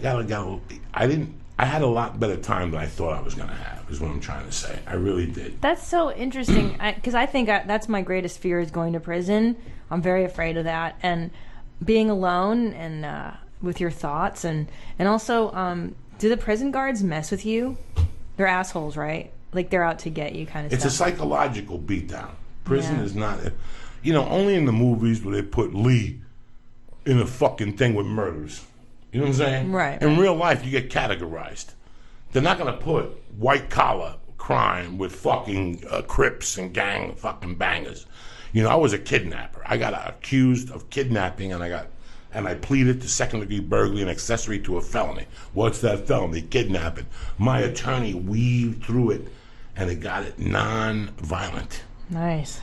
had a lot better time than I thought I was going to have, is what I'm trying to say. I really did. That's so interesting, because I think that's my greatest fear, is going to prison. I'm very afraid of that, and being alone and with your thoughts, and also, do the prison guards mess with you? They're assholes, right? Like, they're out to get you, kind of It's stuff. a psychological beatdown. Prison Yeah. is not, only in the movies where they put Lee in a fucking thing with murders. You know what I'm saying? Right. In real life, you get categorized. They're not going to put white collar crime with fucking Crips and gang fucking bangers. I was a kidnapper. I got accused of kidnapping, and I pleaded to second-degree burglary and accessory to a felony. What's that felony? Kidnapping. My attorney weaved through it, and it got it non-violent. Nice.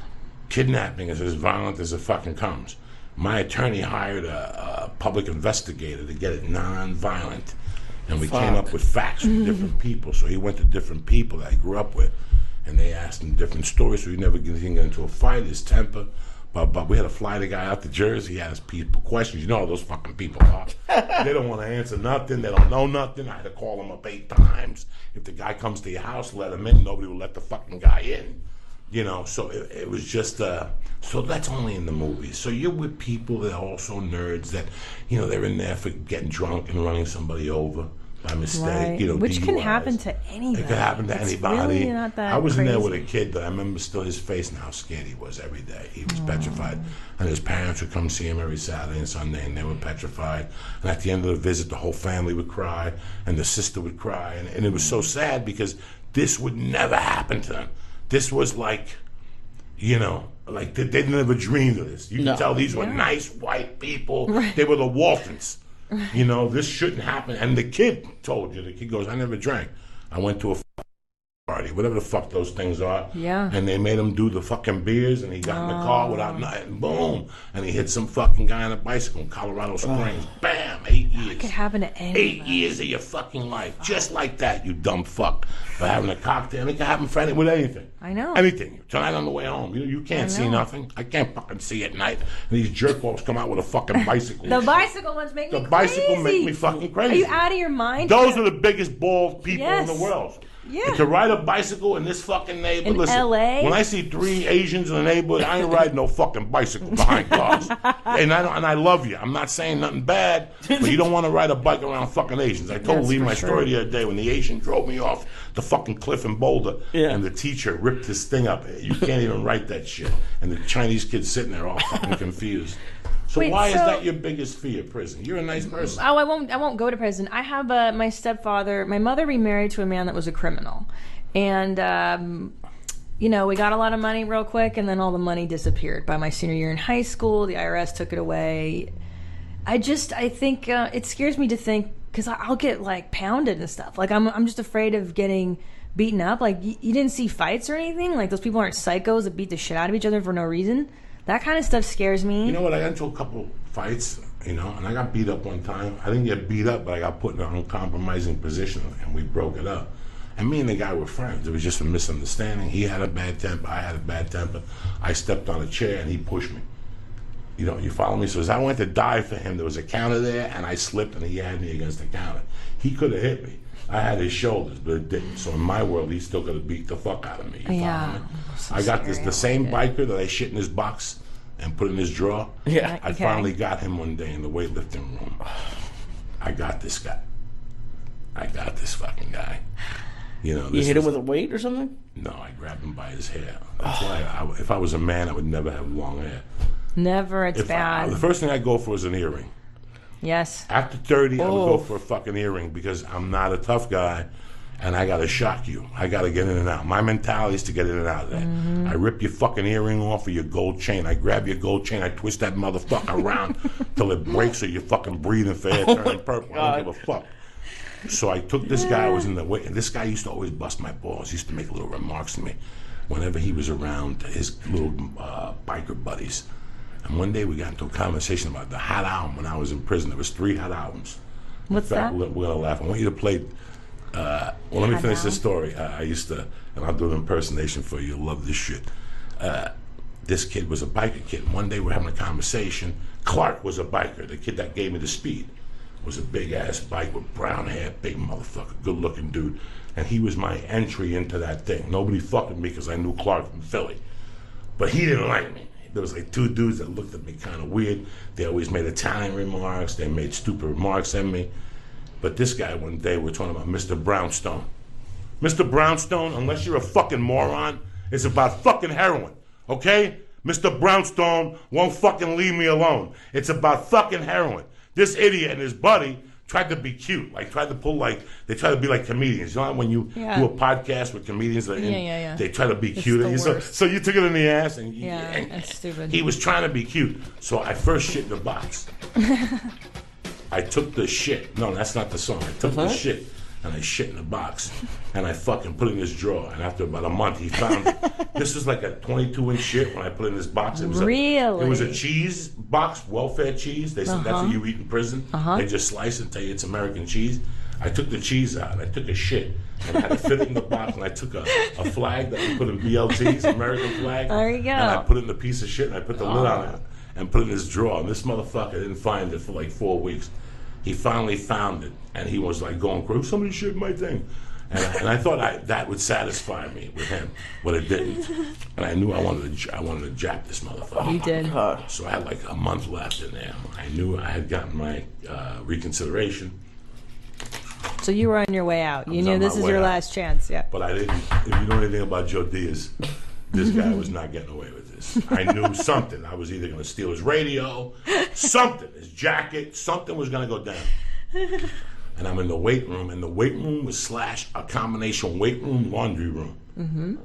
Kidnapping is as violent as it fucking comes. My attorney hired a public investigator to get it non-violent, and we came up with facts from different people. So he went to different people that I grew up with, and they asked him different stories, so he never get into a fight, his temper. But we had to fly the guy out to Jersey. He had his people questions. You know how those fucking people are. They don't want to answer nothing. They don't know nothing. I had to call him up 8 times. If the guy comes to your house, let him in. Nobody will let the fucking guy in. So it was just, so that's only in the movies. So you're with people that are also nerds that, they're in there for getting drunk and running somebody over by mistake. Right. Which can DUIs. happen to anybody. It could happen to It's anybody. really not that I was in there with a crazy. kid that I remember still his face and how scared he was every day. He was petrified. And his parents would come see him every Saturday and Sunday, and they were petrified. And at the end of the visit, the whole family would cry, and the sister would cry. And it was so sad because this would never happen to them. This was like, like they never dreamed of this. You can tell these were nice white people. Right. They were the Waltons. This shouldn't happen. And the kid told you. The kid goes, I never drank. I went to a party, whatever the fuck those things are. Yeah. And they made him do the fucking beers, and he got in the car without nothing. Boom. And he hit some fucking guy on a bicycle in Colorado Springs. Bam. 8 years. It could happen to anybody. 8 years of your fucking life. Just like that, you dumb fuck. For having a cocktail. And it can happen with anything. I know. Anything. Tonight on the way home. You can't see nothing. I can't fucking see at night. And these jerk-offs come out with a fucking bicycle. The bicycle ones make me The bicycle crazy. make me fucking crazy. Are you out of your mind? Those are the biggest bald people in Yes. the world. Yeah. And to ride a bicycle in this fucking neighborhood. In Listen, LA? when I see 3 Asians in the neighborhood, I ain't riding no fucking bicycle behind cars. and I love you. I'm not saying nothing bad, but you don't want to ride a bike around fucking Asians. I told That's Lee for my sure. story the other day when the Asian drove me off the fucking cliff in Boulder, and the teacher ripped this thing up. You can't even write that shit. And the Chinese kid's sitting there all fucking confused. So Wait, why is so- that your biggest fear, prison? You're a nice person. Oh, I won't go to prison. I have my stepfather. My mother remarried to a man that was a criminal, and we got a lot of money real quick, and then all the money disappeared by my senior year in high school. The IRS took it away. I think it scares me to think, because I'll get like pounded and stuff. Like I'm just afraid of getting beaten up. Like you didn't see fights or anything. Like those people aren't psychos that beat the shit out of each other for no reason. That kind of stuff scares me. You know what? I got into a couple fights, and I got beat up one time. I didn't get beat up, but I got put in an uncompromising position, and we broke it up. And me and the guy were friends. It was just a misunderstanding. He had a bad temper. I had a bad temper. I stepped on a chair, and he pushed me. You follow me? So as I went to dive for him, there was a counter there, and I slipped, and he had me against the counter. He could have hit me. I had his shoulders, but it didn't. So in my world, he still could have beat the fuck out of me. You follow me? So I got scary the how same I did. biker that I shit in his box and put in his drawer. Yeah. I Okay. finally got him one day in the weightlifting room. I got this guy. I got this fucking guy. You This hit him was- with a weight or something? No, I grabbed him by his hair. That's why if I was a man, I would never have long hair. Never. It's bad. The first thing I go for is an earring. Yes. After 30, I would Oh. go for a fucking earring because I'm not a tough guy. and I gotta shock you. I gotta get in and out. My mentality is to get in and out of there. I rip your fucking earring off of your gold chain. I grab your gold chain. I twist that motherfucker around till it breaks or you're fucking breathing for air turning purple. I don't give a fuck. So I took this guy. I was in the way, and this guy used to always bust my balls. He used to make little remarks to me whenever he was around his little biker buddies. And one day we got into a conversation about the hot album when I was in prison. There was 3 hot albums. What's In fact, that? we're gonna laugh. I want you to play. Well, let me finish this story. I used to, and I'll do an impersonation for you. You'll love this shit. This kid was a biker kid. One day we're having a conversation. Clark was a biker. The kid that gave me the speed was a big ass bike with brown hair, big motherfucker, good looking dude. And he was my entry into that thing. Nobody fucked with me because I knew Clark from Philly. But he didn't like me. There was like 2 dudes that looked at me kind of weird. They always made Italian remarks. They made stupid remarks at me. But this guy one day, we're talking about Mr. Brownstone. Mr. Brownstone, unless you're a fucking moron, it's about fucking heroin, okay? Mr. Brownstone won't fucking leave me alone. It's about fucking heroin. This idiot and his buddy tried to be cute, like tried to pull like, they try to be like comedians. You know when you do a podcast with comedians, they try to be cute. the So you took it in the ass and, Yeah, that's stupid. He was trying to be cute. So I first shit in the box. I took the shit. No, that's not the song. I took the shit and I shit in the box and I fucking put it in his drawer. And after about a month, he found it. This was like a 22-inch shit when I put it in this box. It was Really? It was a cheese box, welfare cheese. They said that's what you eat in prison. They just slice it and tell you it's American cheese. I took the cheese out and I took a shit and I had to fit it in the box and I took a flag that we put in BLTs, American flag. There you go. And I put it in a piece of shit and I put the lid on it and put it in his drawer. And this motherfucker didn't find it for like 4 weeks. He finally found it, and he was like going crazy. Somebody shit my thing, and I thought that would satisfy me with him, but it didn't. And I knew I wanted to jap this motherfucker. You did. So I had like a month left in there. I knew I had gotten my reconsideration, So you were on your way out. You was knew on this my is way your out. last chance. Yeah. but I didn't. If you know anything about Joe Diaz, this guy was not getting away with this. I knew something. I was either going to steal his radio, something, his jacket, something was going to go down. And I'm in the weight room, and the weight room was / a combination weight room, laundry room. Mm-hmm.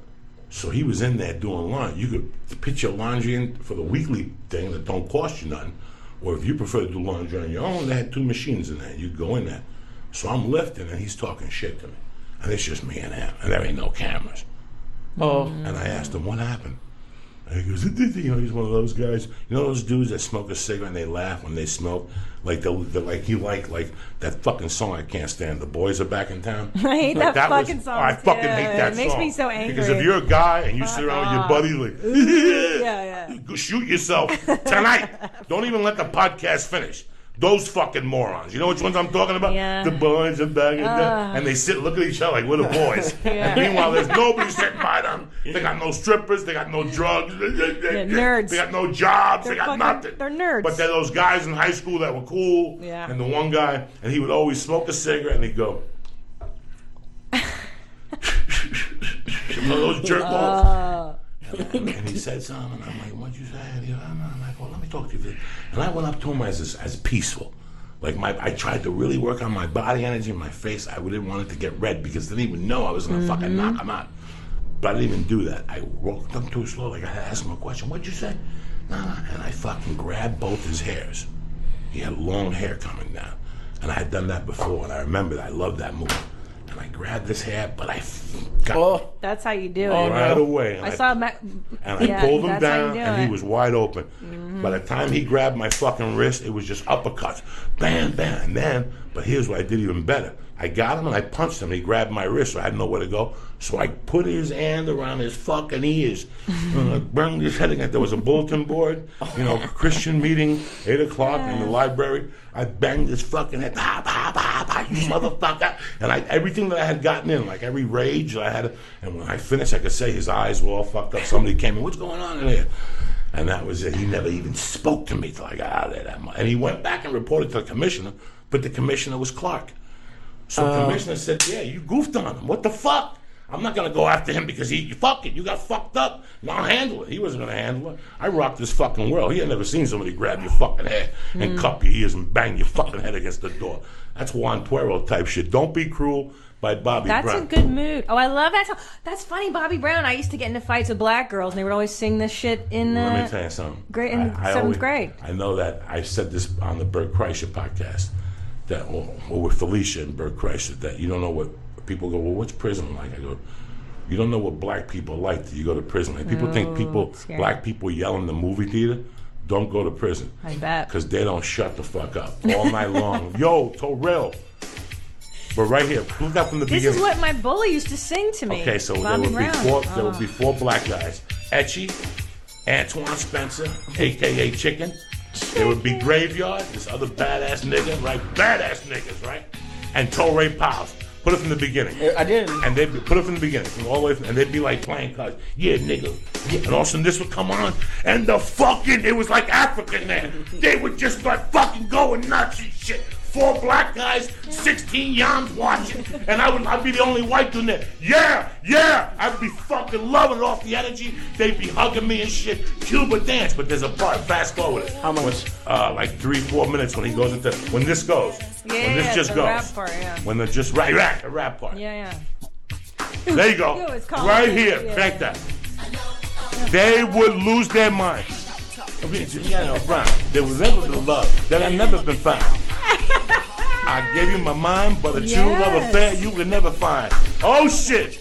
So he was in there doing laundry. You could pitch your laundry in for the weekly thing that don't cost you nothing. Or if you prefer to do laundry on your own, they had 2 machines in there. You go in there. So I'm lifting, and he's talking shit to me. And it's just me and him, and there ain't no cameras. And I asked him, what happened? And he goes, you know, he's one of those guys. You know those dudes that smoke a cigarette and they laugh when they smoke? Like they're like he like that fucking song I can't stand. The Boys Are Back in Town. I hate Like, that fucking song. I fucking too. hate that It song. makes me so angry. Because if you're a guy and you sit around with your buddy like, yeah. go shoot yourself tonight. Don't even let the podcast finish. Those fucking morons. You know which ones I'm talking about? Yeah. The boys are back in town. And they sit, look at each other like, we're the boys. Yeah. And meanwhile, there's nobody sitting by them. They got no strippers. They got no drugs. nerds. They got no jobs. They're they got fucking- nothing. they're nerds. But they're those guys in high school that were cool. Yeah. And the one guy, and he would always smoke a cigarette and he'd go, you know those jerk balls? And he said something, and I'm like, what'd you say? And he goes, I'm like, well, let me talk to you. And I went up to him as peaceful. Like I tried to really work on my body energy and my face. I didn't want it to get red because they didn't even know I was going to fucking knock him out. But I didn't even do that. I walked up to him slowly. I had to ask him a question. What'd you say? Nah. And I fucking grabbed both his hairs. He had long hair coming down. And I had done that before, and I remembered I loved that move. And I grabbed his hair, but I got That's how you do it. right away. And I saw and I pulled him that's how you down, do and he it. was wide open. By the time he grabbed my fucking wrist, it was just uppercuts. Bam, bam. And then, but here's what I did even better. I got him and I punched him. He grabbed my wrist, so I had nowhere to go. So I put his hand around his fucking ears. And I banged his head again. There was a bulletin board, Christian meeting, 8 o'clock in the library. I banged his fucking head. Bah, bah, bah, bah, you motherfucker. And everything that I had gotten in, like every rage that I had. And when I finished, I could say his eyes were all fucked up. Somebody came in, what's going on in there? And that was it. He never even spoke to me till I got out of there that much. And he went back and reported to the commissioner, but the commissioner was Clark. So the commissioner said, yeah, you goofed on him. What the fuck? I'm not going to go after him because fuck it, you got fucked up. And I'll handle it. He wasn't going to handle it. I rocked this fucking world. He had never seen somebody grab your fucking hair and cup your ears and bang your fucking head against the door. That's Juan Tuero type shit. Don't be cruel. by Bobby That's Brown. a good mood. Oh, I love that song. That's funny, Bobby Brown. I used to get into fights with black girls, and they would always sing this shit in Let me tell you something. in seventh grade. I know that I said this on the Bert Kreischer podcast, that or with Felicia and Bert Kreischer, that you don't know what people go. Well, what's prison like? I go, you don't know what black people like till you go to prison. Like people think black people yell in the movie theater. Don't go to prison. I bet. Because they don't shut the fuck up all night long. Yo, Torrell. But right here, look up from the beginning. This is what my bully used to sing to me. Okay, so Bobby Brown. there would be four black guys. Etchy, Antoine Spencer, a.k.a. Chicken. There would be Graveyard, this other badass nigga, right? Badass niggas, right? And Torrey Powell. Put it from the beginning. I did. And they'd put it from the beginning, from all the way and they'd be like playing cards. Yeah, nigga. Yeah. And all of a sudden this would come on, and it was like African there. They would just start fucking going nuts and shit. 4 black guys, 16 yams watching. And I'd be the only white dude there. Yeah. I'd be fucking loving it off the energy. They'd be hugging me and shit. Cuba dance, but there's a part, fast forward it. How much? Like 3-4 minutes when he goes into, when this goes. When this just the goes. rap part, yeah. When the just the rap part. Yeah. There you go. It's called- Right here. yeah. Crank that. They would lose their mind. Brown, there was never the love that had never been found. I gave you my mind, but a true love affair you could never find. Oh shit!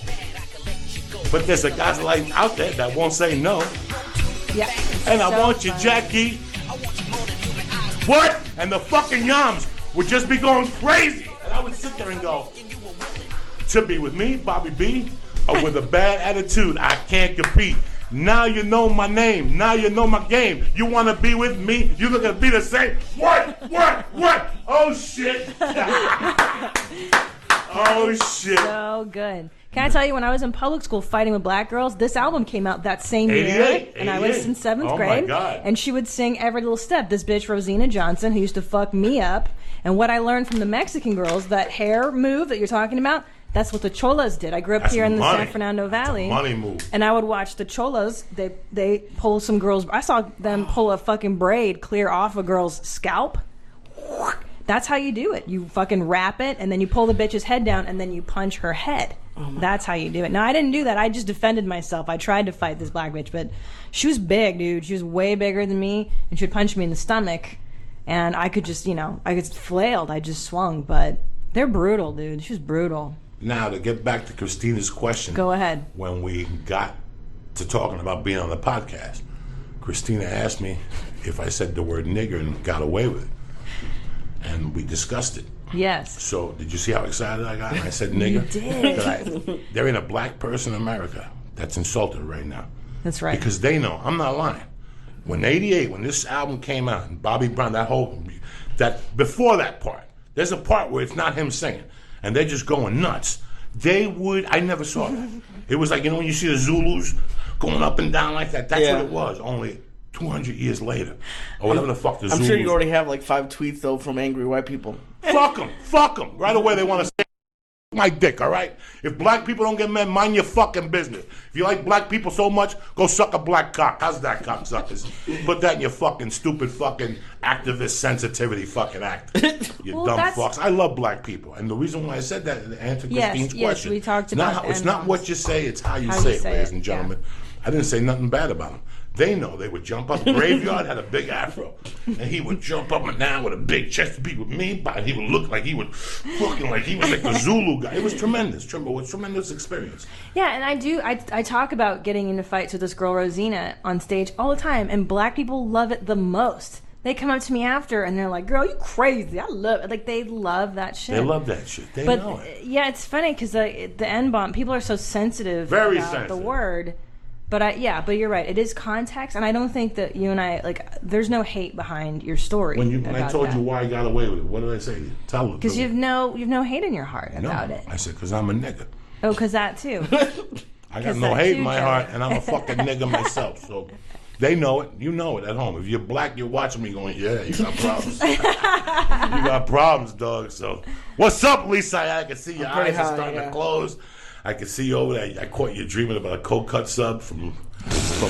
But there's a guy like out there that won't say no. Yeah. And I So want you, funny. Jackie. What? And the fucking yams would just be going crazy. And I would sit there and go, to be with me, Bobby B, or with a bad attitude, I can't compete. Now you know my name. Now you know my game. You want to be with me? You looking to be the same? What? Oh, shit. Oh, shit. So good. Can I tell you, when I was in public school fighting with black girls, this album came out that same year. 88, And I was 88. in 7th Oh, my grade. God. And she would sing every little step. This bitch, Rosina Johnson, who used to fuck me up. And what I learned from the Mexican girls, that hair move that you're talking about, that's what the Cholas did. I grew up That's here in the money. San Fernando Valley. That's a money move. And I would watch the Cholas. They pull some girls. I saw them pull a fucking braid clear off a girl's scalp. That's how you do it. You fucking wrap it, and then you pull the bitch's head down, and then you punch her head. That's how you do it. Now, I didn't do that. I just defended myself. I tried to fight this black bitch, but she was big, dude. She was way bigger than me, and she would punch me in the stomach. And I could just, I just flailed. I just swung. But they're brutal, dude. She was brutal. Now, to get back to Christina's question. Go ahead. When we got to talking about being on the podcast, Christina asked me if I said the word nigger and got away with it. And we discussed it. Yes. So, did you see how excited I got when I said nigger? You did. There ain't a black person in America that's insulted right now. That's right. Because they know, I'm not lying. When '88, when this album came out, and Bobby Brown, before that part, there's a part where it's not him singing, and they're just going nuts. I never saw that. It was like, when you see the Zulus going up and down like that, that's what it was, only 200 years later. Or whatever the fuck the Zulus. I'm sure you already have like 5 tweets, though, from angry white people. Fuck them. Right away they want to say my dick, all right? If black people don't get mad, mind your fucking business. If you like black people so much, go suck a black cock. How's that, cocksuckers? Put that in your fucking stupid fucking activist sensitivity fucking act. You dumb fucks. I love black people. And the reason why I said that to answer Christine's question. We talked about it's not what you say, it's how you say it, ladies and gentlemen. I didn't say nothing bad about them. They know they would jump up. Graveyard had a big afro, and he would jump up and down with a big chest to be with me, but he would look like he was like the Zulu guy. It was tremendous. It was a tremendous experience. Yeah, and I talk about getting into fights with this girl Rosina on stage all the time, and black people love it the most. They come up to me after and they're like, "Girl, you crazy? I love it." Like, they love that shit. They love that shit. They know it. Yeah, it's funny because the N-bomb, people are so sensitive about the word. But you're right. It is context, and I don't think that you and I, there's no hate behind your story. When I told you why I got away with it, what did I say? Tell them. Because you've no hate in your heart about it. I said, because I'm a nigga. Oh, because that too. I got no hate in my heart, and I'm a fucking nigga myself. So they know it. You know it at home. If you're black, you're watching me going, yeah, you got problems. You got problems, dog. So what's up, Lisa? I can see your eyes are starting to close. I can see you over there. I caught you dreaming about a cold cut sub from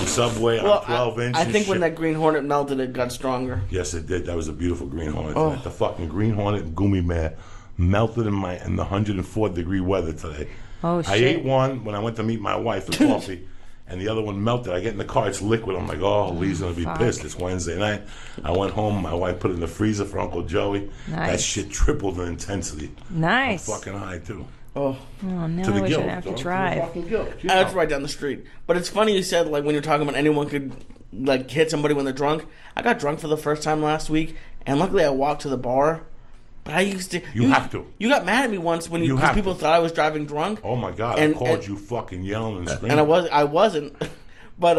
Subway on 12 inch. I think when that Green Hornet melted, it got stronger. Yes, it did. That was a beautiful Green Hornet. The fucking Green Hornet and Gumi Man melted in the 104-degree weather today. Oh, shit. I ate one when I went to meet my wife for coffee, and the other one melted. I get in the car, it's liquid. I'm like, oh, Lee's going to be pissed. It's Wednesday night. I went home. My wife put it in the freezer for Uncle Joey. Nice. That shit tripled in intensity. Nice. I'm fucking high, too. Oh, no, To the I wish guilt. I'd have to dog. drive. To the fucking guilt. You that's know. right down the street. But it's funny you said, like, when you're talking about anyone could, like, hit somebody when they're drunk. I got drunk for the first time last week, and luckily I walked to the bar. But I used to. You have to. You got mad at me once when You because have people to. thought I was driving drunk. Oh, my God. And- I called and- you fucking yelling and screaming. And I wasn't. But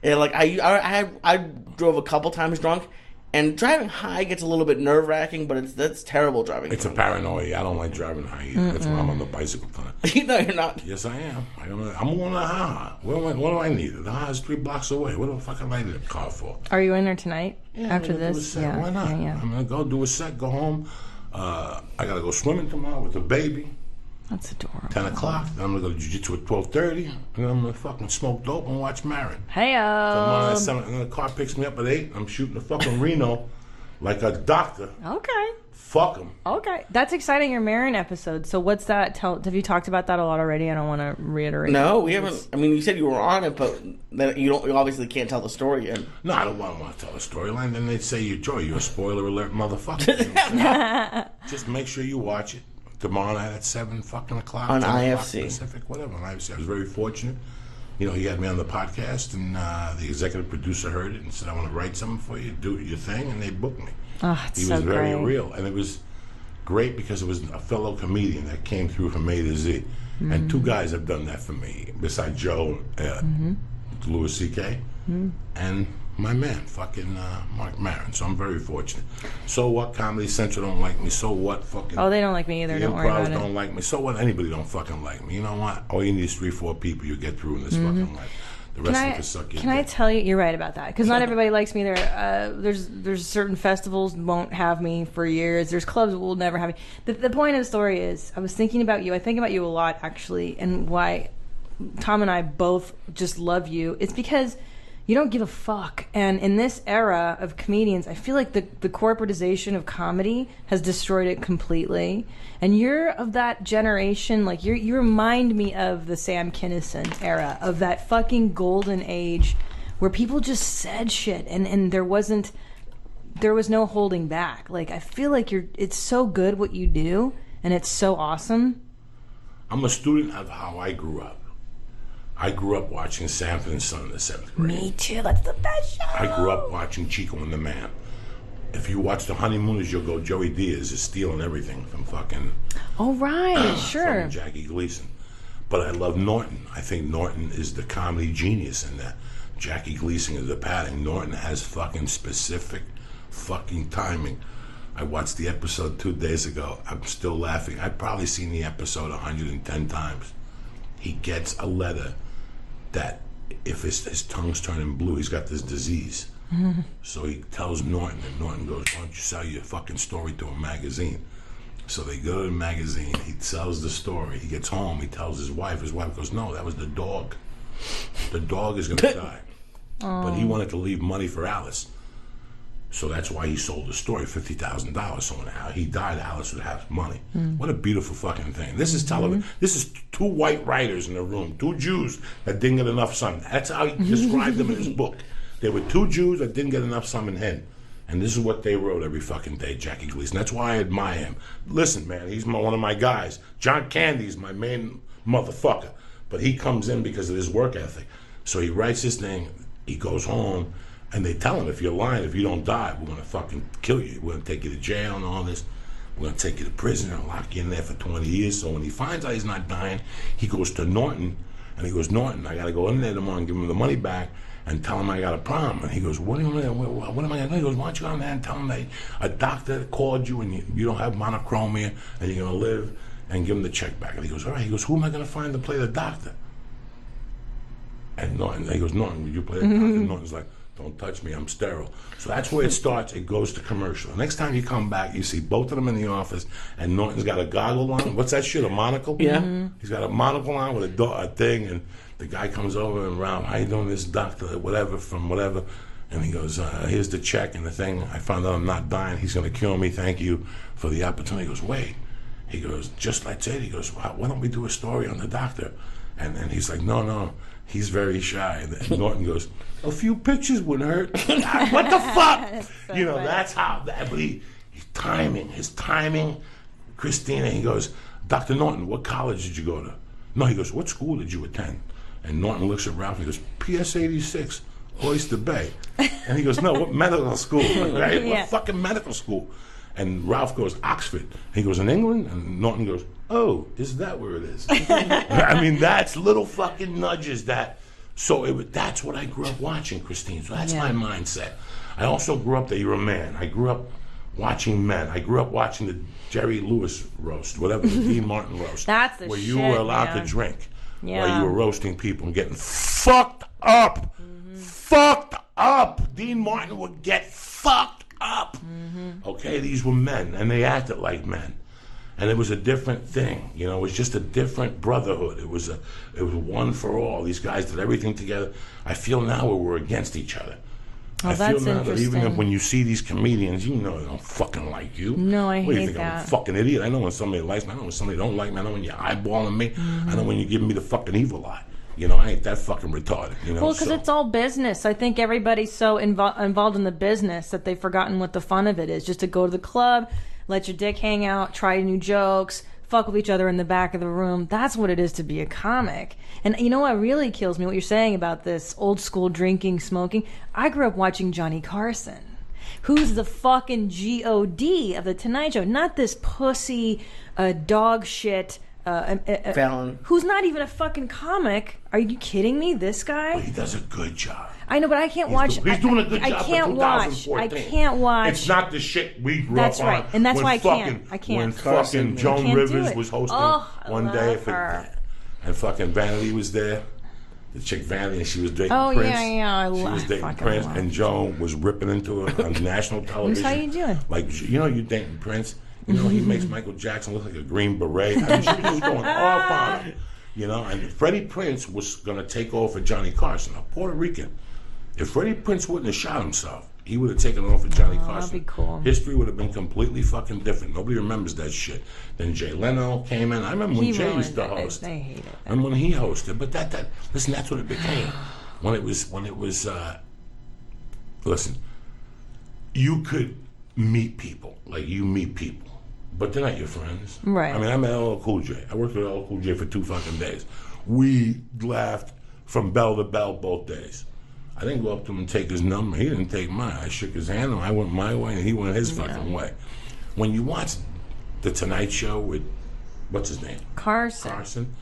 yeah, like I drove a couple times drunk, and driving high gets a little bit nerve wracking. But that's terrible driving. It's a paranoia. I don't like driving high either. That's why I'm on the bicycle tonight. You know you're not. Yes, I am. I'm going to Ha. What do I need? The Ha is 3 blocks away. What the fuck am I need a car for? Are you in there tonight after I'm gonna do a this? set. Yeah. Why not? Yeah. I'm going to go do a set, go home. I got to go swimming tomorrow with the baby. That's adorable. 10 o'clock. Then I'm going to go to jiu-jitsu at 12:30. And then I'm going to fucking smoke dope and watch Marin. Hey, Tomorrow at 7, and then the car picks me up at 8. I'm shooting the fucking Reno like a doctor. Okay. Fuck him. Okay. That's exciting, your Marin episode. So what's that? Have you talked about that a lot already? I don't want to reiterate. No, we haven't. I mean, you said you were on it, but then you obviously can't tell the story yet. No, I don't want to tell a storyline. Then they'd say, you're a spoiler alert motherfucker. You know what I'm saying? Just make sure you watch it. Tomorrow night at 7 fucking o'clock. On 10 o'clock IFC. Pacific, whatever. On IFC. I was very fortunate. You know, he had me on the podcast, and the executive producer heard it and said, I want to write something for you, do your thing, and they booked me. Oh, it's He so was very great. real. And it was great because it was a fellow comedian that came through from A to Z. Mm-hmm. And 2 guys have done that for me, besides Joe, Louis C.K., and my man, fucking Mark Maron. So I'm very fortunate. So what? Comedy Central don't like me. So what? Fucking Oh, they don't like me either. the Don't worry improvs about it. don't like me. So what? Anybody don't fucking like me. You know what? All you need is 3-4 people you get through in this fucking life. The rest of them can suck your Can I dick. tell you? You're right about that because not everybody likes me. There's certain festivals won't have me for years. There's clubs that will never have me. The point of the story is, I was thinking about you. I think about you a lot actually, and why Tom and I both just love you. It's because you don't give a fuck. And in this era of comedians, I feel like the corporatization of comedy has destroyed it completely. And you're of that generation, like you remind me of the Sam Kinison era, of that fucking golden age where people just said shit and there was no holding back. Like I feel like it's so good what you do and it's so awesome. I'm a student of how I grew up. I grew up watching Sanford and Son in the 7th grade. Me too, that's the best show. I grew up watching Chico and the Man. If you watch The Honeymooners, you'll go, Joey Diaz is stealing everything from fucking Oh right, sure. from Jackie Gleason. But I love Norton. I think Norton is the comedy genius in that. Jackie Gleason is the padding. Norton has fucking specific fucking timing. I watched the episode 2 days ago. I'm still laughing. I've probably seen the episode 110 times. He gets a letter that if his tongue's turning blue, he's got this disease. So he tells Norton, and Norton goes, why don't you sell your fucking story to a magazine? So they go to the magazine, he sells the story, he gets home, he tells his wife goes, no, that was the dog. The dog is gonna die. But he wanted to leave money for Alice. So that's why he sold the story, $50,000. So when he died, Alice would have money. What a beautiful fucking thing. This is television. This is 2 white writers in the room, 2 Jews that didn't get enough sun. That's how he described them in his book. There were 2 Jews that didn't get enough sun in hen. And this is what they wrote every fucking day, Jackie Gleason. That's why I admire him. Listen, man, he's one of my guys. John Candy's my main motherfucker. But he comes in because of his work ethic. So he writes his thing, he goes home, and they tell him, if you're lying, if you don't die, we're going to fucking kill you. We're going to take you to jail and all this. We're going to take you to prison and lock you in there for 20 years. So when he finds out he's not dying, he goes to Norton, and he goes, Norton, I got to go in there tomorrow and give him the money back and tell him I got a problem. And he goes, what am I going to do? He goes, why don't you go in there and tell him that a doctor called you and you don't have monochromia and you're going to live, and give him the check back. And he goes, all right. He goes, who am I going to find to play the doctor? And Norton, he goes, Norton, would you play the doctor? And Norton's like, don't touch me, I'm sterile. So that's where it starts. It goes to commercial. Next time you come back, you see both of them in the office, and Norton's got a goggle on. What's that shit, a monocle? Yeah. He's got a monocle on with a thing, and the guy comes over and around, how you doing, this doctor, whatever, from whatever. And he goes, here's the check and the thing. I found out I'm not dying. He's going to cure me. Thank you for the opportunity. He goes, wait. He goes, just like Ted. He goes, why don't we do a story on the doctor? And he's like, no, he's very shy. And Norton goes, a few pictures wouldn't hurt. What the fuck? So you know, funny. that's how, but his timing, Christina, he goes, Dr. Norton, what college did you go to? No, he goes, what school did you attend? And Norton looks at Ralph and he goes, PS 86, Oyster Bay. And he goes, no, what medical school? Right? Yeah. What fucking medical school? And Ralph goes, Oxford. He goes, in England? And Norton goes, oh, is that where it is? I mean, that's little fucking nudges that. So that's what I grew up watching, Christine. So that's my mindset. I also grew up that you're a man. I grew up watching men. I grew up watching the Jerry Lewis roast, whatever, the Dean Martin roast. That's the where shit, you were allowed man. to drink. Yeah. Where you were roasting people and getting fucked up. Fucked up. Dean Martin would get fucked up. Okay, these were men, and they acted like men. And it was a different thing, you know. It was just a different brotherhood. It was one for all. These guys did everything together. I feel now we're against each other. Oh, I feel that's now that even interesting. when you see these comedians, you know they don't fucking like you. No, I What do you hate think? I'm a that. fucking idiot. I know when somebody likes me. I know when somebody don't like me. I know when you're eyeballing me. I know when you're giving me the fucking evil eye. You know, I ain't that fucking retarded. You know. Well, because it's all business. I think everybody's so involved in the business that they've forgotten what the fun of it is. Just to go to the club, let your dick hang out, try new jokes, fuck with each other in the back of the room. That's what it is to be a comic. And you know what really kills me? What you're saying about this old school drinking, smoking. I grew up watching Johnny Carson, who's the fucking God of the Tonight Show, not this pussy dog shit. Fallon. Who's not even a fucking comic. Are you kidding me? This guy? He does a good job. I know, but I can't watch. He's doing a good job. I can't for watch. 2014. I can't watch. It's not the shit we grew That's up on. right, and that's when why I can't. fucking- I can't. When Carson, fucking man. Joan Can't do Rivers it. was hosting Oh, I one day, love her. and fucking Vanity was there. The chick Vanity, and she was dating Oh, Prince. yeah, I She love- was dating fucking Prince, love and Joan was ripping into her on national television. how you doing? Like, you know, you dating Prince. You know, he makes Michael Jackson look like a Green Beret. I mean, she was going off on him. You know, and Freddie Prince was going to take over for Johnny Carson, a Puerto Rican. If Freddie Prince wouldn't have shot himself, he would have taken over for Johnny Carson. that'd be cool. History would have been completely fucking different. Nobody remembers that shit. Then Jay Leno came in. I remember when He Jay used to ruined it. host. I hate it. And when he hosted, but listen, that's what it became. When it was, listen, you could meet people, like you meet people, but they're not your friends. Right. I mean, I met LL Cool J. I worked with LL Cool J for 2 fucking days. We laughed from bell to bell both days. I didn't go up to him and take his number. He didn't take mine. I shook his hand, and I went my way, and he went his fucking way. When you watch The Tonight Show with, what's his name? Carson.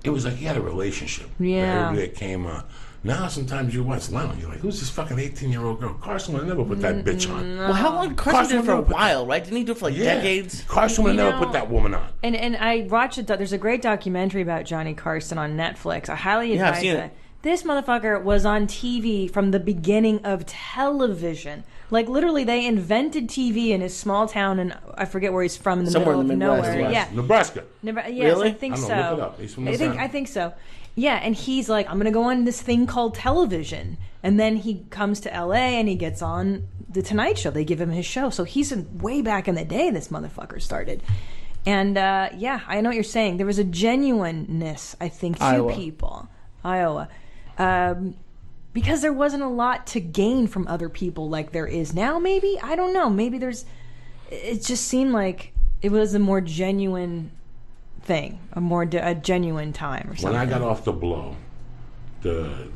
It was like he had a relationship. Yeah. Everybody that came on. Now sometimes you watch Leno, you're like, who's this fucking 18-year-old girl? Carson would never put that bitch on. Well, how long? Carson did it for a while, right? Didn't he do it for like Yeah. decades? Carson would You never know- put that woman on. And I watched it. There's a great documentary about Johnny Carson on Netflix. I highly Yeah, I've advise seen that. it. This motherfucker was on TV from the beginning of television. Like literally, they invented TV in his small town, and I forget where he's from, in the Somewhere middle in the of Midwest, nowhere. yeah. Yeah, Nebraska. Yes, Really? I think I don't so. know, look it up. He's from the South. I think so. Yeah, and he's like, I'm gonna go on this thing called television, and then he comes to LA and he gets on the Tonight Show. They give him his show, so he's way back in the day. This motherfucker started, and yeah, I know what you're saying. There was a genuineness, I think, to Iowa. people, Iowa, because there wasn't a lot to gain from other people like there is now. Maybe I don't know. Maybe there's. It just seemed like it was a more genuine thing, a genuine time or something. When I got off the blow, the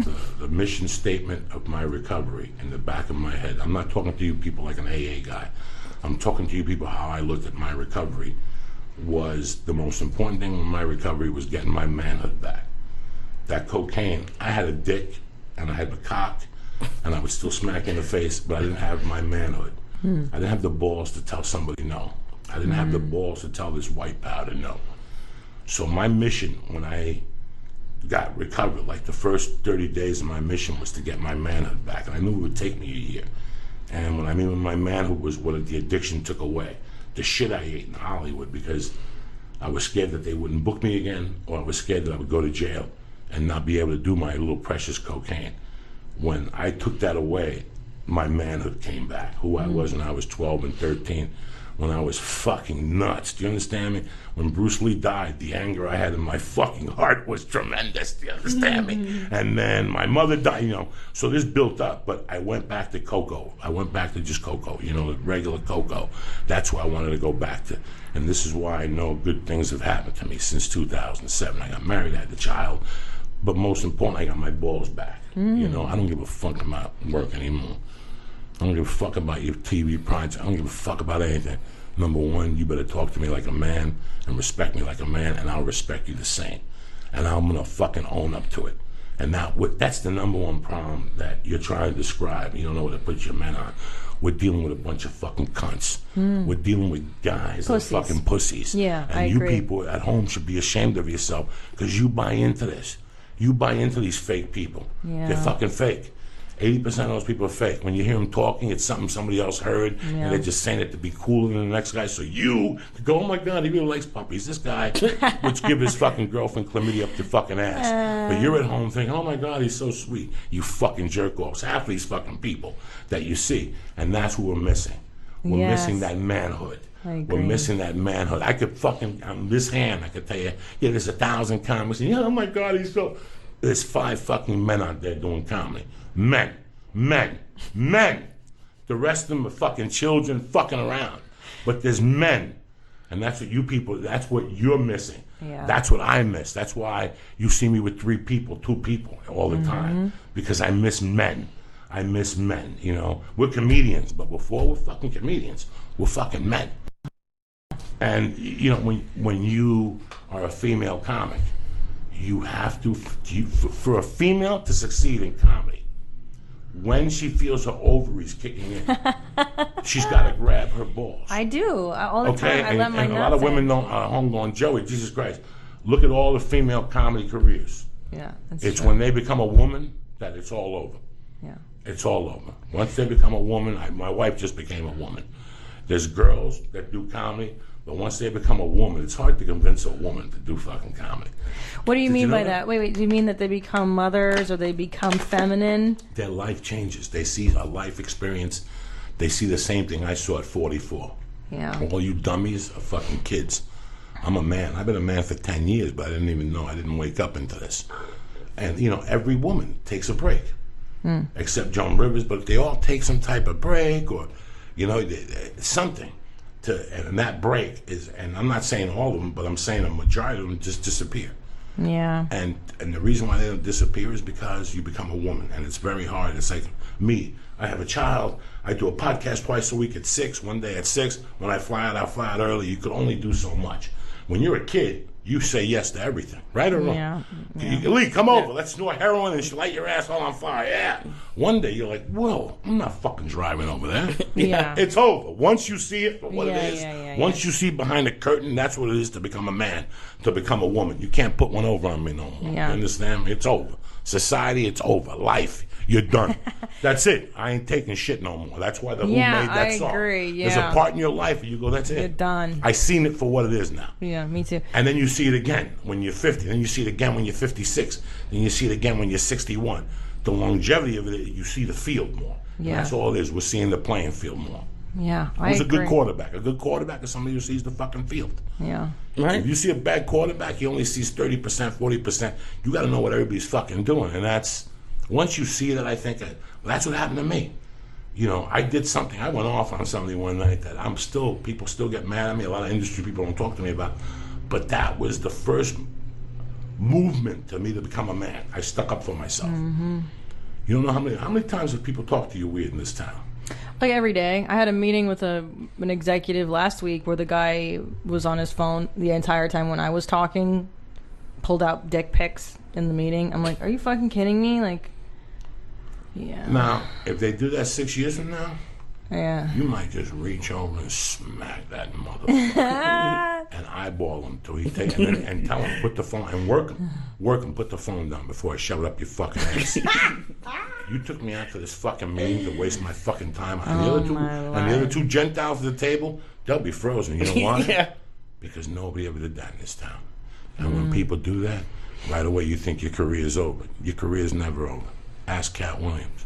mission statement of my recovery in the back of my head, I'm not talking to you people like an AA guy. I'm talking to you people how I looked at my recovery was the most important thing in my recovery was getting my manhood back. That cocaine, I had a dick and I had a cock and I would still smack you in the face, but I didn't have my manhood. I didn't have the balls to tell somebody no. I didn't have the balls to tell this white powder no. So my mission when I got recovered, like the first 30 days of my mission was to get my manhood back. And I knew it would take me a year. And what I mean with my manhood was what the addiction took away. The shit I ate in Hollywood because I was scared that they wouldn't book me again, or I was scared that I would go to jail and not be able to do my little precious cocaine. When I took that away, my manhood came back, who I was when I was 12 and 13, when I was fucking nuts. Do you understand me? When Bruce Lee died, the anger I had in my fucking heart was tremendous. Do you understand me? And then my mother died, you know, so this built up. But I went back to Coco. I went back to just Coco, you know, the regular Coco. That's what I wanted to go back to. And this is why I know good things have happened to me since 2007. I got married, I had the child. But most important, I got my balls back. You know, I don't give a fuck about work anymore. I don't give a fuck about your TV project. I don't give a fuck about anything. Number one, you better talk to me like a man and respect me like a man, and I'll respect you the same. And I'm gonna fucking own up to it. And now, that's the number one problem that you're trying to describe. You don't know what to put your men on. We're dealing with a bunch of fucking cunts. We're dealing with guys that are fucking pussies. Yeah, and I you agree. people at home should be ashamed of yourself because you buy into this. You buy into these fake people. Yeah. They're fucking fake. 80% of those people are fake. When you hear them talking, it's something somebody else heard, and they're just saying it to be cooler than the next guy. So you go, oh my God, he really likes puppies. This guy, which give his fucking girlfriend chlamydia up the fucking ass. But you're at home thinking, oh my God, he's so sweet. You fucking jerk offs. Half these fucking people that you see, and that's what we're missing. We're Yes. missing that manhood. I agree. We're missing that manhood. I could fucking, on this hand, I could tell you, yeah, there's 1,000 comics. And, yeah, oh my God, he's so. There's 5 fucking men out there doing comedy. Men. The rest of them are fucking children fucking around. But there's men. And that's what you people, that's what you're missing. Yeah. That's what I miss. That's why you see me with 3 people, 2 people all the time. Because I miss men. I miss men, you know. We're comedians, but before we're fucking comedians, we're fucking men. And, you know, when you are a female comic, you have to, for a female to succeed in comedy, when she feels her ovaries kicking in, she's got to grab her balls. I do all the Okay, time. I let my and a nuts lot of women in. don't home going, Joey, Jesus Christ, look at all the female comedy careers. Yeah, that's It's true. when they become a woman that it's all over. Yeah. It's all over. Once they become a woman, my wife just became a woman. There's girls that do comedy, but once they become a woman, it's hard to convince a woman to do fucking comedy. What do you Did mean you know by that? that? Wait. Do you mean that they become mothers or they become feminine? Their life changes. They see a life experience. They see the same thing I saw at 44. Yeah. All you dummies are fucking kids. I'm a man. I've been a man for 10 years, but I didn't even know. I didn't wake up into this. And, you know, every woman takes a break. Except Joan Rivers, but they all take some type of break or, you know, something. And that break is, and I'm not saying all of them, but I'm saying a majority of them just disappear. Yeah. And the reason why they don't disappear is because you become a woman, and it's very hard. It's like me. I have a child. I do a podcast twice a week at 6, one day at 6. When I fly out, I fly out early. You could only do so much. When you're a kid, you say yes to everything, right or wrong? Yeah. Lee, come over. Let's snort heroin and light your asshole on fire. Yeah. One day you're like, whoa, I'm not fucking driving over there. Yeah. It's over. Once you see it for what Yeah, it is, yeah. once you see behind the curtain, that's what it is to become a man, to become a woman. You can't put one over on me no more. Yeah. You understand? It's over. Society, it's over. Life, you're done. That's it. I ain't taking shit no more. That's why the Who Yeah, made that I song. agree, There's a yeah. part in your life where you go, that's it. You're done. I seen it for what it is now. Yeah, me too. And then you see it again when you're 50. Then you see it again when you're 56. Then you see it again when you're 61. The longevity of it, you see the field more. And Yeah. that's all it is. We're seeing the playing field more. Yeah, I Who's a agree. good quarterback? A good quarterback is somebody who sees the fucking field. Yeah. Right? If you see a bad quarterback, he only sees 30%, 40%. You got to know what everybody's fucking doing. And that's, once you see that, I think, that's what happened to me. You know, I did something. I went off on somebody one night that people still get mad at me. A lot of industry people don't talk to me about. But that was the first movement to me to become a man. I stuck up for myself. Mm-hmm. You don't know how many times have people talked to you weird in this town? Like every day. I had a meeting with an executive last week where the guy was on his phone the entire time when I was talking, pulled out dick pics in the meeting. I'm like, are you fucking kidding me? Like, yeah. Now, if they do that 6 years from now, Yeah. you might just reach over and smack that motherfucker and eyeball him till he take and tell him put the phone and work him, put the phone down before I shove it up your fucking ass. You took me out to this fucking meeting to waste my fucking time. And the other two Gentiles at the table, they'll be frozen. You know why? Yeah. Because nobody ever did that in this town. And when people do that, right away you think your career is over. Your career is never over. Ask Cat Williams.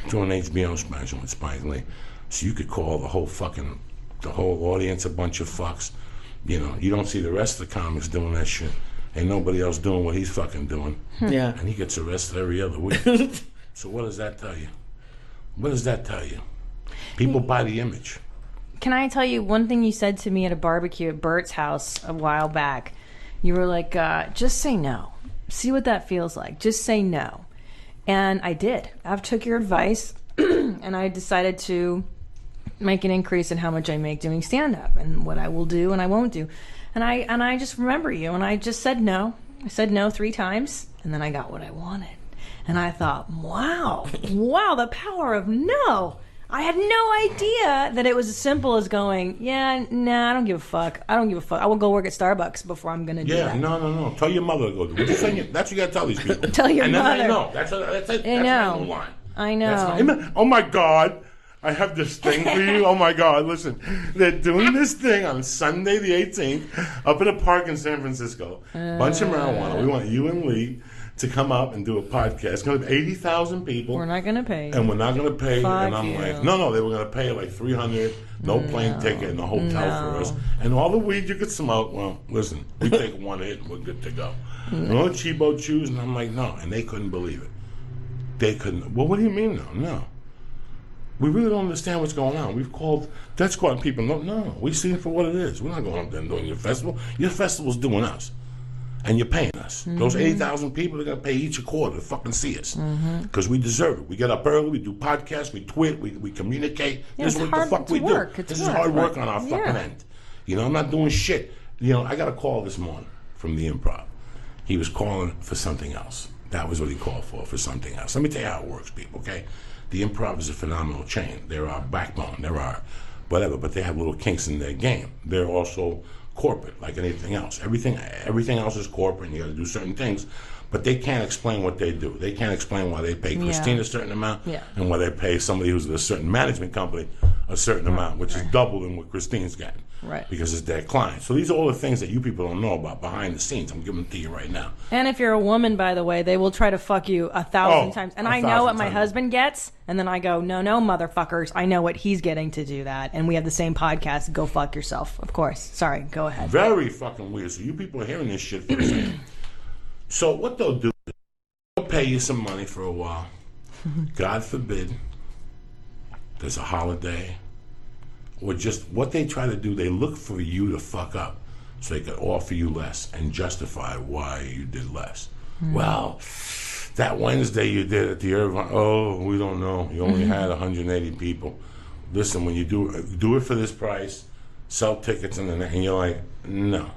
doing an HBO special with Spike Lee. So you could call the whole audience a bunch of fucks. You know, you don't see the rest of the comics doing that shit. Ain't nobody else doing what he's fucking doing. Yeah. And he gets arrested every other week. So what does that tell you? What does that tell you? People buy the image. Can I tell you one thing you said to me at a barbecue at Bert's house a while back? You were like, just say no. See what that feels like. Just say no. And I did. I took your advice and I decided to make an increase in how much I make doing stand-up and what I will do and I won't do. And I just remember you, and I just said no. I said no 3 times, and then I got what I wanted. And I thought, wow, the power of no. I had no idea that it was as simple as going, yeah, nah, I don't give a fuck. I will go work at Starbucks before I'm going to do that. Yeah, no. Tell your mother to go do it. That's what you got to tell these people. Tell your mother. And then they know. That's it. I know. My new line. I know. Oh, my God. I have this thing for you. Oh, my God. Listen, they're doing this thing on Sunday the 18th up at a park in San Francisco. Bunch of marijuana. We want you and Lee to come up and do a podcast. It's going to be 80,000 people. We're not going to pay. And we're not going to pay. Fuck and I'm you. like, no, they were going to pay like $300, no plane ticket, and a hotel for us. And all the weed you could smoke. Well, listen, we take one hit and we're good to go. No Chibo chews. And I'm like, no. And they couldn't believe it. They couldn't. Well, what do you mean, no? No. We really don't understand what's going on. We've called Death Squad people. No, we see it for what it is. We're not going up there and doing your festival. Your festival's doing us. And you're paying us. Those 80,000 people are going to pay each a quarter to fucking see us. Because we deserve it. We get up early, we do podcasts, we tweet, we communicate. Yeah, this is what the fuck we do. This is hard work on our fucking end. You know, I'm not doing shit. You know, I got a call this morning from the Improv. He was calling for something else. That was what he called for something else. Let me tell you how it works, people, okay? The Improv is a phenomenal chain. They're our backbone. They're our whatever, but they have little kinks in their game. They're also corporate, like anything else. Everything else is corporate, and you got to do certain things, but they can't explain what they do. They can't explain why they pay Christine a certain amount and why they pay somebody who's at a certain management company a certain amount, which is double than what Christine's getting. Right. Because it's their client. So these are all the things that you people don't know about behind the scenes. I'm giving them to you right now. And if you're a woman, by the way, they will try to fuck you 1,000 times. And I know what my husband gets, and then I go, no, motherfuckers. I know what he's getting to do that. And we have the same podcast. Go fuck yourself. Of course. Sorry. Go ahead. Very fucking weird. So you people are hearing this shit for the same. So what they'll do is they'll pay you some money for a while. God forbid there's a holiday. Or just what they try to do, they look for you to fuck up so they could offer you less and justify why you did less. Well, that Wednesday you did at the Irvine, we don't know. You only had 180 people. Listen, when you do it for this price, sell tickets, and you're like, no.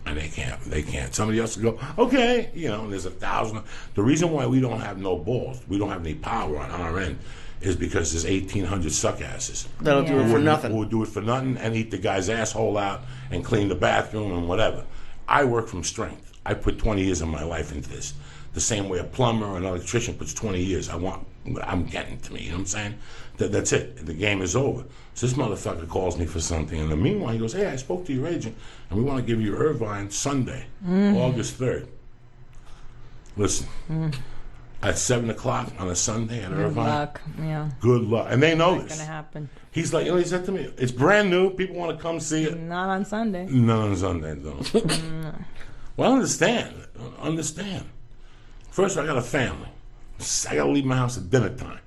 And they can't. Somebody else will go, okay, you know, there's 1,000. The reason why we don't have no balls, we don't have any power on our end, is because there's 1,800 suckasses. That'll do it for nothing. Who will do it for nothing and eat the guy's asshole out and clean the bathroom and whatever. I work from strength. I put 20 years of my life into this. The same way a plumber or an electrician puts 20 years. I'm getting to me, you know what I'm saying? That's it. The game is over. So this motherfucker calls me for something, and in the meanwhile he goes, hey, I spoke to your agent, and we want to give you Irvine Sunday, August 3rd. Listen. At 7 o'clock on a Sunday at Irvine. Good luck, yeah. Good luck. And they know It's this. going to happen. He's like, he said to me, it's brand new. People want to come see it. Not on Sunday. Not on Sunday, don't. Well, understand. First, I got a family. I got to leave my house at dinner time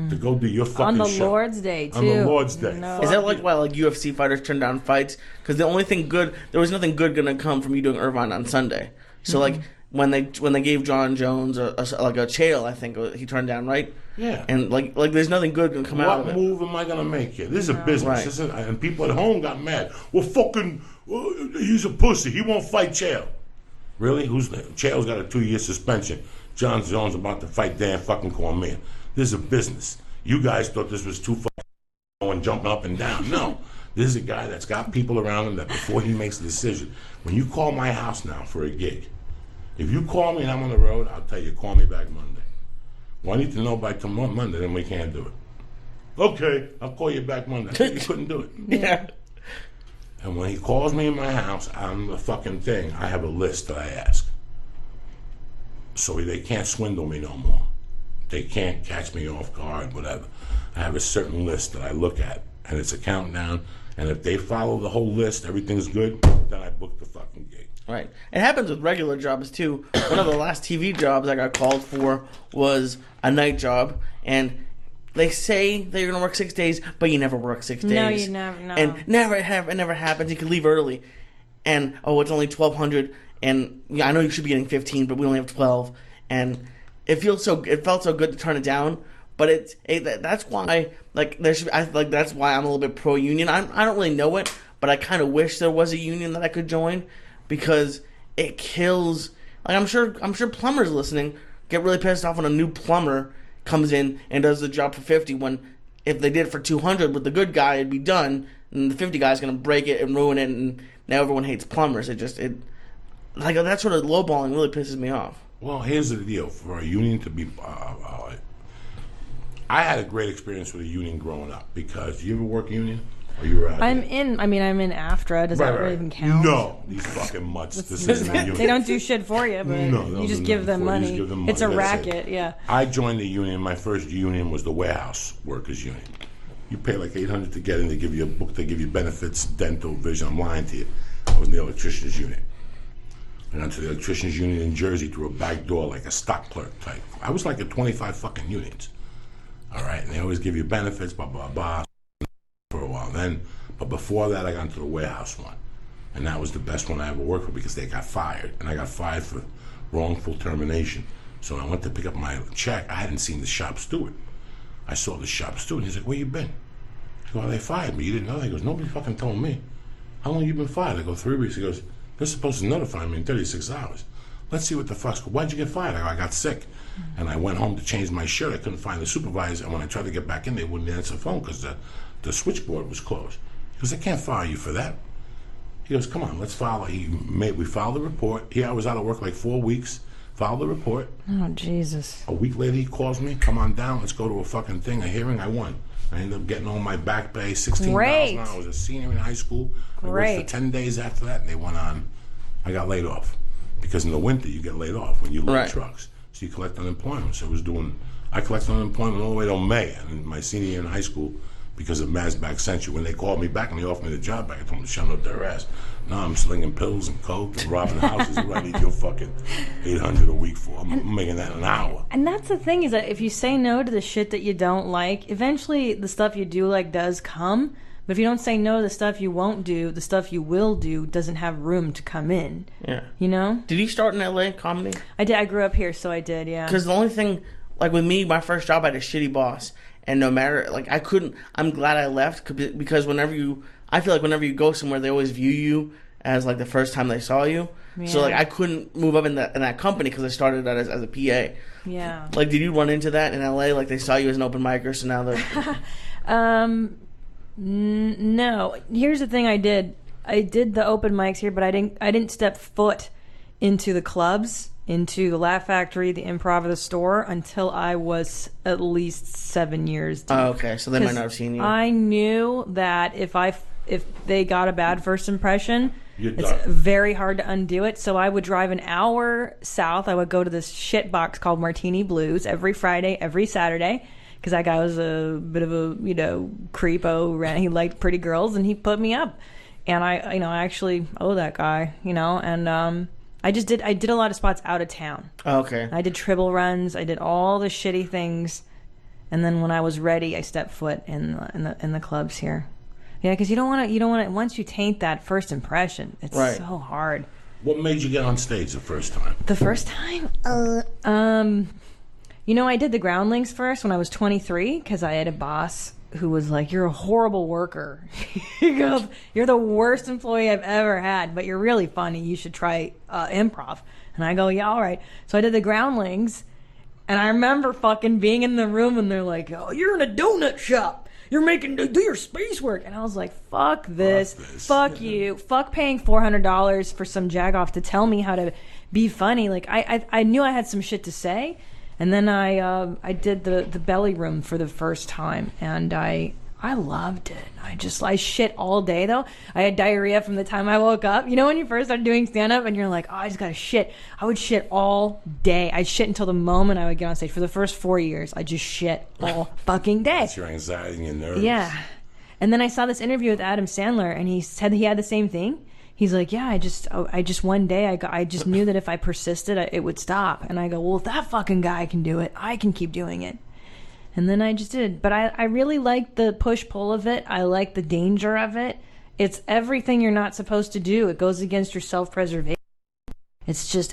to go do your fucking On the show. Lord's Day, too. On the Lord's Day. No. Is that like why like UFC fighters turn down fights? Because there was nothing good gonna come from you doing Irvine on Sunday. So like when they gave John Jones a chail, I think he turned down, right? Yeah. And like there's nothing good gonna come out of What it. move am I going to make here? This is a business. Right. This is, and people at home got mad. Well, fucking, he's a pussy. He won't fight Chael. Really? Chael's got a 2-year suspension. John Jones about to fight Dan fucking Cormier. This is a business. You guys thought this was too fucking and jumping up and down. No. This is a guy that's got people around him that before he makes a decision. When you call my house now for a gig, if you call me and I'm on the road, I'll tell you, call me back Monday. Well, I need to know by tomorrow, Monday, then we can't do it. Okay, I'll call you back Monday. You couldn't do it. Yeah. And when he calls me in my house, on the fucking thing, I have a list that I ask. So they can't swindle me no more. They can't catch me off guard, whatever. I have a certain list that I look at, and it's a countdown. And if they follow the whole list, everything's good, then I book the fucking gig. Right. It happens with regular jobs, too. One of the last TV jobs I got called for was a night job, and they say that you're going to work 6 days, but you never work 6 days. No, you never know. And it never happens. You can leave early. And, it's only 1,200, and yeah, I know you should be getting 15, but we only have 12. And it felt so good to turn it down. But that's why that's why I'm a little bit pro union. I don't really know it, but I kind of wish there was a union that I could join, because it kills. Like I'm sure plumbers listening get really pissed off when a new plumber comes in and does the job for 50, when if they did it for 200 with the good guy, it'd be done, and the 50 guy's gonna break it and ruin it, and now everyone hates plumbers. That sort of lowballing really pisses me off. Well, here's the deal: for a union to be, I had a great experience with a union growing up, because you ever work union? Or you were I'm in AFTRA. Does that really even count? No, these fucking mutts. This isn't a union. They don't do shit for you, but you just give them money. It's a racket, yeah. I joined the union. My first union was the warehouse workers union. You pay like $800 to get in. They give you a book. They give you benefits, dental, vision. I'm lying to you. I was in the electricians union. I went to the electricians union in Jersey through a back door, like a stock clerk type. I was like at 25 fucking unions. All right, and they always give you benefits, blah, blah, blah, for a while. But before that, I got into the warehouse one. And that was the best one I ever worked for, because they got fired. And I got fired for wrongful termination. So when I went to pick up my check, I hadn't seen the shop steward. I saw the shop steward, and he's like, where you been? I go, well, they fired me. You didn't know that? He goes, nobody fucking told me. How long you been fired? I go, 3 weeks. He goes, they're supposed to notify me in 36 hours. Let's see what the fuck's... Why'd you get fired? I go, I got sick. And I went home to change my shirt. I couldn't find the supervisor. And when I tried to get back in, they wouldn't answer the phone because the switchboard was closed. He goes, I can't fire you for that. He goes, come on, let's file. We filed the report. Here I was out of work like 4 weeks. Filed the report. Oh, Jesus. A week later, he calls me. Come on down. Let's go to a fucking thing, a hearing. I won. I ended up getting all my back pay, $16,000. I was a senior in high school. I worked for 10 days after that, and they went on. I got laid off. Because in the winter, you get laid off when you load trucks. So you collect unemployment. So I collected unemployment all the way till May. And my senior year in high school, because of Masback Century, when they called me back and they offered me the job back, I told them to shut up their ass. Now I'm slinging pills and coke and robbing houses. What I need your fucking $800 a week for? I'm making that an hour. And that's the thing, is that if you say no to the shit that you don't like, eventually the stuff you do like does come. But if you don't say no to the stuff you won't do, the stuff you will do doesn't have room to come in. Yeah. You know? Did you start in LA comedy? I did. I grew up here, so I did, yeah. Because the only thing, like with me, my first job, I had a shitty boss. And no matter, like, I'm glad I left, because I feel like whenever you go somewhere, they always view you as, like, the first time they saw you. Yeah. So, like, I couldn't move up in that company because I started out as a PA. Yeah. Like, did you run into that in LA? Like, they saw you as an open micer, so now they're... No. Here's the thing I did. I did the open mics here, but I didn't step foot into the clubs, into the Laugh Factory, the Improv, or the Store until I was at least 7 years deep. Oh, okay. So they might not have seen you. I knew that if they got a bad first impression, it's done. very hard to undo it. So I would drive an hour south. I would go to this shit box called Martini Blues every Friday, every Saturday. Because that guy was a bit of a, creepo. He liked pretty girls, and he put me up. And I actually owe that guy, And I did a lot of spots out of town. Oh, okay. I did tribble runs. I did all the shitty things. And then when I was ready, I stepped foot in the clubs here. Yeah, because you don't want to. Once you taint that first impression, it's so hard. What made you get on stage the first time? The first time? I did the Groundlings first when I was 23 because I had a boss who was like, you're a horrible worker. He goes, you're the worst employee I've ever had, but you're really funny. You should try improv. And I go, yeah, all right. So I did the Groundlings, and I remember fucking being in the room, and they're like, oh, you're in a donut shop. You're do your space work. And I was like, fuck this. Fuck you. Fuck paying $400 for some jagoff to tell me how to be funny. Like, I knew I had some shit to say. And then I did the belly room for the first time, and I I loved it. I shit all day though. I had diarrhea from the time I woke up. You know when you first start doing stand up and you're like, oh, I just gotta shit. I would shit all day. I'd shit until the moment I would get on stage. For the first 4 years, I just shit all fucking day. It's your anxiety and your nerves. Yeah. And then I saw this interview with Adam Sandler and he said he had the same thing. He's like, yeah, I just one day I just knew that if I persisted, it would stop. And I go, well, if that fucking guy can do it, I can keep doing it. And then I just did. But I really like the push-pull of it. I like the danger of it. It's everything you're not supposed to do. It goes against your self-preservation. It's just,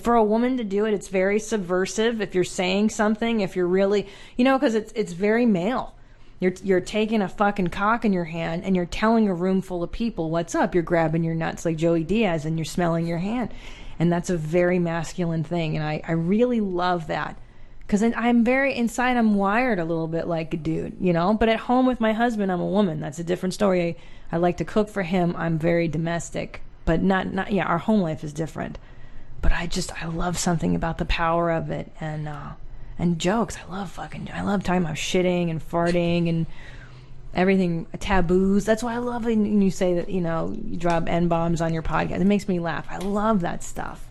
for a woman to do it, it's very subversive. If you're saying something, if you're really, because it's very male. You're taking a fucking cock in your hand and you're telling a room full of people what's up. You're grabbing your nuts like Joey Diaz and you're smelling your hand. And that's a very masculine thing. And I really love that. Because I'm very, inside I'm wired a little bit like a dude, But at home with my husband, I'm a woman. That's a different story. I like to cook for him. I'm very domestic. But our home life is different. But I love something about the power of it. And jokes. I love talking about shitting and farting and everything, taboos. That's why I love it when you say that, you drop N-bombs on your podcast. It makes me laugh. I love that stuff.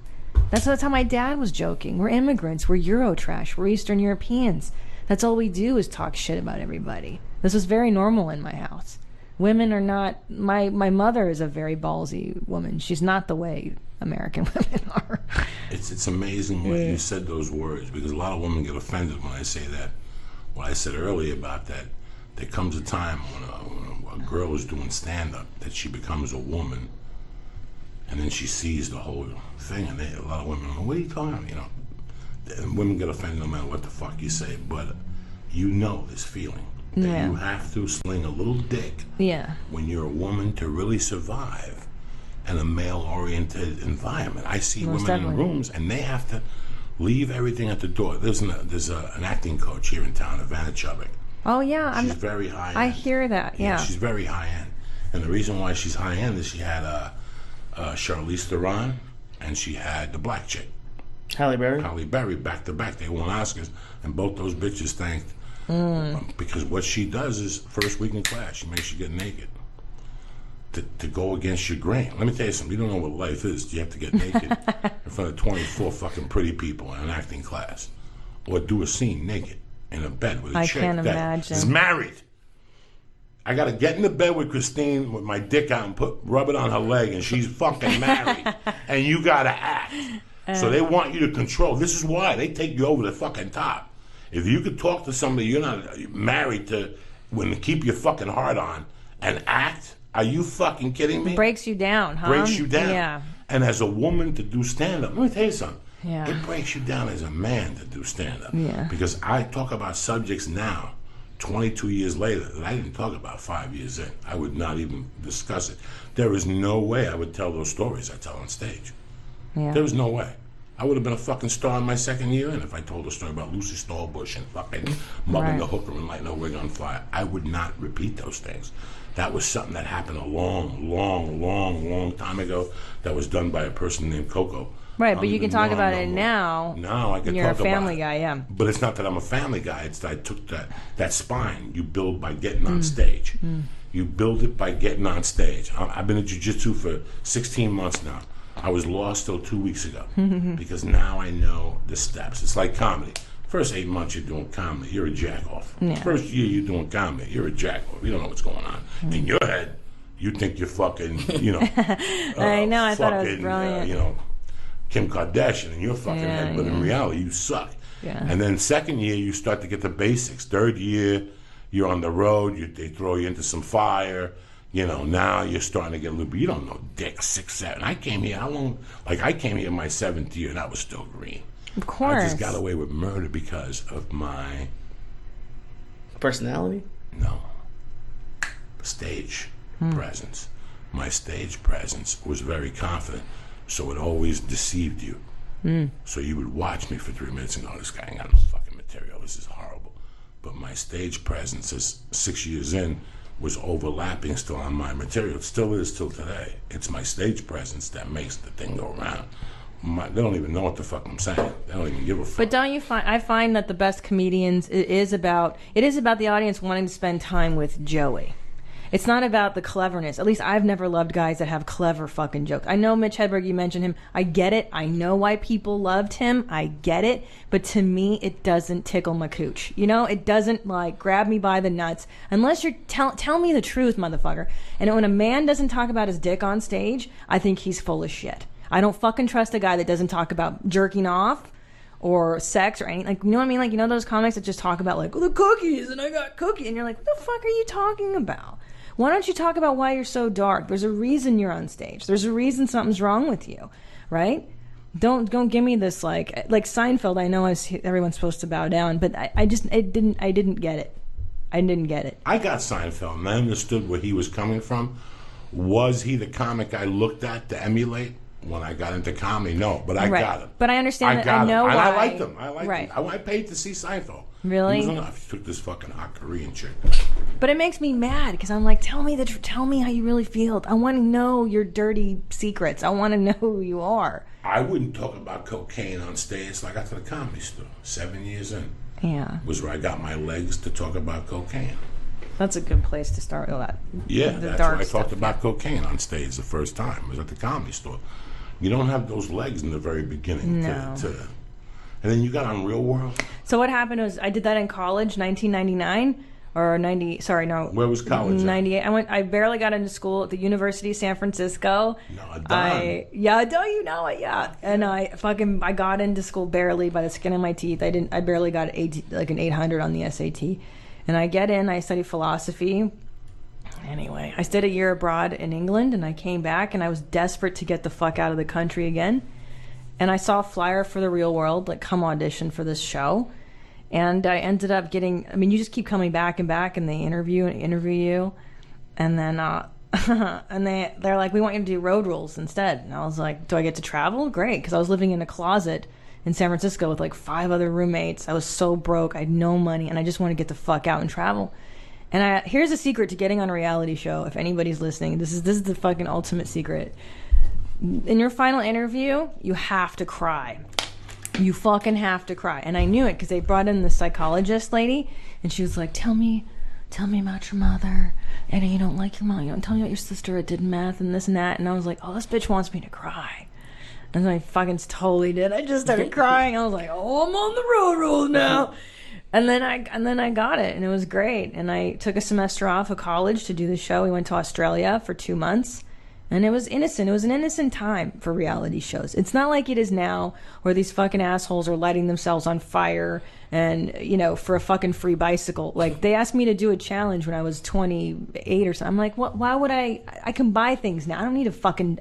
That's how my dad was joking. We're immigrants. We're Eurotrash. We're Eastern Europeans. That's all we do is talk shit about everybody. This is very normal in my house. Women are not... My mother is a very ballsy woman. She's not the way American women are. It's amazing when you said those words, because a lot of women get offended when I say that. What I said earlier about that, there comes a time when a girl is doing stand-up that she becomes a woman, and then she sees the whole thing, and a lot of women are like, what are you talking about? And women get offended no matter what the fuck you say, but this feeling that you have to sling a little dick when you're a woman to really survive in a male-oriented environment. I see women in rooms, and they have to leave everything at the door. There's an acting coach here in town, Ivana Chubbuck. Oh, yeah. She's very high-end. I hear that, yeah. She's very high-end. And the reason why she's high-end is she had Charlize Theron, and she had the black chick. Halle Berry? Halle Berry, back-to-back. They won Oscars, and both those bitches thanked. Because what she does is, first week in class, she makes you get naked. To go against your grain. Let me tell you something. You don't know what life is. You have to get naked in front of 24 fucking pretty people in an acting class. Or do a scene naked in a bed with a chick can't that imagine. is married. I got to get in the bed with Christine with my dick out and rub it on her leg, and she's fucking married. And you got to act. So they want you to control. This is why they take you over the fucking top. If you could talk to somebody you're not married to, keep your fucking heart on and act, are you fucking kidding me? Breaks you down, huh? Breaks you down. Yeah. And as a woman to do stand-up, let me tell you something. Yeah. It breaks you down as a man to do stand-up. Yeah. Because I talk about subjects now, 22 years later, that I didn't talk about 5 years in. I would not even discuss it. There is no way I would tell those stories I tell on stage. Yeah. There was no way. I would have been a fucking star in my second year in if I told a story about Lucy Stallbush and fucking mugging the hooker and lighting her wig on fire. I would not repeat those things. That was something that happened a long time ago that was done by a person named Coco. Right, but you can talk about it now. Now I can You're talk a family about it. guy, yeah. But it's not that I'm a family guy. It's that I took that spine you build by getting on stage. You build it by getting on stage. I've been in jiu-jitsu for 16 months now. I was lost till 2 weeks ago because now I know the steps. It's like comedy. First 8 months you're doing comedy, you're a jack-off. Yeah. First year you're doing comedy, you're a jack-off. You don't know what's going on. In your head, you think you're fucking, I know, I thought it was brilliant. Kim Kardashian in your fucking head, but in reality you suck. Yeah. And then second year you start to get the basics. Third year you're on the road, they throw you into some fire. Now you're starting to get a little bit, you don't know dick, 6, 7. I came here, I came here in my 7th year and I was still green. Of course. I just got away with murder because of my... Personality? No. Stage presence. My stage presence was very confident, so it always deceived you. So you would watch me for 3 minutes and go, this guy ain't got no fucking material, this is horrible. But my stage presence is 6 years in, was overlapping still on my material. It still is till today. It's my stage presence that makes the thing go around. They don't even know what the fuck I'm saying. They don't even give a fuck. But don't you find? I find that the best comedians it is about the audience wanting to spend time with Joey. It's not about the cleverness. At least I've never loved guys that have clever fucking jokes. I know Mitch Hedberg, you mentioned him. I get it. I know why people loved him. I get it. But to me, it doesn't tickle my cooch. You know, it doesn't like grab me by the nuts unless you're tell me the truth, motherfucker. And when a man doesn't talk about his dick on stage, I think he's full of shit. I don't fucking trust a guy that doesn't talk about jerking off or sex or anything. Like, you know what I mean? Like, you know those comics that just talk about like, oh, the cookies and I got cookie, and you're like, what the fuck are you talking about? Why don't you talk about why you're so dark? There's a reason you're on stage. There's a reason something's wrong with you, right? Don't give me this like Seinfeld. I know everyone's supposed to bow down, but I didn't get it. I didn't get it. I got Seinfeld, and I understood where he was coming from. Was he the comic I looked at to emulate when I got into comedy? No, but I got him. But I understand that. I know why. And I liked him. I liked him. I paid to see Seinfeld. Really? He took this fucking hot Korean chick. But it makes me mad because I'm like, tell me how you really feel. I want to know your dirty secrets. I want to know who you are. I wouldn't talk about cocaine on stage like I got to the Comedy Store. 7 years in. Yeah. Was where I got my legs to talk about cocaine. That's a good place to start with that. Yeah, that's where I talked about cocaine on stage the first time. It was at the Comedy Store. You don't have those legs in the very beginning. No. And then you got on Real World. So what happened was I did that in college, 1999 or 90. Sorry, no. Where was college? 98. I barely got into school at the University of San Francisco. No, don't you know it? Yeah. And I got into school barely by the skin of my teeth. I barely got an 800 on the SAT. And I get in. I study philosophy. Anyway, I stayed a year abroad in England, and I came back, and I was desperate to get the fuck out of the country again. And I saw a flyer for The Real World, like, come audition for this show. And I ended up getting, you just keep coming back and back, and they interview you. And then, and they're like, we want you to do road rules instead. And I was like, do I get to travel? Great. Because I was living in a closet in San Francisco with like 5 other roommates. I was so broke. I had no money, and I just want to get the fuck out and travel. And here's a secret to getting on a reality show. If anybody's listening, this is the fucking ultimate secret. In your final interview, you have to cry. You fucking have to cry. And I knew it because they brought in the psychologist lady, and she was like, tell me about your mother. And you don't like your mom. You don't tell me about your sister that did meth and this and that. And I was like, oh, this bitch wants me to cry. And I fucking totally did. I just started crying. I was like, oh, I'm on the road rules now. And then I got it, and it was great. And I took a semester off of college to do the show. We went to Australia for 2 months. And it was innocent. It was an innocent time for reality shows. It's not like it is now where these fucking assholes are lighting themselves on fire and, for a fucking free bicycle. Like, they asked me to do a challenge when I was 28 or something. I'm like, what? Why would I can buy things now. I don't need to fucking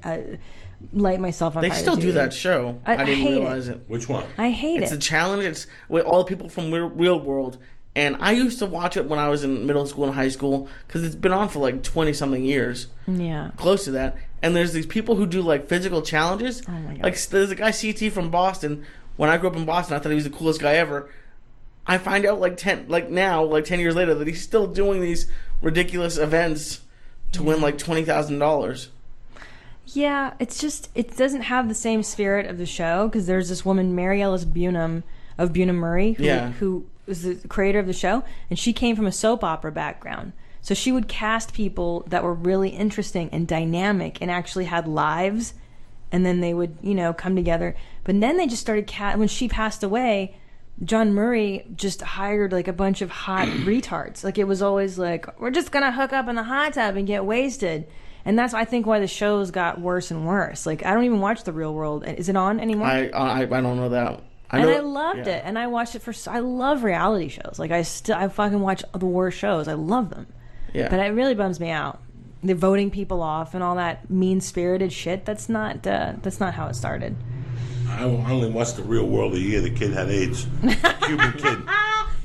light myself on fire. They still do that show. I didn't realize it. Which one? I hate it. It's a challenge. It's with all the people from Real World. And I used to watch it when I was in middle school and high school because it's been on for like 20-something years. Yeah. Close to that. And there's these people who do like physical challenges. Oh my God. Like there's a guy CT from Boston. When I grew up in Boston, I thought he was the coolest guy ever. I find out 10 years later that he's still doing these ridiculous events to win like $20,000. Yeah, it's just, it doesn't have the same spirit of the show because there's this woman, Mary Ellis Bunham of Bunham Murray, who was the creator of the show, and she came from a soap opera background. So she would cast people that were really interesting and dynamic and actually had lives, and then they would, come together. But then they just started, when she passed away, John Murray just hired like a bunch of hot retards. Like, it was always like, we're just going to hook up in the hot tub and get wasted. And that's, I think, why the shows got worse and worse. Like, I don't even watch The Real World. Is it on anymore? I don't know that. I loved it, and I watched it I love reality shows. Like, I fucking watch the worst shows. I love them. Yeah. But it really bums me out. They're voting people off and all that mean-spirited shit. That's not how it started. I only watched The Real World a year. The kid had AIDS. Cuban kid.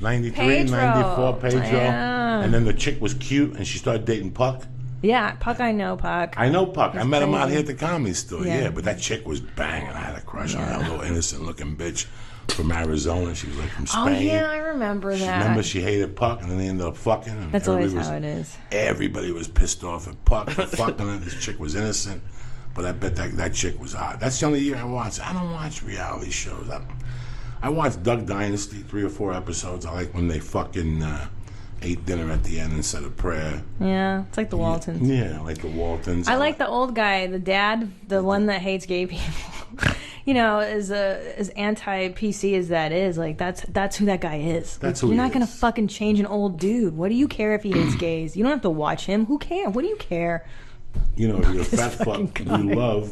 93, Pedro. 94, Pedro. Yeah. And then the chick was cute, and she started dating Puck. Yeah, Puck, I know Puck. I know Puck. I met him out crazy. here at the Comedy Store. Yeah. Yeah, but that chick was banging. I had a crush on that little innocent-looking bitch from Arizona. She was like from Spain. Oh, yeah, I remember that. Remember, she hated Puck, and then they ended up fucking. And that's always how it is. Everybody was pissed off at Puck for fucking her. This chick was innocent. But I bet that chick was hot. That's the only year I watch. I don't watch reality shows. I watched Duck Dynasty, 3 or 4 episodes. I like when they fucking ate dinner at the end instead of prayer. Yeah, it's like the Waltons. Yeah, like the Waltons. I like the old guy, the dad, the one that hates gay people. You know, as anti-PC as that is, like that's who that guy is. That's like, who you're he not gonna is. fucking change an old dude. What do you care if he hates gays? You don't have to watch him. Who cares? What do you care? You know, if you're a fat fucking fuck, guy.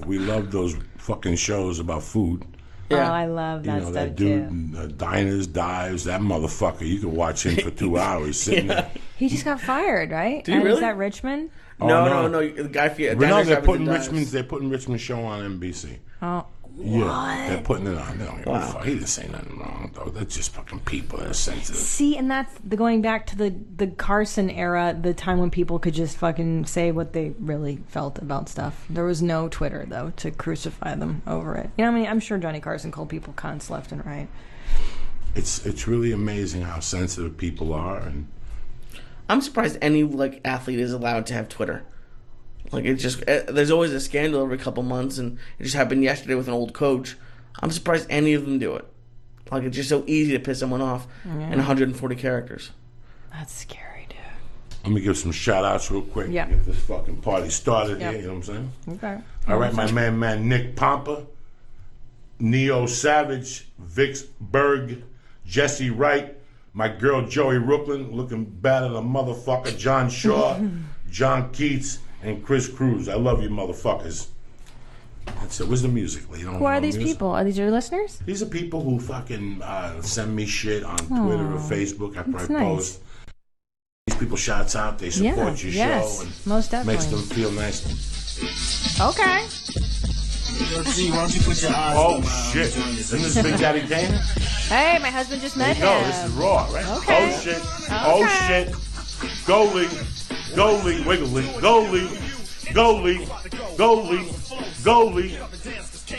we love those fucking shows about food. Yeah. Oh, I love You that know, stuff that too. dude, Diners, Dives, that motherfucker. You could watch him for 2 hours sitting there. He just got fired, right? Did he really? Is that Richmond? No. The guy for No, Diners, they're Drive-Ins, putting and Dives. Richmond's show on NBC. Oh, Yeah, they're putting it on. They don't give a Wow. fuck. He didn't say nothing wrong, though. That's just fucking people that are sensitive. see, and that's going back to the Carson era, the time when people could just fucking say what they really felt about stuff. There was no Twitter though to crucify them over it. You know, what I mean, I'm sure Johnny Carson called people cunts left and right. It's really amazing how sensitive people are, and I'm surprised any like athlete is allowed to have Twitter. Like it's just there's always a scandal every couple months, and it just happened yesterday with an old coach. I'm surprised any of them do it. Like it's just so easy to piss someone off in 140 characters. That's scary, dude. let me give some shout outs real quick. Yeah. Get this fucking party started Yeah. here, you know what I'm saying? Okay. All right, my man Nick Pompa, Neo Savage, Vix Berg, Jesse Wright, my girl Joey Rooklyn, looking better than a motherfucker, John Shaw, John Keats, and Chris Cruz. I love you, motherfuckers. That's it. Where's the music? You don't Who know are these music? people? Are these your listeners? These are people who fucking send me shit on Twitter or Facebook. I probably nice. post. These people shouts out. They support your yes, show and most definitely. makes them feel nice. Okay. Oh shit! Isn't this Big Daddy Kane? Hey, my husband just met him. No, this is Raw, right? Okay. Oh shit! Oh Okay. shit! Goalie, goalie, wiggly, goalie, goalie, goalie, goalie.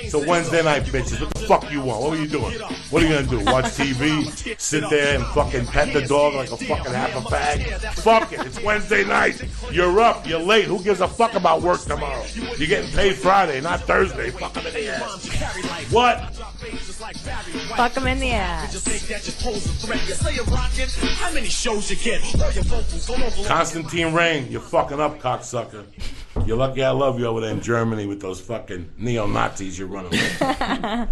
So Wednesday night, bitches. What the fuck you want? What are you doing? What are you gonna do? Watch TV? Sit there and fucking pet the dog like a fucking half a bag? Fuck it. It's Wednesday night. You're up. You're late. Who gives a fuck about work tomorrow? You're getting paid Friday, not Thursday. Fuck 'em in the ass. What? Fuck him in the ass. Constantine Rain, you're fucking up, cocksucker. You're lucky I love you over there in Germany with those fucking neo-Nazis you're running with.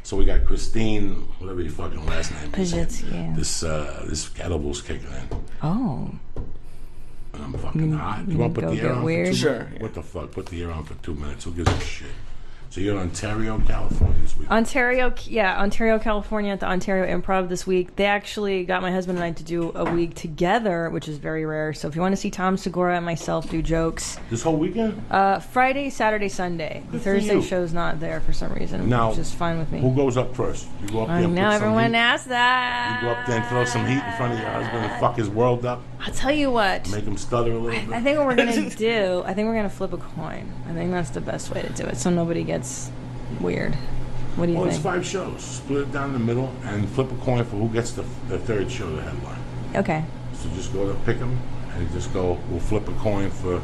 So we got Christine, whatever your fucking last name is. Pajitsky. This kettlebell's kicking in. Oh. And I'm fucking hot. You want to put go the air get on weird? for 2 Sure, minutes? yeah. What the fuck? Put the air on for 2 minutes. Who gives a shit? So you're in Ontario, California this week. Ontario, California at the Ontario Improv this week. They actually got my husband and I to do a week together, which is very rare. So if you want to see Tom Segura and myself do jokes, This whole weekend? Friday, Saturday, Sunday. The Good for Thursday you. show's not there for some reason, Now, which is fine with me. Who goes up first? You go up there I and know put some everyone heat? asks that. You go up there and throw some heat in front of your husband and fuck his world up? I'll tell you what. Make him stutter a little I bit? think what we're gonna do. I think we're gonna flip a coin. I think that's the best way to do it, so nobody gets weird. What do you Well, it's think? 5 shows. Split it down the middle and flip a coin for who gets the third show to headline. Okay. So just go to pick them and just go, we'll flip a coin for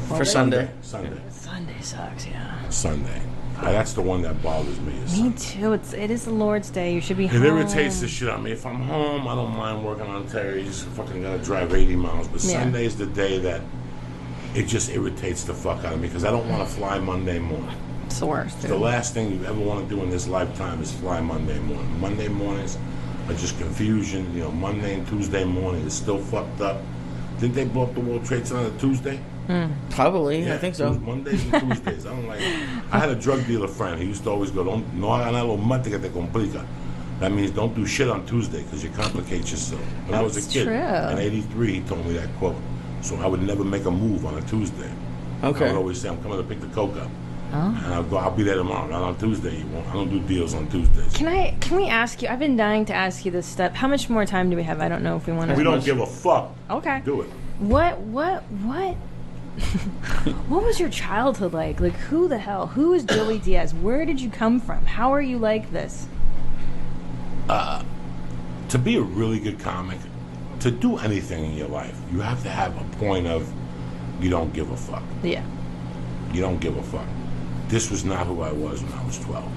For Sunday. Sunday. Sunday sucks. Yeah. Sunday. That's the one that bothers me. Is Me Sunday. too. It is the Lord's Day. You should be It home. irritates the shit out of me. If I'm home, I don't mind working on Ontario. You just fucking gotta drive 80 miles. But Yeah. Sunday's the day that it just irritates the fuck out of me because I don't want to fly Monday morning. It's the worst. The Dude. last thing you ever want to do in this lifetime is fly Monday morning. Monday mornings are just confusion. You know, Monday and Tuesday morning is still fucked up. Didn't they blow up the World Trade Center on a Tuesday? Probably, I think so. Mondays and Tuesdays. I don't like. I had a drug dealer friend. He used to always go, "Don't no hagan algo más que te complica." That means don't do shit on Tuesday because you complicate yourself. When I was a That's kid, true. in '83, he told me that quote. So I would never make a move on a Tuesday. I Okay. would always say, "I'm coming to pick the coke up." Oh. And I'll go. I'll be there tomorrow. Not on Tuesday. You won't. I don't do deals on Tuesdays. Can we ask you? I've been dying to ask you this stuff. How much more time do we have? I don't know if we want to. We don't give a fuck. Okay. Do it. What? What was your childhood like? Like, who the hell? Who is Joey Diaz? Where did you come from? How are you like this? To be a really good comic, to do anything in your life, you have to have a point of you don't give a fuck. Yeah. You don't give a fuck. This was not who I was when I was 12.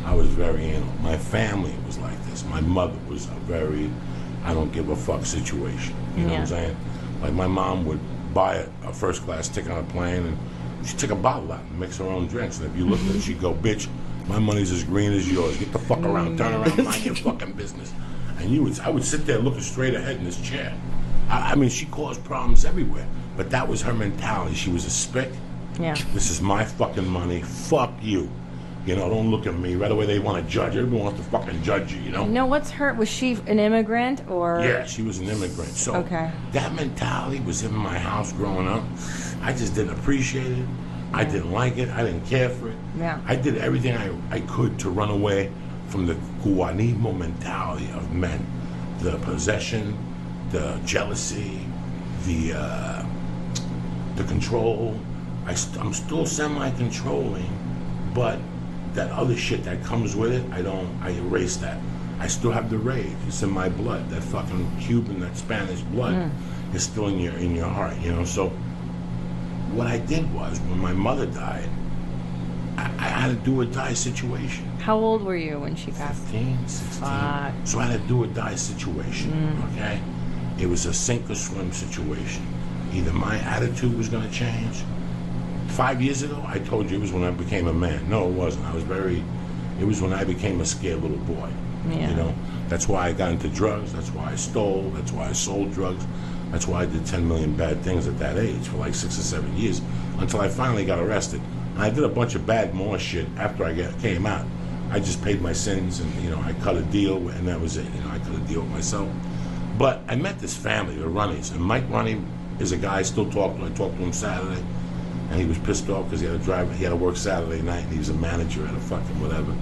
I was very anal. My family was like this. My mother was a very I don't give a fuck situation. You know what I'm saying? Like my mom would buy a first class ticket on a plane and she'd take a bottle out and mix her own drinks. And if you looked at it, she'd go, bitch, my money's as green as yours. Get the fuck around, turn around, mind your fucking business. And I would sit there looking straight ahead in this chair. I mean, she caused problems everywhere. But that was her mentality. She was a spick. Yeah. This is my fucking money. Fuck you. You know, don't look at me. Right away, they want to judge. Everyone wants to fucking judge you, you know? No, what's her... Was she an immigrant or... Yeah, she was an immigrant. So okay. That mentality was in my house growing up. I just didn't appreciate it. I didn't like it. I didn't care for it. Yeah. I did everything I could to run away from the guanimo mentality of men. The possession, the jealousy, the control. I'm still semi-controlling, but that other shit that comes with it, I erase that. I still have the rage. It's in my blood. That fucking Cuban, that Spanish blood is still in your heart, you know? So what I did was, when my mother died, I had a do or die situation. How old were you when she passed? 15, 16. So I had a do or die situation, okay? It was a sink or swim situation. Either my attitude was going to change. 5 years ago, I told you it was when I became a man. No, it wasn't. It was when I became a scared little boy. Yeah. You know, that's why I got into drugs. That's why I stole. That's why I sold drugs. That's why I did 10 million bad things at that age for like 6 or 7 years until I finally got arrested. And I did a bunch of bad more shit after I came out. I just paid my sins and, you know, I cut a deal and that was it. You know, I cut a deal with myself. But I met this family, the Runnies, and Mike Runny is a guy I still talk to. I talked to him Saturday, and he was pissed off because he had to work Saturday night, and he was a manager at a fucking whatever.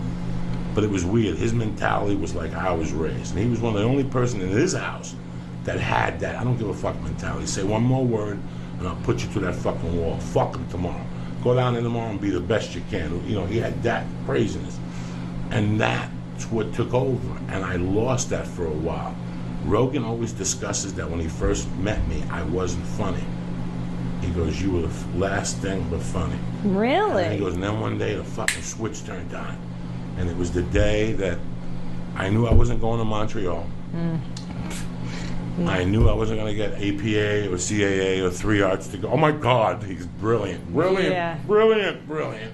But it was weird. His mentality was like I was raised, and he was one of the only person in his house that had that I don't give a fuck mentality. Say one more word, and I'll put you through that fucking wall. Fuck him tomorrow. Go down there tomorrow and be the best you can. You know, he had that craziness, and that's what took over, and I lost that for a while. Rogan always discusses that when he first met me, I wasn't funny. He goes, you were the last thing but funny. Really? And he goes, and then one day the fucking switch turned on. And it was the day that I knew I wasn't going to Montreal. I knew I wasn't going to get APA or CAA or 3 Arts to go. Oh my God, he's brilliant. Brilliant, Yeah. brilliant, brilliant.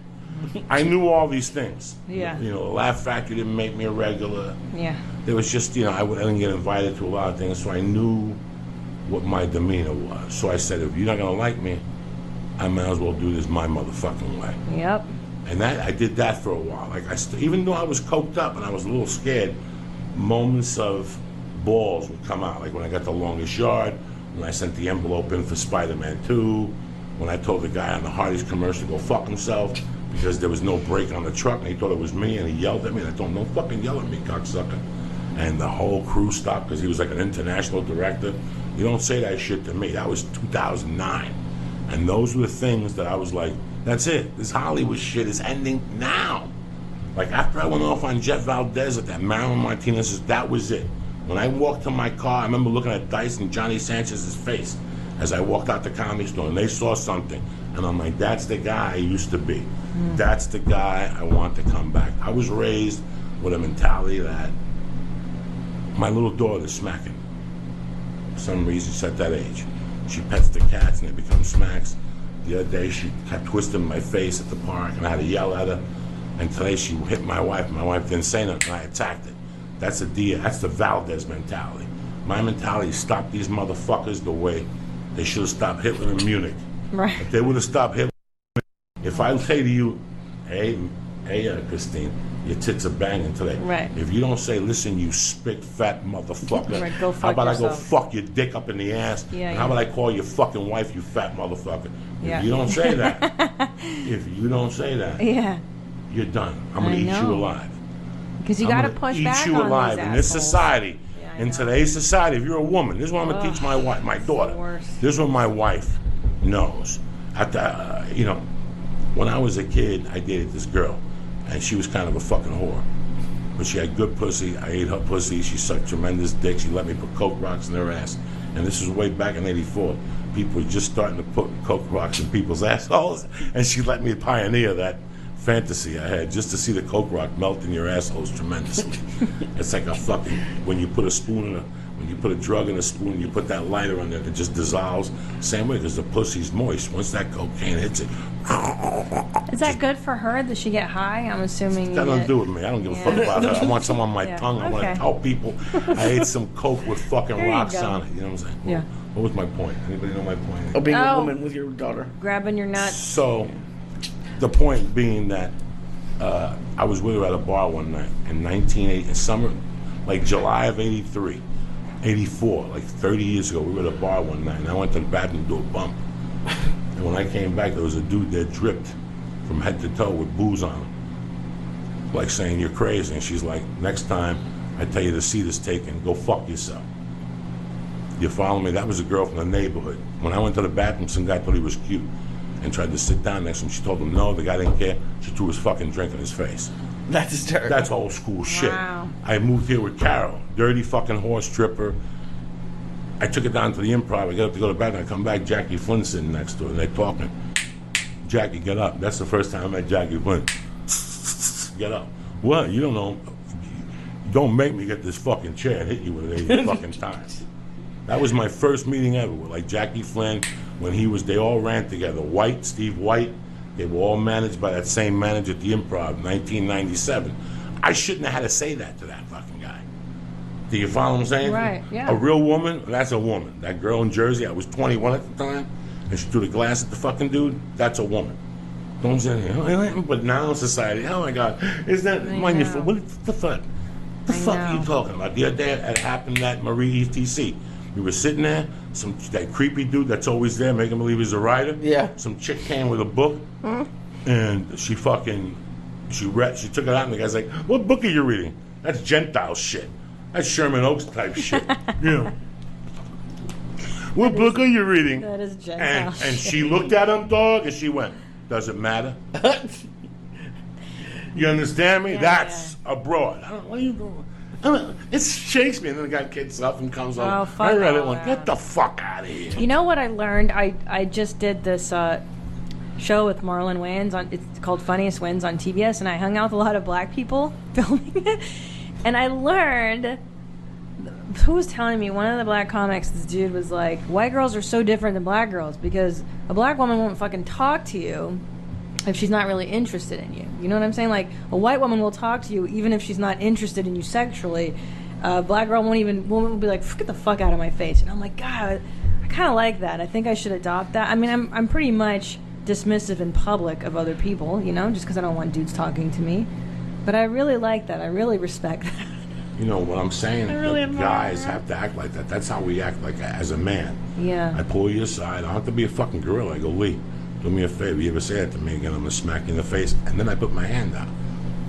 I knew all these things. Yeah. You know, the Laugh Factory didn't make me a regular. Yeah. There was just, you know, I didn't get invited to a lot of things, so I knew what my demeanor was. So I said, if you're not going to like me, I might as well do this my motherfucking way. Yep. And that I did that for a while. Like even though I was coked up and I was a little scared, moments of balls would come out. Like when I got the longest yard, when I sent the envelope in for Spider-Man 2, when I told the guy on the Hardee's commercial to go fuck himself because there was no brake on the truck and he thought it was me and he yelled at me and I told him, don't fucking yell at me, cocksucker. And the whole crew stopped because he was like an international director. You don't say that shit to me. That was 2009. And those were the things that I was like, that's it. This Hollywood shit is ending now. Like after I went off on Jeff Valdez at that Marilyn Martinez's, that was it. When I walked to my car, I remember looking at Dice and Johnny Sanchez's face as I walked out the comedy store and they saw something. And I'm like, that's the guy I used to be. That's the guy I want to come back. I was raised with a mentality that my little daughter's smacking. For some reason, she's at that age. She pets the cats and they become smacks. The other day, she kept twisting my face at the park and I had to yell at her. And today, she hit my wife. My wife didn't say nothing and I attacked it. That's the Diaz. That's the Valdez mentality. My mentality is stop these motherfuckers the way they should have stopped Hitler in Munich. Right. If they would have stopped Hitler, if I say to you, hey, Christine, your tits are banging today. Right. If you don't say, listen, you spick fat motherfucker. Right, go fuck how about yourself. I go fuck your dick up in the ass? Yeah, and how about I call your fucking wife, you fat motherfucker? Yeah. If you don't say that, if you don't say that, Yeah. you're done. I'm gonna I eat know. you alive. Because you I'm got to gonna push eat back you on alive these in this assholes. society. Yeah, I In know. today's society, if you're a woman, this is what I'm gonna teach my wife, my daughter. worst. This is what my wife knows. You know, when I was a kid, I dated this girl, and she was kind of a fucking whore. But she had good pussy. I ate her pussy. She sucked tremendous dick. She let me put coke rocks in her ass. And this was way back in '84. people were just starting to put Coke rocks in people's assholes, and she let me pioneer that fantasy I had just to see the Coke rock melt in your assholes tremendously. It's like a fucking, when you put a spoon in when you put a drug in a spoon, you put that lighter on there, it just dissolves. Same way, because the pussy's moist. Once that cocaine hits it, Is that good for her? Does she get high? I'm assuming. that don't do with me. I don't give a fuck about her. I want some on my Yeah. tongue. I want to Okay. tell people I ate some Coke with fucking There you rocks go. on it. You know what I'm saying? Yeah. What was my point? Anybody know my point? Of being a Oh. woman with your daughter. Grabbing your nuts. So, the point being that I was with her at a bar one night in 1980, in summer, like July of 83, 84, like 30 years ago. We were at a bar one night, and I went to the bathroom to do a bump. And when I came back, there was a dude there dripped from head to toe with booze on him. Like saying, you're crazy. And she's like, next time I tell you the seat is taken, go fuck yourself. You follow me? That was a girl from the neighborhood. When I went to the bathroom, some guy thought he was cute and tried to sit down next to him. She told him no, the guy didn't care. She threw his fucking drink in his face. That's hysterical. That's old school shit. Wow. I moved here with Carol, dirty fucking horse stripper. I took it down to the Improv. I got up to go to bed, and I come back, Jackie Flynn sitting next to her, and they're talking. Jackie, get up. That's the first time I met Jackie Flynn. Get up. What? You don't know. Don't make me get this fucking chair and hit you with it 8 fucking times. That was my first meeting ever with like Jackie Flynn when they all ran together. White, Steve White, they were all managed by that same manager at the Improv, 1997. I shouldn't have had to say that to that fucking guy. Do you follow what I'm saying? Right, yeah. A real woman, that's a woman. That girl in Jersey, I was 21 at the time, and she threw the glass at the fucking dude, that's a woman. Don't say anything. But now in society, oh my God, is that mind your know. what the fuck? The fuck are you know. talking about? The other day it happened at Marie ETC. We were sitting there, that creepy dude that's always there, making believe he's a writer. Yeah. Some chick came with a book, and she took it out, and the guy's like, "What book are you reading?" That's Gentile shit. That's Sherman Oaks type shit. You know. What book are you reading? That is Gentile And she looked at him, dog, and she went, "Does it matter?" You understand me? Yeah, That's abroad. I don't. What are you doing? It's Shakespeare, and then the guy gets up and comes Oh, over. fuck I read it all one. that. Get the fuck out of here. You know what I learned? I just did this show with Marlon Wayans it's called Funniest Wins on TBS, and I hung out with a lot of black people filming it, and I learned. Who was telling me? One of the black comics, this dude was like, white girls are so different than black girls because a black woman won't fucking talk to you if she's not really interested in you. You know what I'm saying? Like, a white woman will talk to you even if she's not interested in you sexually. A black girl will be like, get the fuck out of my face. And I'm like, God, I kind of like that. I think I should adopt that. I mean, I'm pretty much dismissive in public of other people, you know, just because I don't want dudes talking to me. But I really like that. I really respect that. You know what I'm saying? I really The admire guys that. have to act like that. That's how we act like as a man. Yeah. I pull you aside. I don't have to be a fucking gorilla. I go, Lee, do me a favor. You ever say that to me again, I'm going to smack you in the face. And then I put my hand out.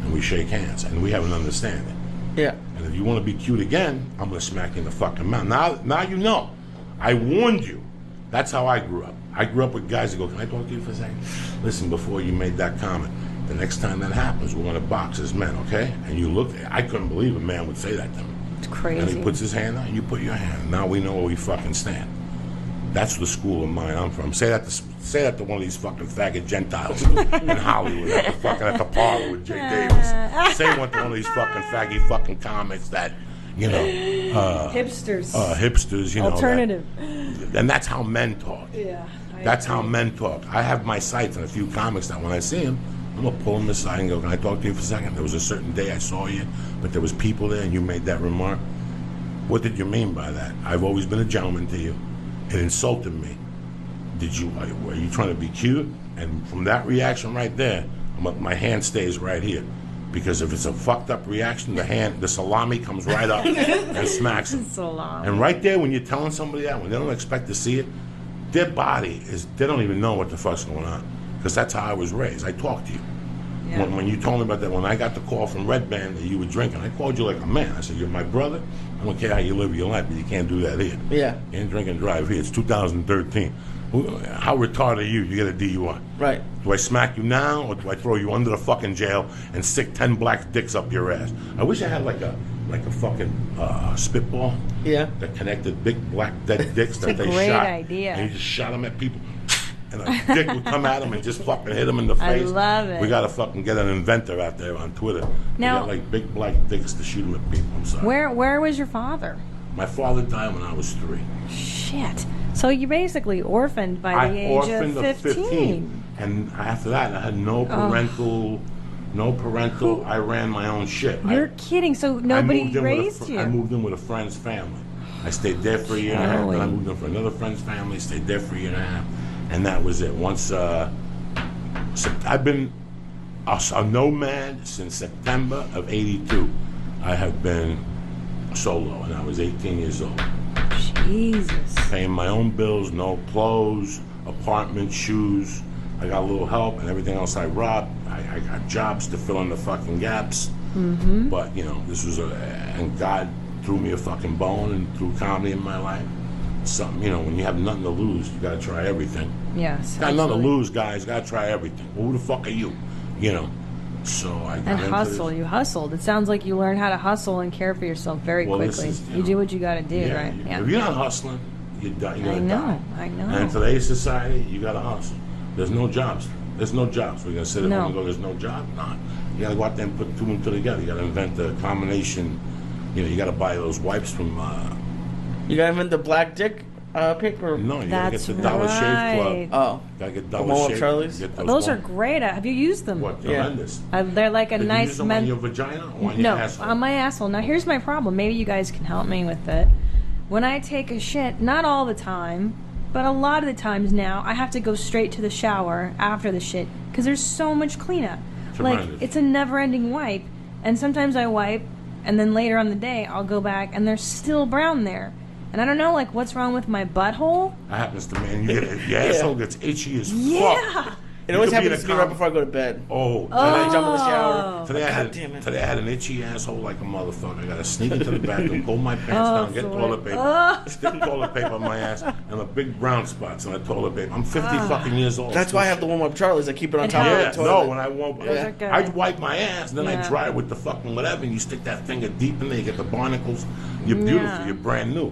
And we shake hands. And we have an understanding. Yeah. And if you want to be cute again, I'm going to smack you in the fucking mouth. Now you know. I warned you. That's how I grew up. I grew up with guys that go, can I talk to you for a second? Listen, before you made that comment, the next time that happens, we're going to box as men, okay? And you look, I couldn't believe a man would say that to me. It's And crazy. he puts his hand out, and you put your hand. Now we know where we fucking stand. That's the school of mine I'm from. Say that to one of these fucking faggot Gentiles in Hollywood at the parlor with Jay Davis. Say one to one of these fucking faggy fucking comics that, you know, Hipsters. hipsters, you know. Alternative. And that's how men talk. Yeah. That's how men talk. I have my sights on a few comics that when I see them, I'm going to pull them aside and go, can I talk to you for a second? There was a certain day I saw you, but there was people there and you made that remark. What did you mean by that? I've always been a gentleman to you. It insulted me. Were you trying to be cute? And from that reaction right there, my hand stays right here. Because if it's a fucked up reaction, the salami comes right up and smacks them. Salami. And right there, when you're telling somebody that, when they don't expect to see it, their body they don't even know what the fuck's going on. Because that's how I was raised. I talked to you. Yeah. When you told me about that, when I got the call from Red Band that you were drinking, I called you like a man. I said, you're my brother. I don't care how you live your life, but you can't do that here. Yeah. You can't drink and drive here. It's 2013. How retarded are you? You get a DUI. Right. Do I smack you now, or do I throw you under the fucking jail and stick 10 black dicks up your ass? I wish I had like like a fucking spitball. Yeah. That connected big black dead dicks that a they great shot. idea. And he just shot them at people. And a dick would come at him and just fucking hit him in the I face. love it. We gotta fucking get an inventor out there on Twitter. Now- We got like big black dicks to shoot them at people. I'm sorry. Where was your father? My father died when I was 3. Shit. So you're basically orphaned by I the age orphaned of at 15. And after that, I had no parental. I ran my own shit. You're kidding. So nobody raised you. I moved in with a friend's family. I stayed there for a year and a half. Then I moved in for another friend's family. Stayed there for a year and a half, and that was it. Once so I've been a nomad since September of '82. I have been solo, and I was 18 years old. Jesus. Paying my own bills, no clothes, apartment, shoes. I got a little help, and everything else I robbed. I got jobs to fill in the fucking gaps. Mm-hmm. But, this was and God threw me a fucking bone and threw comedy in my life. Something, when you have nothing to lose, you gotta try everything. Yes. Got nothing to absolutely. lose, guys. Gotta try everything. Well, who the fuck are you? So I got And into hustle. this. You hustled. It sounds like you learned how to hustle and care for yourself very Well, this quickly. is, You do what you got to do, Yeah, right? If you're not hustling, you're gonna I know. die. I know. And in today's society, you gotta hustle. There's no jobs. There's no jobs. We're gonna sit at No. home and go, "There's no job." Nah. You gotta go out there and put 2 and 2 together. You gotta invent a combination. You gotta buy those wipes from. You gotta invent the black dick paper. No, you gotta get That's the Dollar Shave right. Club. Oh. Gotta get One Dollar with Shave. Charlie's? Get Those are going. great. Have you used them? What? Yeah. Tremendous. They're like a Did you nice use them on your vagina or on No, your asshole? on my asshole. Now here's my problem. Maybe you guys can help me with it. When I take a shit, not all the time, but a lot of the times now, I have to go straight to the shower after the shit because there's so much cleanup. Tremendous. Like it's a never-ending wipe, and sometimes I wipe, and then later on the day I'll go back and there's still brown there, and I don't know like what's wrong with my butthole. That happens to me. And your asshole gets itchy as fuck. Yeah. It always You could be in happens a to me right before I go to bed. Oh. And I jump in the shower. Oh. Today, God damn it. today I had an itchy asshole like a motherfucker. I gotta sneak into the bathroom, pull my pants Oh, down, get boy. toilet paper, Oh. stick toilet paper on my ass, and a big brown spots on the toilet paper. I'm 50 Ah. fucking years old. That's why I have the warm up Charlie's. I keep it on It top Yeah, of the toilet. no, when I won't. Those are good. I'd wipe my ass, and then I Yeah. dry it with the fucking whatever, and you stick that finger deep in there, you get the barnacles. You're beautiful, Yeah. you're brand new.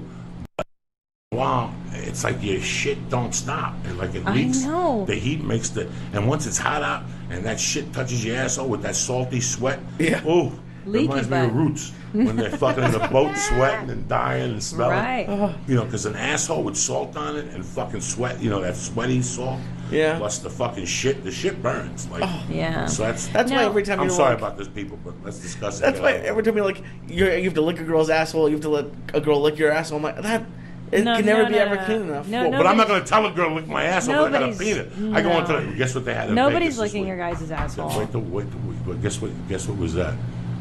Wow, it's like your shit don't stop. And like it I leaks. know. The heat makes and once it's hot out and that shit touches your asshole with that salty sweat. Yeah. Oh, Leaky reminds me butt. of Roots when they're fucking in the boat sweating and dying and smelling. Right. Because an asshole with salt on it and fucking sweat, that sweaty salt. Yeah. Plus the fucking shit, the shit burns. Like, Yeah. So that's That's why No. every time I'm you're sorry like, about this, people, but let's discuss it. that's Get why out of it. every time you're like, you have to lick a girl's asshole, you have to let a girl lick your asshole. I'm like, that it No, can never no, be no, ever no. clean enough. No, Well, no. but I'm not nobody's- going to tell a girl to lick my asshole. I got a Nobody's- peanut. I go no. into the. Guess what they had in Nobody's Vegas this licking week? your guys' asshole. Wait, but guess what was that?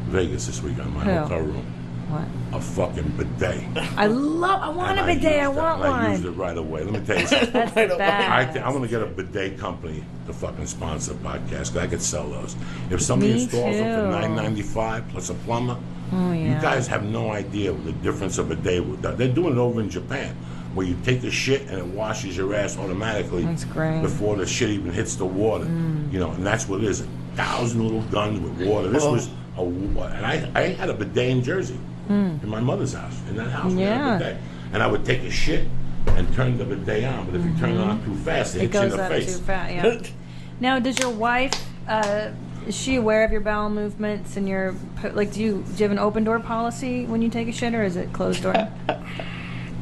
Vegas this week on my Who? hotel room. What? A fucking bidet. I want And a bidet. I used it, want and I used it one. right away. Let me tell you something. That's Right the away. best. I'm going to get a bidet company to fucking sponsor a podcast because I could sell those. If somebody Me installs them for too. $9.95 plus a plumber, Oh, yeah. you guys have no idea the difference of a day. They're doing it over in Japan, where you take a shit and it washes your ass automatically. That's great. Before the shit even hits the water. And that's what it is. 1,000 little guns with water. This was and I had a bidet in Jersey, in my mother's house. In that house, we had Yeah. a bidet. And I would take a shit and turn the bidet on, but if you turn it on too fast, it It hits you in goes the up face. too fast. Yeah. Now, does your wife? Is she aware of your bowel movements and your like? Do you have an open door policy when you take a shit, or is it closed door?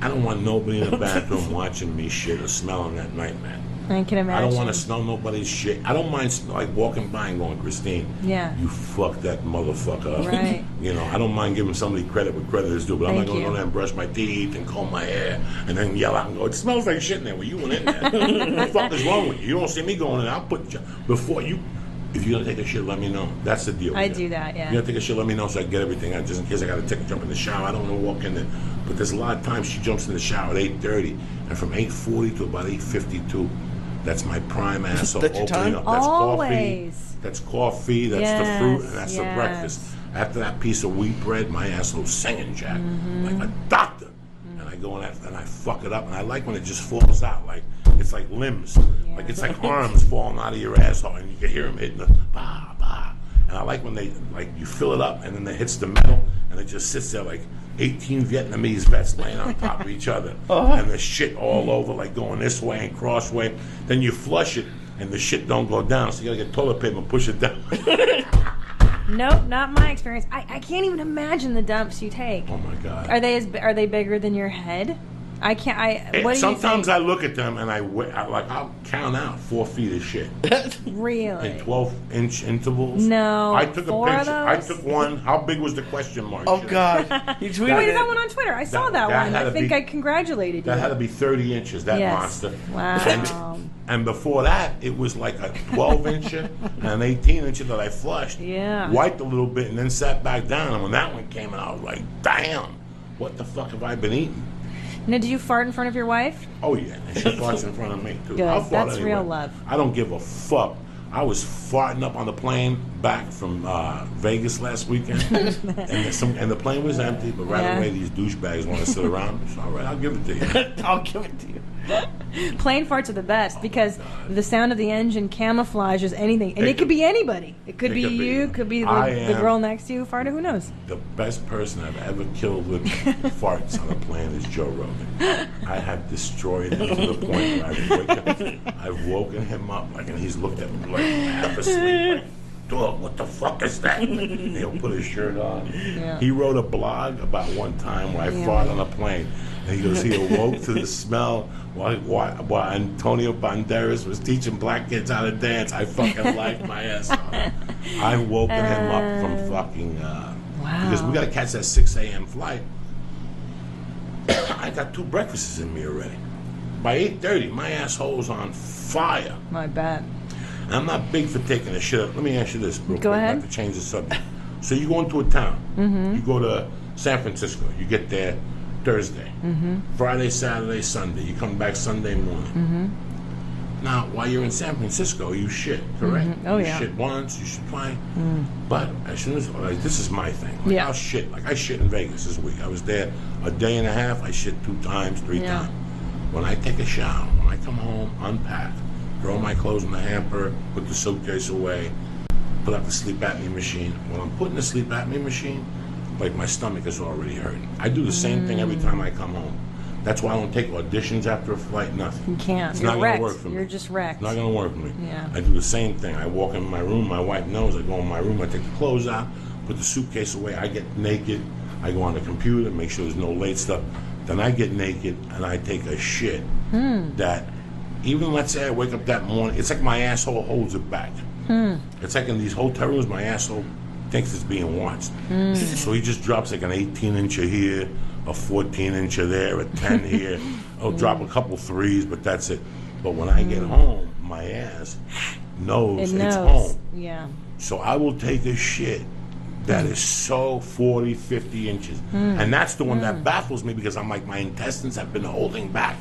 I don't want nobody in the bathroom watching me shit or smelling that night, man. I can imagine. I don't want to smell nobody's shit. I don't mind like walking by and going, Christine, Yeah. you fucked that motherfucker up. Right. I don't mind giving somebody credit where credit is due, but I'm not Thank going to go you. there and brush my teeth and comb my hair and then yell out and go, it smells like shit in there. Well, you went in there. What the fuck is wrong with you? You don't see me going in there. I'll put you, before you, if you're going to take a shit, let me know. That's the deal. I here. do that, yeah. You're going to take a shit, let me know so I can get everything out, just in case I got to take a jump in the shower. I don't want to walk in there. But there's a lot of times she jumps in the shower at 8:30, and from 8:40 to about 8:52, that's my prime asshole That's your opening time? up. That's Always. coffee. That's coffee. That's Yes, the fruit, and that's the yes. breakfast. After that piece of wheat bread, my asshole's singing, Jack, Mm-hmm. like a doctor. And I go in and I fuck it up, and I like when it just falls out, like it's like limbs, like it's like arms falling out of your asshole, and you can hear them hitting the bah bah. And I like when they you fill it up, and then it hits the metal, and it just sits there like 18 Vietnamese vets laying on top of each other, and the shit all over, like going this way and cross way. Then you flush it, and the shit don't go down, so you gotta get toilet paper and push it down. Nope, not my experience. I can't even imagine the dumps you take. Oh my god. Are they bigger than your head? I can't. What do Sometimes you I look at them and I'll count out 4 feet of shit really in 12-inch intervals. No, I took a 4 of picture. I those? took one. How big was the question mark? Oh shit? God, you tweeted Wait, it. that one on Twitter. I saw that that one. had I to think be- I congratulated you. That had to be 30 inches. That Yes. monster. Wow. And before that, it was like a 12-incher and an 18-incher that I flushed. Yeah. Wiped a little bit and then sat back down. And when that one came out, I was like, damn, what the fuck have I been eating? Now, do you fart in front of your wife? Oh, yeah. And she farts in front of me, too. Good. I'll fart That's anyway. real love. I don't give a fuck. I was farting up on the plane back from Vegas last weekend. and the plane was empty, but right Yeah. away these douchebags want to sit around. So, all right, I'll give it to you. I'll give it to you. Plane farts are the best because the sound of the engine camouflages anything, and it could be anybody. It could be you, could be the girl next to you who farted. Who knows? The best person I've ever killed with farts on a plane is Joe Rogan. I have destroyed him to the point where I've woken him up and he's looked at me like half asleep. Like, dog, what the fuck is that? And he'll put his shirt on. Yeah. He wrote a blog about one time where I farted on a plane. And he goes, he awoke to the smell while Antonio Banderas was teaching black kids how to dance. I fucking liked my ass off. I've woken him up from fucking... Wow. Because we got to catch that 6 a.m. flight. I got 2 breakfasts in me already. By 8:30, my asshole's on fire. My bad. And I'm not big for taking a shit. Let me ask you this real quick. ahead. I'd like to change the subject. So you go into a town. Mm-hmm. You go to San Francisco. You get there Thursday. Mm-hmm. Friday, Saturday, Sunday. You come back Sunday morning. Mm-hmm. Now, while you're in San Francisco, you shit, correct? Mm-hmm. Oh, you yeah. shit once, you shit twice. But as soon as, this is my thing. Like, Yeah. I'll shit. Like, I shit in Vegas this week. I was there a day and a half. I shit 2 times, 3 Yeah. times. When I take a shower, when I come home, unpack, throw my clothes in the hamper, put the suitcase away, put up the sleep apnea machine. When I'm putting the sleep apnea machine, like my stomach is already hurting. I do the same thing every time I come home. That's why I don't take auditions after a flight, nothing. You can't. It's You're not going wrecked. to work for me. You're just wrecked. It's not going to work for me. Yeah. I do the same thing. I walk in my room, my wife knows. I go in my room, I take the clothes out, put the suitcase away, I get naked. I go on the computer, make sure there's no late stuff. Then I get naked and I take a shit that even, let's say I wake up that morning, it's like my asshole holds it back. It's like in these hotel rooms, my asshole thinks it's being watched. So he just drops like an 18-incher here, a 14-incher there, a 10 here. I'll drop a couple 3s, but that's it. But when I get home, my ass knows It it's knows. home. Yeah. So I will take a shit that is so 40, 50 inches. And that's the one that baffles me because I'm like, my intestines have been holding back.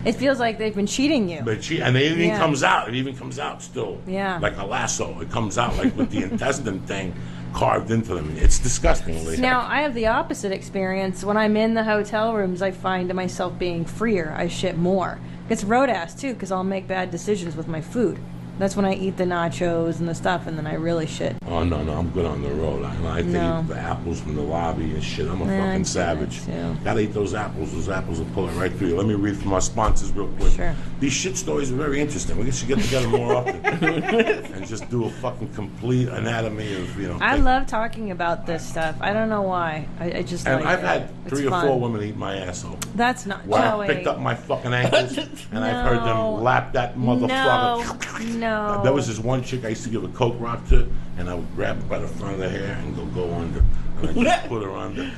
It feels like they've been cheating you. But and it even Yeah. comes out. It even comes out still. Yeah. Like a lasso. It comes out like with the intestine thing carved into them. It's disgusting. Lee. Now, I have the opposite experience. When I'm in the hotel rooms, I find myself being freer. I shit more. It's road ass, too, because I'll make bad decisions with my food. That's when I eat the nachos and the stuff, and then I really shit. Oh, no, I'm good on the road. I take No. the apples from the lobby and shit. I'm a Yeah, I fucking do savage. that, too. Gotta eat those apples. Those apples will pull it right through you. Let me read from our sponsors real quick. Sure. These shit stories are very interesting. We should get together more often and just do a fucking complete anatomy of, I love talking about this stuff. I don't know why. I just And like I've it. had It's 3 or fun. 4 women eat my asshole. That's not Where I Joey. picked up my fucking ankles and I've heard No. them lap that motherfucker. No. There was this one chick I used to give a coke rock to, and I would grab her by the front of the hair and go under, and I just put her under,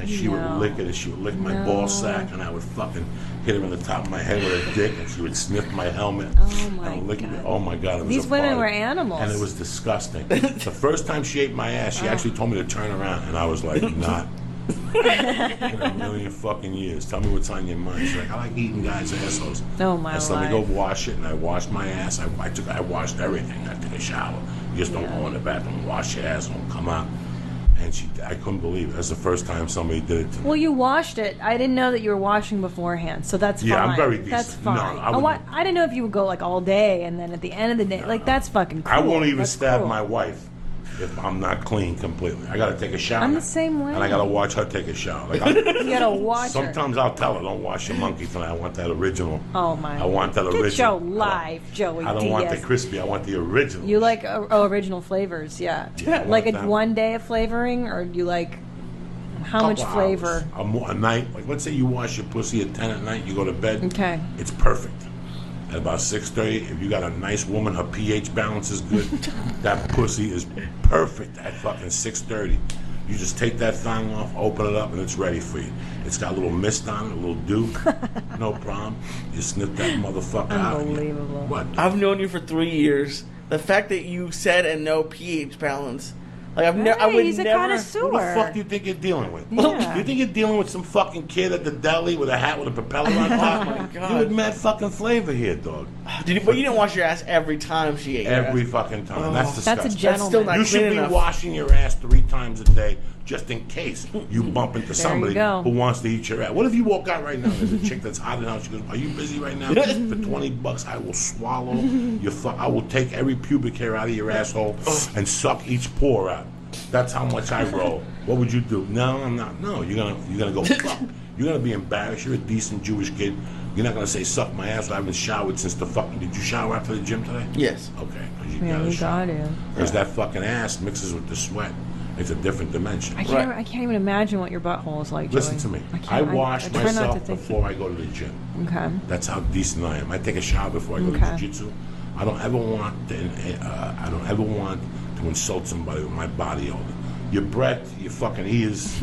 and she would No. lick it, and she would lick my No. ball sack, and I would fucking hit her in the top of my head with a dick, and she would sniff my helmet. Oh, my and lick me. God. Oh my god! It was These a women party. were animals. and it was disgusting. The first time she ate my ass, she actually told me to turn around, and I was like, not. In a million fucking years. Tell me what's on your mind. She's like, I like eating guys' assholes. Oh, my I said, let me life. go wash it, and I washed my ass. I washed everything. I took a shower. You just don't go in the bathroom, wash your ass, don't come out. And I couldn't believe it. That's the first time somebody did it to me. Well, you washed it. I didn't know that you were washing beforehand, so that's Yeah, fine. I'm very decent. That's No, fine. I Oh, wouldn't- I didn't know if you would go like all day and then at the end of the day, like that's fucking cruel. I won't even That's stab cruel. my wife if I'm not clean completely. I gotta take a shower. I'm the same way. And I gotta watch her take a shower. Like You gotta watch her. sometimes I'll tell her, don't wash your monkey tonight. I want that original. Oh my! I want that Get original. your life, Joey I don't Diaz. want the crispy. I want the original. You like original flavors, yeah. Yeah, I like want a that. one day of flavoring, or do you like how much Couple flavor? hours. A night. Like let's say you wash your pussy at 10 at night. You go to bed. Okay. It's perfect. At about 6:30, if you got a nice woman, her pH balance is good. That pussy is perfect at fucking 6:30. You just take that thing off, open it up, and it's ready for you. It's got a little mist on it, a little dew. No problem. You snip that motherfucker out. Unbelievable. What? I've known you for 3 years. The fact that you said and no pH balance, like I would he's a never. connoisseur. Who the fuck do you think you're dealing with? Yeah. You think you're dealing with some fucking kid at the deli with a hat with a propeller on top? Oh my God. You with mad fucking flavor here, dog. But you didn't wash your ass every time she ate. your Every ass. fucking time. Oh. That's disgusting. That's a That's still gentleman. not You should clean be enough. washing your ass 3 times a day just in case you bump into somebody go. who wants to eat your ass. What if you walk out right now and there's a chick that's hot in house? She goes, "Are you busy right now? For $20, I will swallow your I will take every pubic hair out of your asshole and suck each pore out. That's how much I roll. What would you do?" "No, I'm not." "No, you're gonna go fuck. You're gonna be embarrassed. You're a decent Jewish kid. You're not gonna say suck my ass. I haven't showered since the fucking. Did you shower after the gym today?" Yes. Okay, because Yeah, gotta you shower. got to. Because that fucking ass mixes with the sweat. It's a different dimension. I can't even imagine what your butthole is like. Listen Joey. to me. can't- I wash try not to myself think- before I go to the gym. Okay. That's how decent I am. I take a shower before I go Okay. to jiu-jitsu. I don't ever want to insult somebody with my body odor. Your breath, your fucking ears,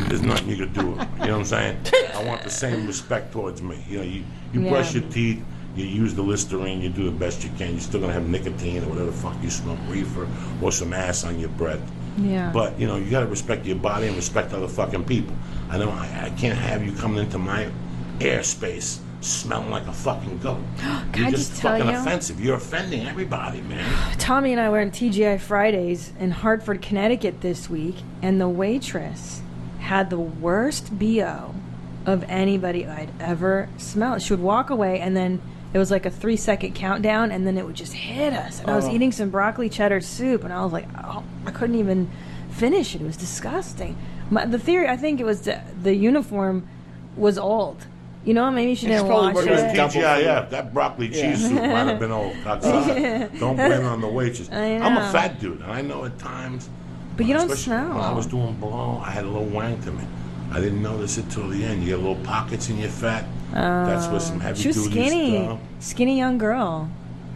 there's nothing you can do. You know what I'm saying? I want the same respect towards me. You know, you brush Yeah. your teeth, you use the Listerine, you do the best you can. You're still gonna have nicotine or whatever the fuck you smoke, reefer or some ass on your breath. Yeah. But you know, you gotta respect your body and respect other fucking people. I know I can't have you coming into my airspace smelling like a fucking goat. You're I just just tell fucking you? offensive. You're offending everybody, man. Tommy and I were in TGI Fridays in Hartford, Connecticut this week, and the waitress had the worst BO of anybody I'd ever smelled. She would walk away, and then it was like a 3-second countdown, and then it would just hit us. And I was eating some broccoli cheddar soup, and I was like, oh, I couldn't even finish it. It was disgusting. The theory, I think it was the uniblem was old. You know, maybe she didn't probably wash working as it. double TGIF, that broccoli cheese soup might have been old. Don't blame it on the waitress. I I'm a know. fat dude, and I know at times. But you don't especially smell. When I was doing blow, I had a little wang to me. I didn't notice it till the end. You get little pockets in your fat. That's what some heavy She was duty skinny. stuff. Skinny young girl.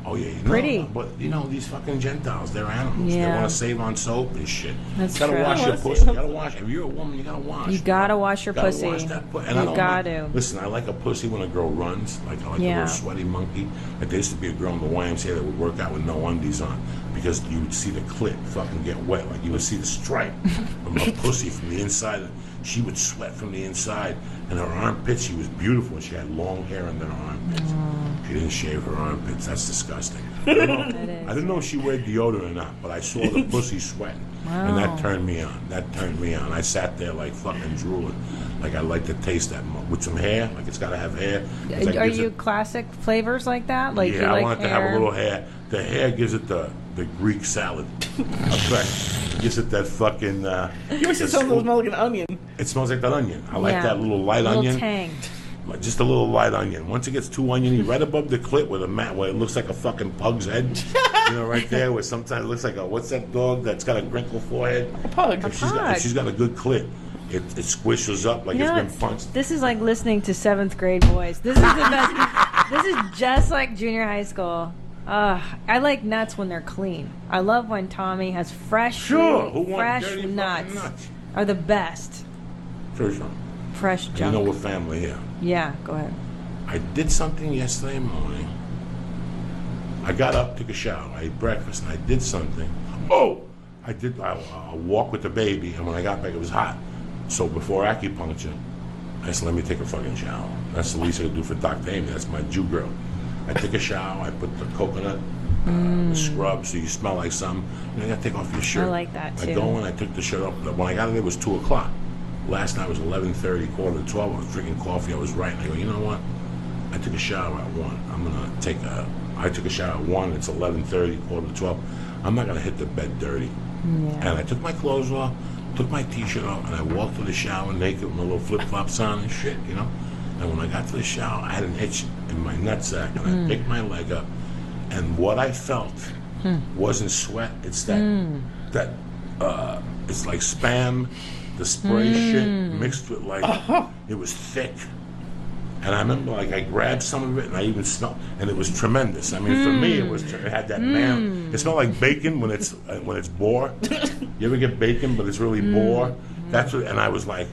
Oh yeah, you Pretty. know, but you know these fucking Gentiles, they're animals. They Yeah. want to save on soap and shit. That's gotta true. wash your pussy. You gotta wash. If you're a woman, you gotta wash. You gotta wash your Gotta pussy. wash that and You I don't gotta. Listen, I like a pussy when a girl runs. Like I like a Yeah. little sweaty monkey. Like there used to be a girl in the YMCA that would work out with no undies on because you would see the clit fucking get wet. Like you would see the stripe from her pussy from the inside. She would sweat from the inside, and her armpits. She was beautiful. She had long hair under her armpits. She didn't shave her armpits. That's disgusting. I didn't know if she wear deodorant or not, but I saw the pussy sweating, and Wow. that turned me on. I sat there like fucking drooling, like I like to taste that with some hair. Like it's got to have hair. 'Cause that Are gives you it- classic flavors like that? Like yeah, you like I want it to hair? have a little hair. The hair gives it the Greek salad effect. Gives it that fucking. You must have something that smells like an onion. It smells like that onion. I like Yeah. that little light little onion. tang. Like, just a little light onion. Once it gets too oniony, right above the clit where the mat, where it looks like a fucking pug's head. You know, right there, where sometimes it looks like what's that dog that's got a crinkle forehead? A pug. If she's got a good clit, it squishes up like You know, it's been punched. this is like listening to 7th grade boys. This is the best. This is just like junior high school. I like nuts when they're clean. I love when Tommy has fresh, Sure, who wants fresh dirty fucking nuts. nuts? Are the best. Sure, sure. Fresh You junk. know we're family here. Yeah, go ahead. I did something yesterday morning. I got up, took a shower, I ate breakfast, and I did something. Oh! I did a walk with the baby, and when I got back, it was hot. So before acupuncture, I said, let me take a fucking shower. That's the least I could do for Dr. Amy. That's my Jew girl. I took a shower, I put the coconut scrub so you smell like something. And you got to take off your shirt. I like that, I too. go in, I took the shirt off. When I got in, it was 2 o'clock. Last night was 11:30, quarter to 12. I was drinking coffee. I was writing. I go, you know what? I took a shower at 1. I took a shower at 1. It's 11:30, quarter to 12. I'm not going to hit the bed dirty. And I took my clothes off, took my t-shirt off, and I walked to the shower naked with my little flip-flops on and shit, you know? And when I got to the shower, I had an itch in my nutsack, and I picked my leg up, and what I felt wasn't sweat. It's that it's like Spam, the spray shit mixed with like, it was thick. And I remember, like, I grabbed some of it, and I even smelled, and it was tremendous. I mean, for me, it had that man. It smelled like bacon when it's boar. You ever get bacon, but it's really boar? That's what. And I was like,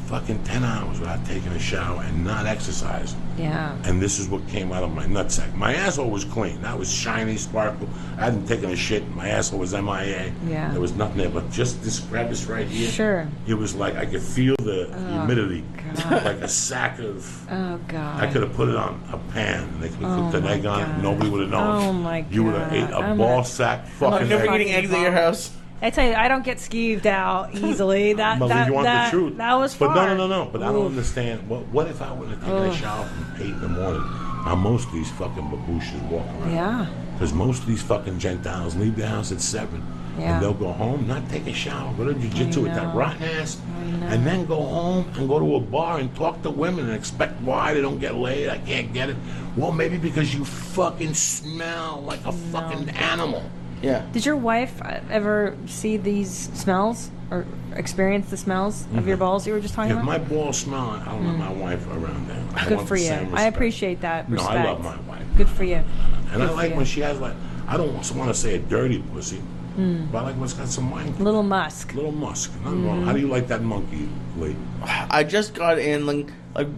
fucking 10 hours without taking a shower and not exercising. Yeah. And this is what came out of my nutsack. My asshole was clean. That was shiny, sparkle. I hadn't taken a shit. My asshole was MIA. Yeah. There was nothing there. But just this, grab this right here. Sure. It was like I could feel the humidity. God. Like a sack of... Oh, God. I could have put it on a pan and they could have cooked an egg on it and nobody would have known. Oh, my God. You would have ate a ball sack I'm fucking never egg. eating eggs at your house. I tell you, I don't get skeeved out easily. That You want the truth. That was But far. no. But I don't understand. What if I would have taken a shower from 8 in the morning? Now, most of these fucking babushas walk around. Yeah. Because most of these fucking Gentiles leave the house at 7. Yeah. And they'll go home, not take a shower, go to jiu-jitsu with that know. rotten ass, know. and then go home and go to a bar and talk to women and expect why they don't get laid. I can't get it. Well, maybe because you fucking smell like a fucking animal. Yeah. Did your wife ever see these smells or experience the smells of your balls you were just talking If about? my balls smell, I don't want my wife around there. I Good want for the you. same I respect. appreciate that No, respect. I love my wife. Good for you. And I Good for like you. when she has like, I don't want to say a dirty pussy, but I like when it's got some wine. Little musk. Little musk. Nothing wrong. How do you like that monkey, Lee? I just got in, like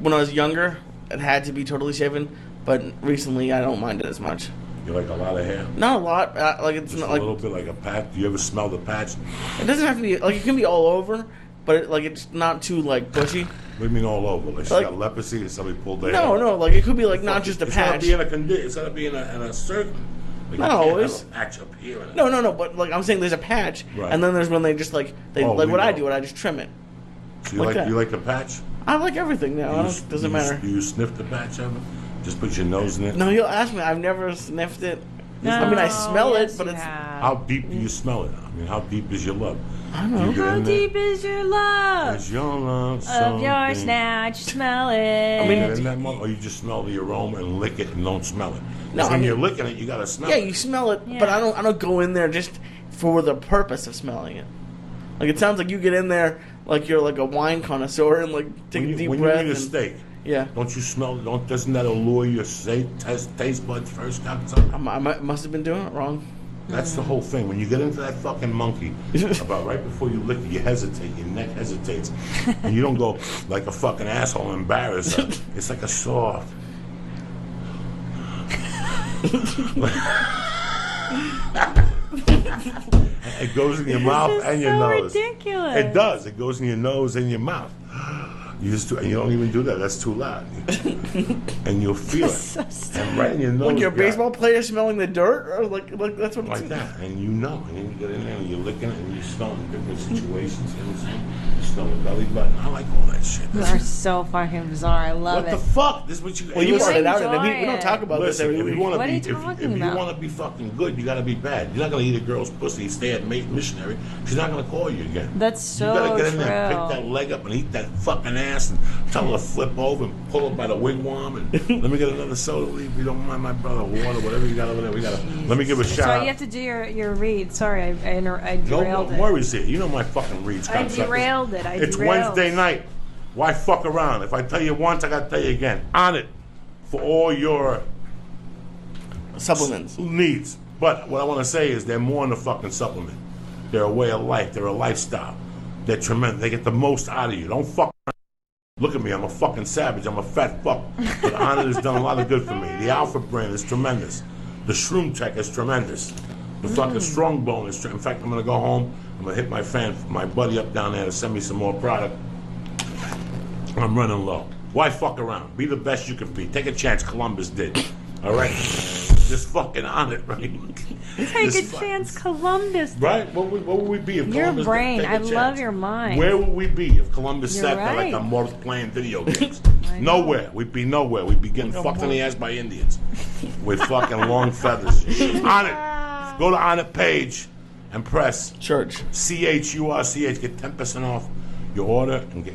when I was younger, it had to be totally shaven, but recently I don't mind it as much. You like a lot of hair? Not a lot. Like it's Just not a like little bit like a patch. Do you ever smell the patch? it doesn't have to be like it can be all over, but it's not too like bushy. What do you mean all over? Like she Like- got leprosy and somebody pulled their hair? No, like it could be like not just a It's gotta patch. be in a it's gotta be in a circle. Like, Not you can't always. have a patch up here. And No, but like I'm saying, there's a patch, Right. and then there's when they just like Oh, like we what I know. do, I just trim it. So you like like that. you like the patch? I like everything now. Doesn't matter. Do you sniff the patch ever? Just put your nose in it. No, you'll ask me. I've never sniffed it. No, I mean, I smell yes, it, but you it's. have. How deep do you smell it? I mean, how deep is your love? I don't know. You get How in there, deep is your love is your love of your something? snatch? Smell it. I mean, Get in that mother- or you just smell the aroma and lick it and don't smell it. No, No, I when mean- you're licking it, you gotta smell Yeah, it. you smell it, Yeah. but I don't go in there just for the purpose of smelling it. Like it sounds like you get in there like you're like a wine connoisseur and like take When a you, deep when breath. you eat a and- steak, Yeah, don't you smell? Doesn't that allure your taste buds first? Comes up? I must have been doing it wrong. That's the whole thing. When you get into that fucking monkey, about right before you lick it, you hesitate. Your neck hesitates, and you don't go like a fucking asshole and embarrass her. It's like a soft. It goes in your mouth This is and your so nose. ridiculous. It does. It goes in your nose and your mouth. And you don't even do that. That's too loud. And you'll feel it. So stupid. And right in your nose. Like you're a yeah, baseball player smelling the dirt, or like that's what. like that. And you know. And then you get in there and you're licking it and you smell it in different situations. You know what I'm saying? You smell the belly button. I like all that shit. You are so fucking bizarre. I love What it. the fuck? This is what you. Well, you listen, brought it out, and enjoy we don't it. talk about Listen, this if every you week. want to What are be, you if talking you about? want to be fucking good, you got to be bad. You're not gonna eat a girl's pussy, stay at mate missionary. She's not gonna call you again. That's so You gotta get in there, and true. pick that leg up, and eat that fucking ass, and tell her to flip over and pull her by the wigwam, and let me get another soda, Lee, if you don't mind, my brother, water, whatever you got over there. We gotta. Let me give a shout So out. you have to do your read. Sorry, I No derailed it. worries here. You know my fucking reads. I cocksuckers. derailed it. It's Wednesday night. Why fuck around? If I tell you once, I gotta tell you again. On it for all your Supplements. needs. But what I want to say is they're more than a fucking supplement. They're a way of life. They're a lifestyle. They're tremendous. They get the most out of you. Don't fuck around. Look at me. I'm a fucking savage. I'm a fat fuck. But Onnit has done a lot of good for me. The Alpha brand is tremendous. The Shroom Tech is tremendous. The fucking Strong Bone is in fact, I'm going to go home. I'm going to hit my buddy up down there to send me some more product. I'm running low. Why fuck around? Be the best you can be. Take a chance. Columbus did. All right? Just fucking on it, right? Take Just a fuck- chance, Columbus. Right? What would we be if Your Columbus brain. didn't I take a love chance? your mind. Where would we be if Columbus You're sat there like right. a morph playing video games? I know. Nowhere. We'd be nowhere. We'd be getting fucked in the ass by Indians with fucking long feathers. On it. Go to On It page and press Church. CHURCH. Get 10% off your order and keep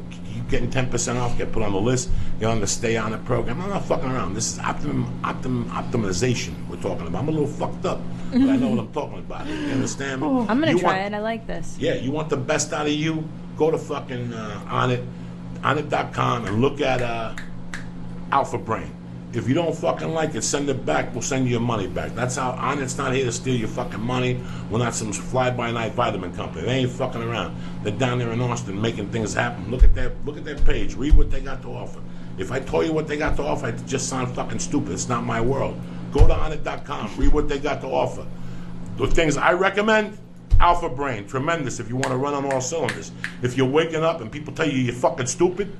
getting 10% off. Get put on the list. Get on the Stay On It program. I'm not fucking around. This is optimization we're talking about. I'm a little fucked up, but I know what I'm talking about. You understand me? I'm gonna try it. I like this. Yeah, you want the best out of you? Go to fucking onit.com and look at Alpha Brain. If you don't fucking like it, send it back. We'll send you your money back. That's how Onit's not here to steal your fucking money. We're not some fly-by-night vitamin company. They ain't fucking around. They're down there in Austin making things happen. Look at their page. Read what they got to offer. If I told you what they got to offer, I'd just sound fucking stupid. It's not my world. Go to onit.com. Read what they got to offer. The things I recommend, Alpha Brain, tremendous if you want to run on all cylinders. If you're waking up and people tell you you're fucking stupid,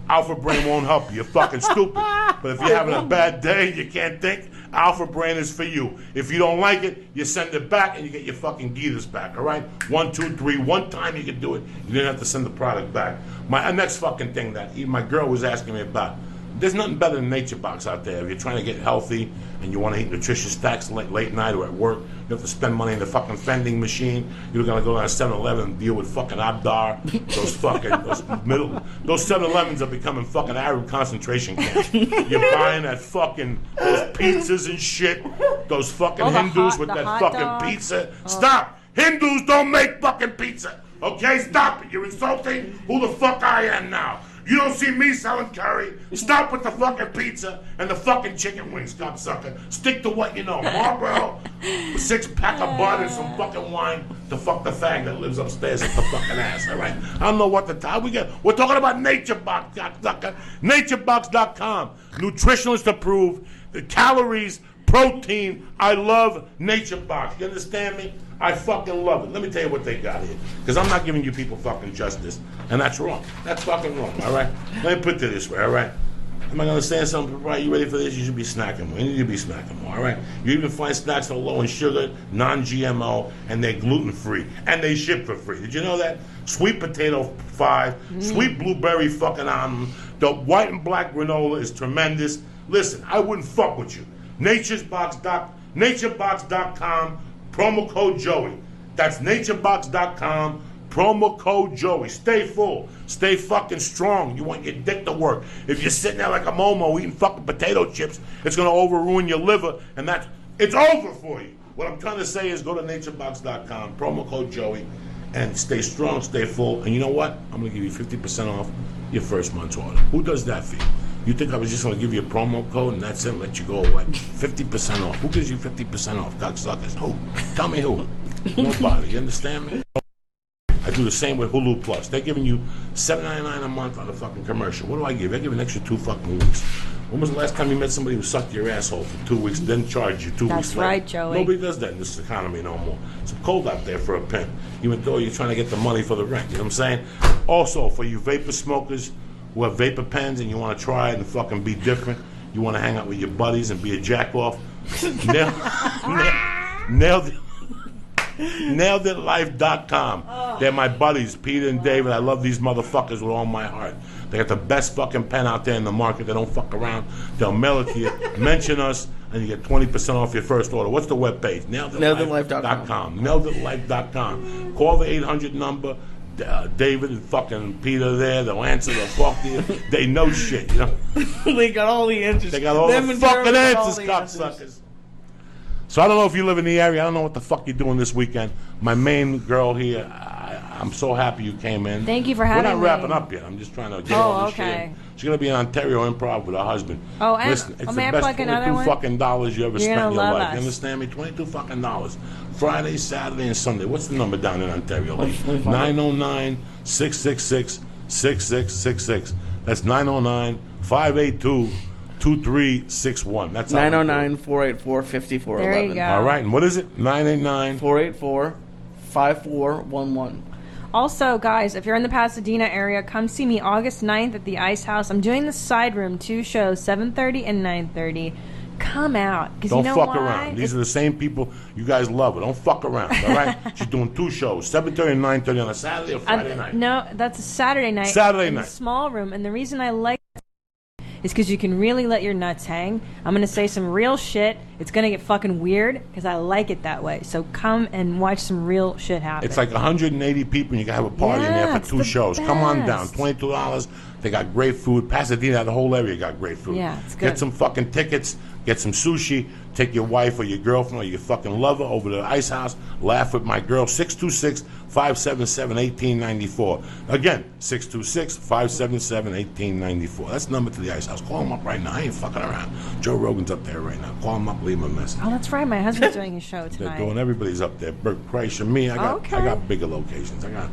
Alpha Brain won't help you. You're fucking stupid. But if you're having a bad day, you can't think, Alpha Brain is for you. If you don't like it, you send it back and you get your fucking Gitas back, all right? 1, 2, 3. One time you can do it. You didn't have to send the product back. My next fucking thing that my girl was asking me about, there's nothing better than Nature Box out there. If you're trying to get healthy and you want to eat nutritious snacks late night or at work, you have to spend money in the fucking vending machine. You're going to go down to 7-Eleven and deal with fucking Abdar. Those 7-Elevens are becoming fucking Arab concentration camps. You're buying that fucking, those pizzas and shit. Those fucking Hindus with that fucking dog. pizza. Stop! Hindus don't make fucking pizza. Okay? Stop it. You're insulting who the fuck I am now. You don't see me selling curry. Stop with the fucking pizza and the fucking chicken wings, cocksucker. Stick to what you know. Marlboro, 6-pack of bud and some fucking wine to fuck the fag that lives upstairs at the fucking ass, all right? I don't know what the time we get. We're talking about Nature Box, cocksucker. NatureBox.com. Nutritionist approved. The calories, protein. I love Nature Box. You understand me? I fucking love it. Let me tell you what they got here. Because I'm not giving you people fucking justice. And that's wrong. That's fucking wrong, all right? Let me put it this way, all right? Am I going to say something? Right, you ready for this? You should be snacking more. You need to be snacking more, all right? You even find snacks that are low in sugar, non-GMO, and they're gluten-free. And they ship for free. Did you know that? Sweet potato 5, sweet blueberry fucking almond. The white and black granola is tremendous. Listen, I wouldn't fuck with you. NatureBox.com. Promo code Joey. That's naturebox.com. Promo code Joey. Stay full. Stay fucking strong. You want your dick to work. If you're sitting there like a Momo eating fucking potato chips, it's going to overruin your liver, and it's over for you. What I'm trying to say is go to naturebox.com. Promo code Joey. And stay strong, stay full. And you know what? I'm going to give you 50% off your first month's order. Who does that for you? You think I was just going to give you a promo code and that's it, let you go away? 50% off. Who gives you 50% off? Cocksuckers. Who? Tell me who. Nobody. You understand me? I do the same with Hulu Plus. They're giving you $7.99 a month on a fucking commercial. What do I give? I give an extra 2 fucking weeks. When was the last time you met somebody who sucked your asshole for 2 weeks, then charged you 2 weeks That's later? right, Joey. Nobody does that in this economy no more. It's cold out there for a pimp, even though you're trying to get the money for the rent. You know what I'm saying? Also, for you vapor smokers who have vapor pens and you want to try it and fucking be different, you want to hang out with your buddies and be a jack-off, NailedItLife.com. They're my buddies, Peter and David. I love these motherfuckers with all my heart. They got the best fucking pen out there in the market. They don't fuck around. They'll mail it to you. Mention us, and you get 20% off your first order. What's the webpage? NailedItLife.com. NailedItLife.com. Call the 800 number. David and fucking Peter there. They'll answer. They'll talk to you. They know shit, you know. They got all the answers. They got all the fucking answers, cocksuckers. So I don't know if you live in the area. I don't know what the fuck you're doing this weekend. My main girl here, I'm so happy you came in. Thank you for having me. We're not wrapping up yet. I'm just trying to get all this shit. She's going to be in Ontario Improv with her husband. Oh, and listen, it's may I the best plug another one? $22 fucking dollars you ever You're spent in your gonna love life. us. You understand me? $22 fucking dollars. Friday, Saturday, and Sunday. What's the number down in Ontario? 909-666-6666. That's 909-582-2361. That's 909-484-5411. There you go. All right, and what is it? 484-5411. Also, guys, if you're in the Pasadena area, come see me August 9th at the Ice House. I'm doing the Side Room, 2 shows, 7:30 and 9:30. Come out. Because Don't you know fuck why? around. These are the same people you guys love. Her. Don't fuck around, all right? She's doing 2 shows, 7:30 and 9:30 on a Saturday or Friday night. No, that's a Saturday night. Saturday in night. The small room. And the reason I like is because you can really let your nuts hang. I'm going to say some real shit. It's going to get fucking weird because I like it that way. So come and watch some real shit happen. It's like 180 people, and you can have a party in there Yeah, for it's 2 the shows. Come on down, best. $22. They got great food. Pasadena, the whole area got great food. Yeah, it's Get good. some fucking tickets. Get some sushi. Take your wife or your girlfriend or your fucking lover over to the Ice House. Laugh with my girl. 626-577-1894. Again, 626-577-1894. That's the number to the Ice House. Call them up right now. I ain't fucking around. Joe Rogan's up there right now. Call him up. Leave him a message. Oh, that's right. My husband's doing his show They're tonight. doing. Everybody's up there. Bert Kreischer, me. I got bigger locations. I'm going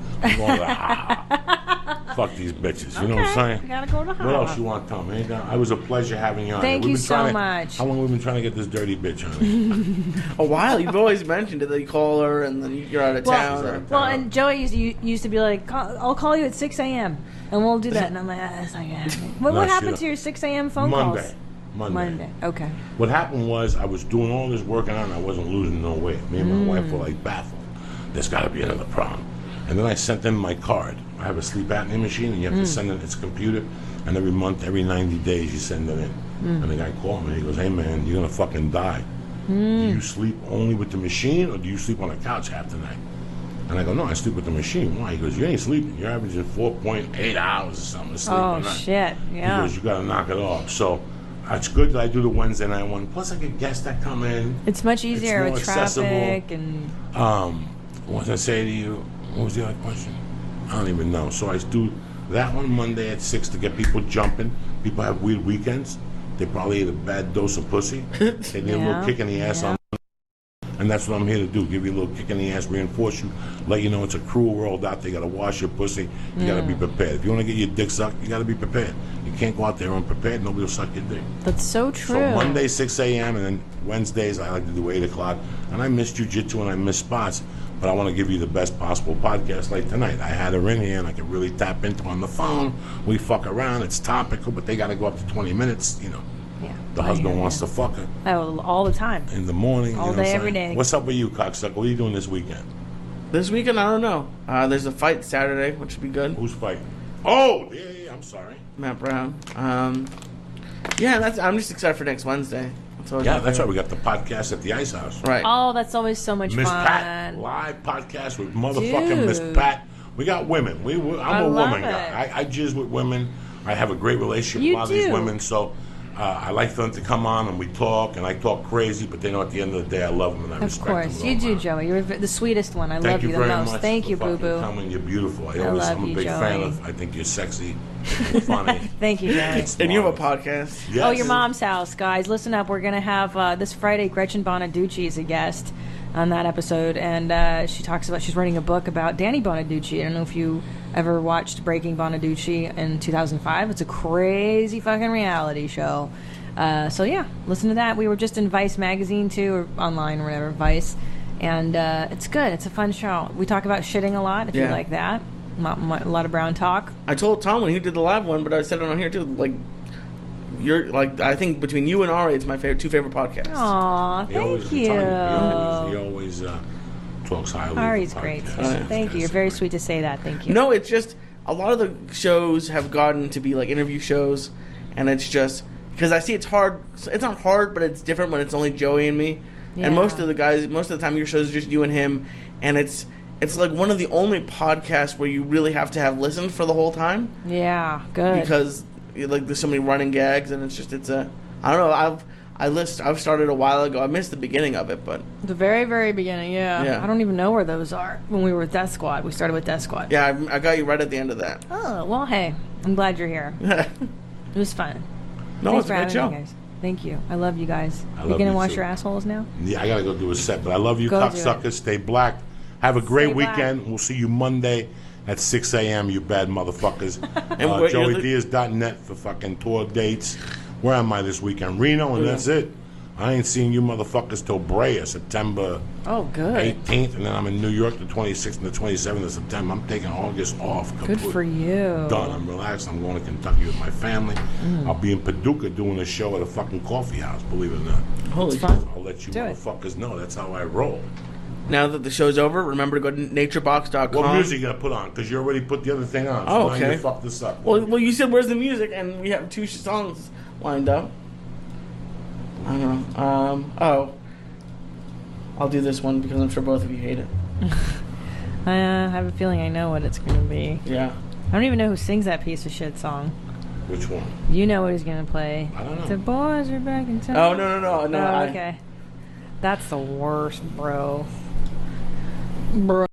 to fuck these bitches. You know what I'm saying? You gotta go to What Hollywood. else you want, Tom? It was a pleasure having you on. Thank We've you been so trying to- much. How long have we been trying to get this dirty bitch on? A while. You've always mentioned it that you call her and then you're out of town. Or, Well, and Joey used to be like, I'll call you at 6 a.m. and we'll do that. And I'm like, it's like, what No, happened shit. to your 6 a.m. phone Monday. calls? Monday. Okay. What happened was I was doing all this working out and I wasn't losing no weight. Me and my wife were like baffled. There's got to be another problem. And then I sent them my card. I have a sleep apnea machine and you have to send it. It's a computer. And every month, every 90 days, you send it in. And the guy called me. He goes, hey, man, you're going to fucking die. Do you sleep only with the machine or do you sleep on the couch half the night? And I go, no, I sleep with the machine. Why? He goes, you ain't sleeping. You're averaging 4.8 hours or something to sleep Oh, a night. shit. He Yeah. goes, you got to knock it off. So it's good that I do the Wednesday night one. Plus, I get guests that come in. It's much easier more with accessible. traffic and... What was I say to you? What was the other question? I don't even know. So I do that one Monday at 6 to get people jumping. People have weird weekends. They probably ate a bad dose of pussy. They need a little kick in the ass on. And that's what I'm here to do. Give you a little kick in the ass, reinforce you, let you know it's a cruel world out there. You got to wash your pussy. You got to be prepared. If you want to get your dick sucked, you got to be prepared. You can't go out there unprepared. Nobody will suck your dick. That's so true. So Monday, 6 a.m., and then Wednesdays, I like to do 8 o'clock. And I miss jiu-jitsu and I miss spots. But I want to give you the best possible podcast like tonight. I had her in here and I could really tap into her on the phone. We fuck around. It's topical, but they got to go up to 20 minutes, you know. Yeah. The husband wants to fuck her Oh, all the time. in the morning. All you know day, what I'm every saying? day. What's up with you, cocksucker? What are you doing this weekend? this weekend, I don't know. There's a fight Saturday, which would be good. Who's fighting? Oh, yeah, I'm sorry. Matt Brown. Yeah, I'm just excited for next Wednesday. Yeah, that's right. We got the podcast at the Ice House. Right. Oh, that's always so much Miss fun. Pat, live podcast with motherfucking Miss Dude. Pat. We got women. I'm a love woman it. guy. I jizz with women. I have a great relationship You with a lot of these do. women. So I like for them to come on and we talk, and I talk crazy, but they know at the end of the day I love them and I Of respect course. them. You do, Joey. You're the sweetest one. I Thank love you you the very most. much. Thank for you, fucking boo-boo. coming. You're beautiful. I love I'm a you, big fan Joey. of. I think you're sexy, and funny. Thank you, Joey. And you have a podcast. Yes. Oh, your mom's house, guys. Listen up. We're going to have this Friday, Gretchen Bonaducci is a guest on that episode. And she talks about, she's writing a book about Danny Bonaducci. I don't know if you ever watched Breaking Bonaducci in 2005. It's a crazy fucking reality show. So, yeah, listen to that. We were just in Vice magazine, too, or online or whatever, Vice. And it's good. It's a fun show. We talk about shitting a lot, if you Yeah. like that. A lot of brown talk. I told Tom when he did the live one, but I said it on here too. Like, you're like, I think between you and Ari, it's my two favorite podcasts. Aw, He always- thank you. He always talks highly. Ari's of the great. podcast. Thank you. You're very sweet to say that. Thank you. No, it's just a lot of the shows have gotten to be like interview shows, and it's just because I see it's hard. It's not hard, but it's different when it's only Joey and me. Yeah. And most of the guys, most of the time, your shows are just you and him, and it's like one of the only podcasts where you really have to have listened for the whole time Yeah, good. because like there's so many running gags, and it's a I don't know. I've started a while ago. I missed the beginning of it, but The very, very beginning, yeah. Yeah. I don't even know where those are. When we were with Death Squad, we started with Death Squad. yeah, I got you right at the end of that. Oh, well, hey, I'm glad you're here. It was fun. No, Thanks it's for a great having show. me, guys. Thank you. I love you guys. I You love gonna you wash too. your assholes now? Yeah, I gotta go do a set, but I love you, Go do cocksuckers. Stay black. Have a great Stay black. weekend. We'll see you Monday at 6 a.m. You bad motherfuckers. And what- you're the- JoeyDiaz.net for fucking tour dates. Where am I this weekend? Reno, and that's it. I ain't seeing you motherfuckers till Brea, September Oh, good. 18th, and then I'm in New York the 26th and the 27th of September. I'm taking August off. Good for you. Done. I'm relaxed. I'm going to Kentucky with my family. I'll be in Paducah doing a show at a fucking coffee house, believe it or not. Holy It's fun. I'll let you Do it. motherfuckers know. That's how I roll. Now that the show's over, remember to go to naturebox.com. What music you gonna put on? Because you already put the other thing on. Oh, So now okay. you fucked this up. Well, you said where's the music, and we have 2 songs lined up. I don't know. I'll do this one because I'm sure both of you hate it. I have a feeling I know what it's going to be. Yeah. I don't even know who sings that piece of shit song. Which one? You know what he's going to play. I don't know. The boys are back in town. Oh, no. Oh, okay. That's the worst, bro. Bro.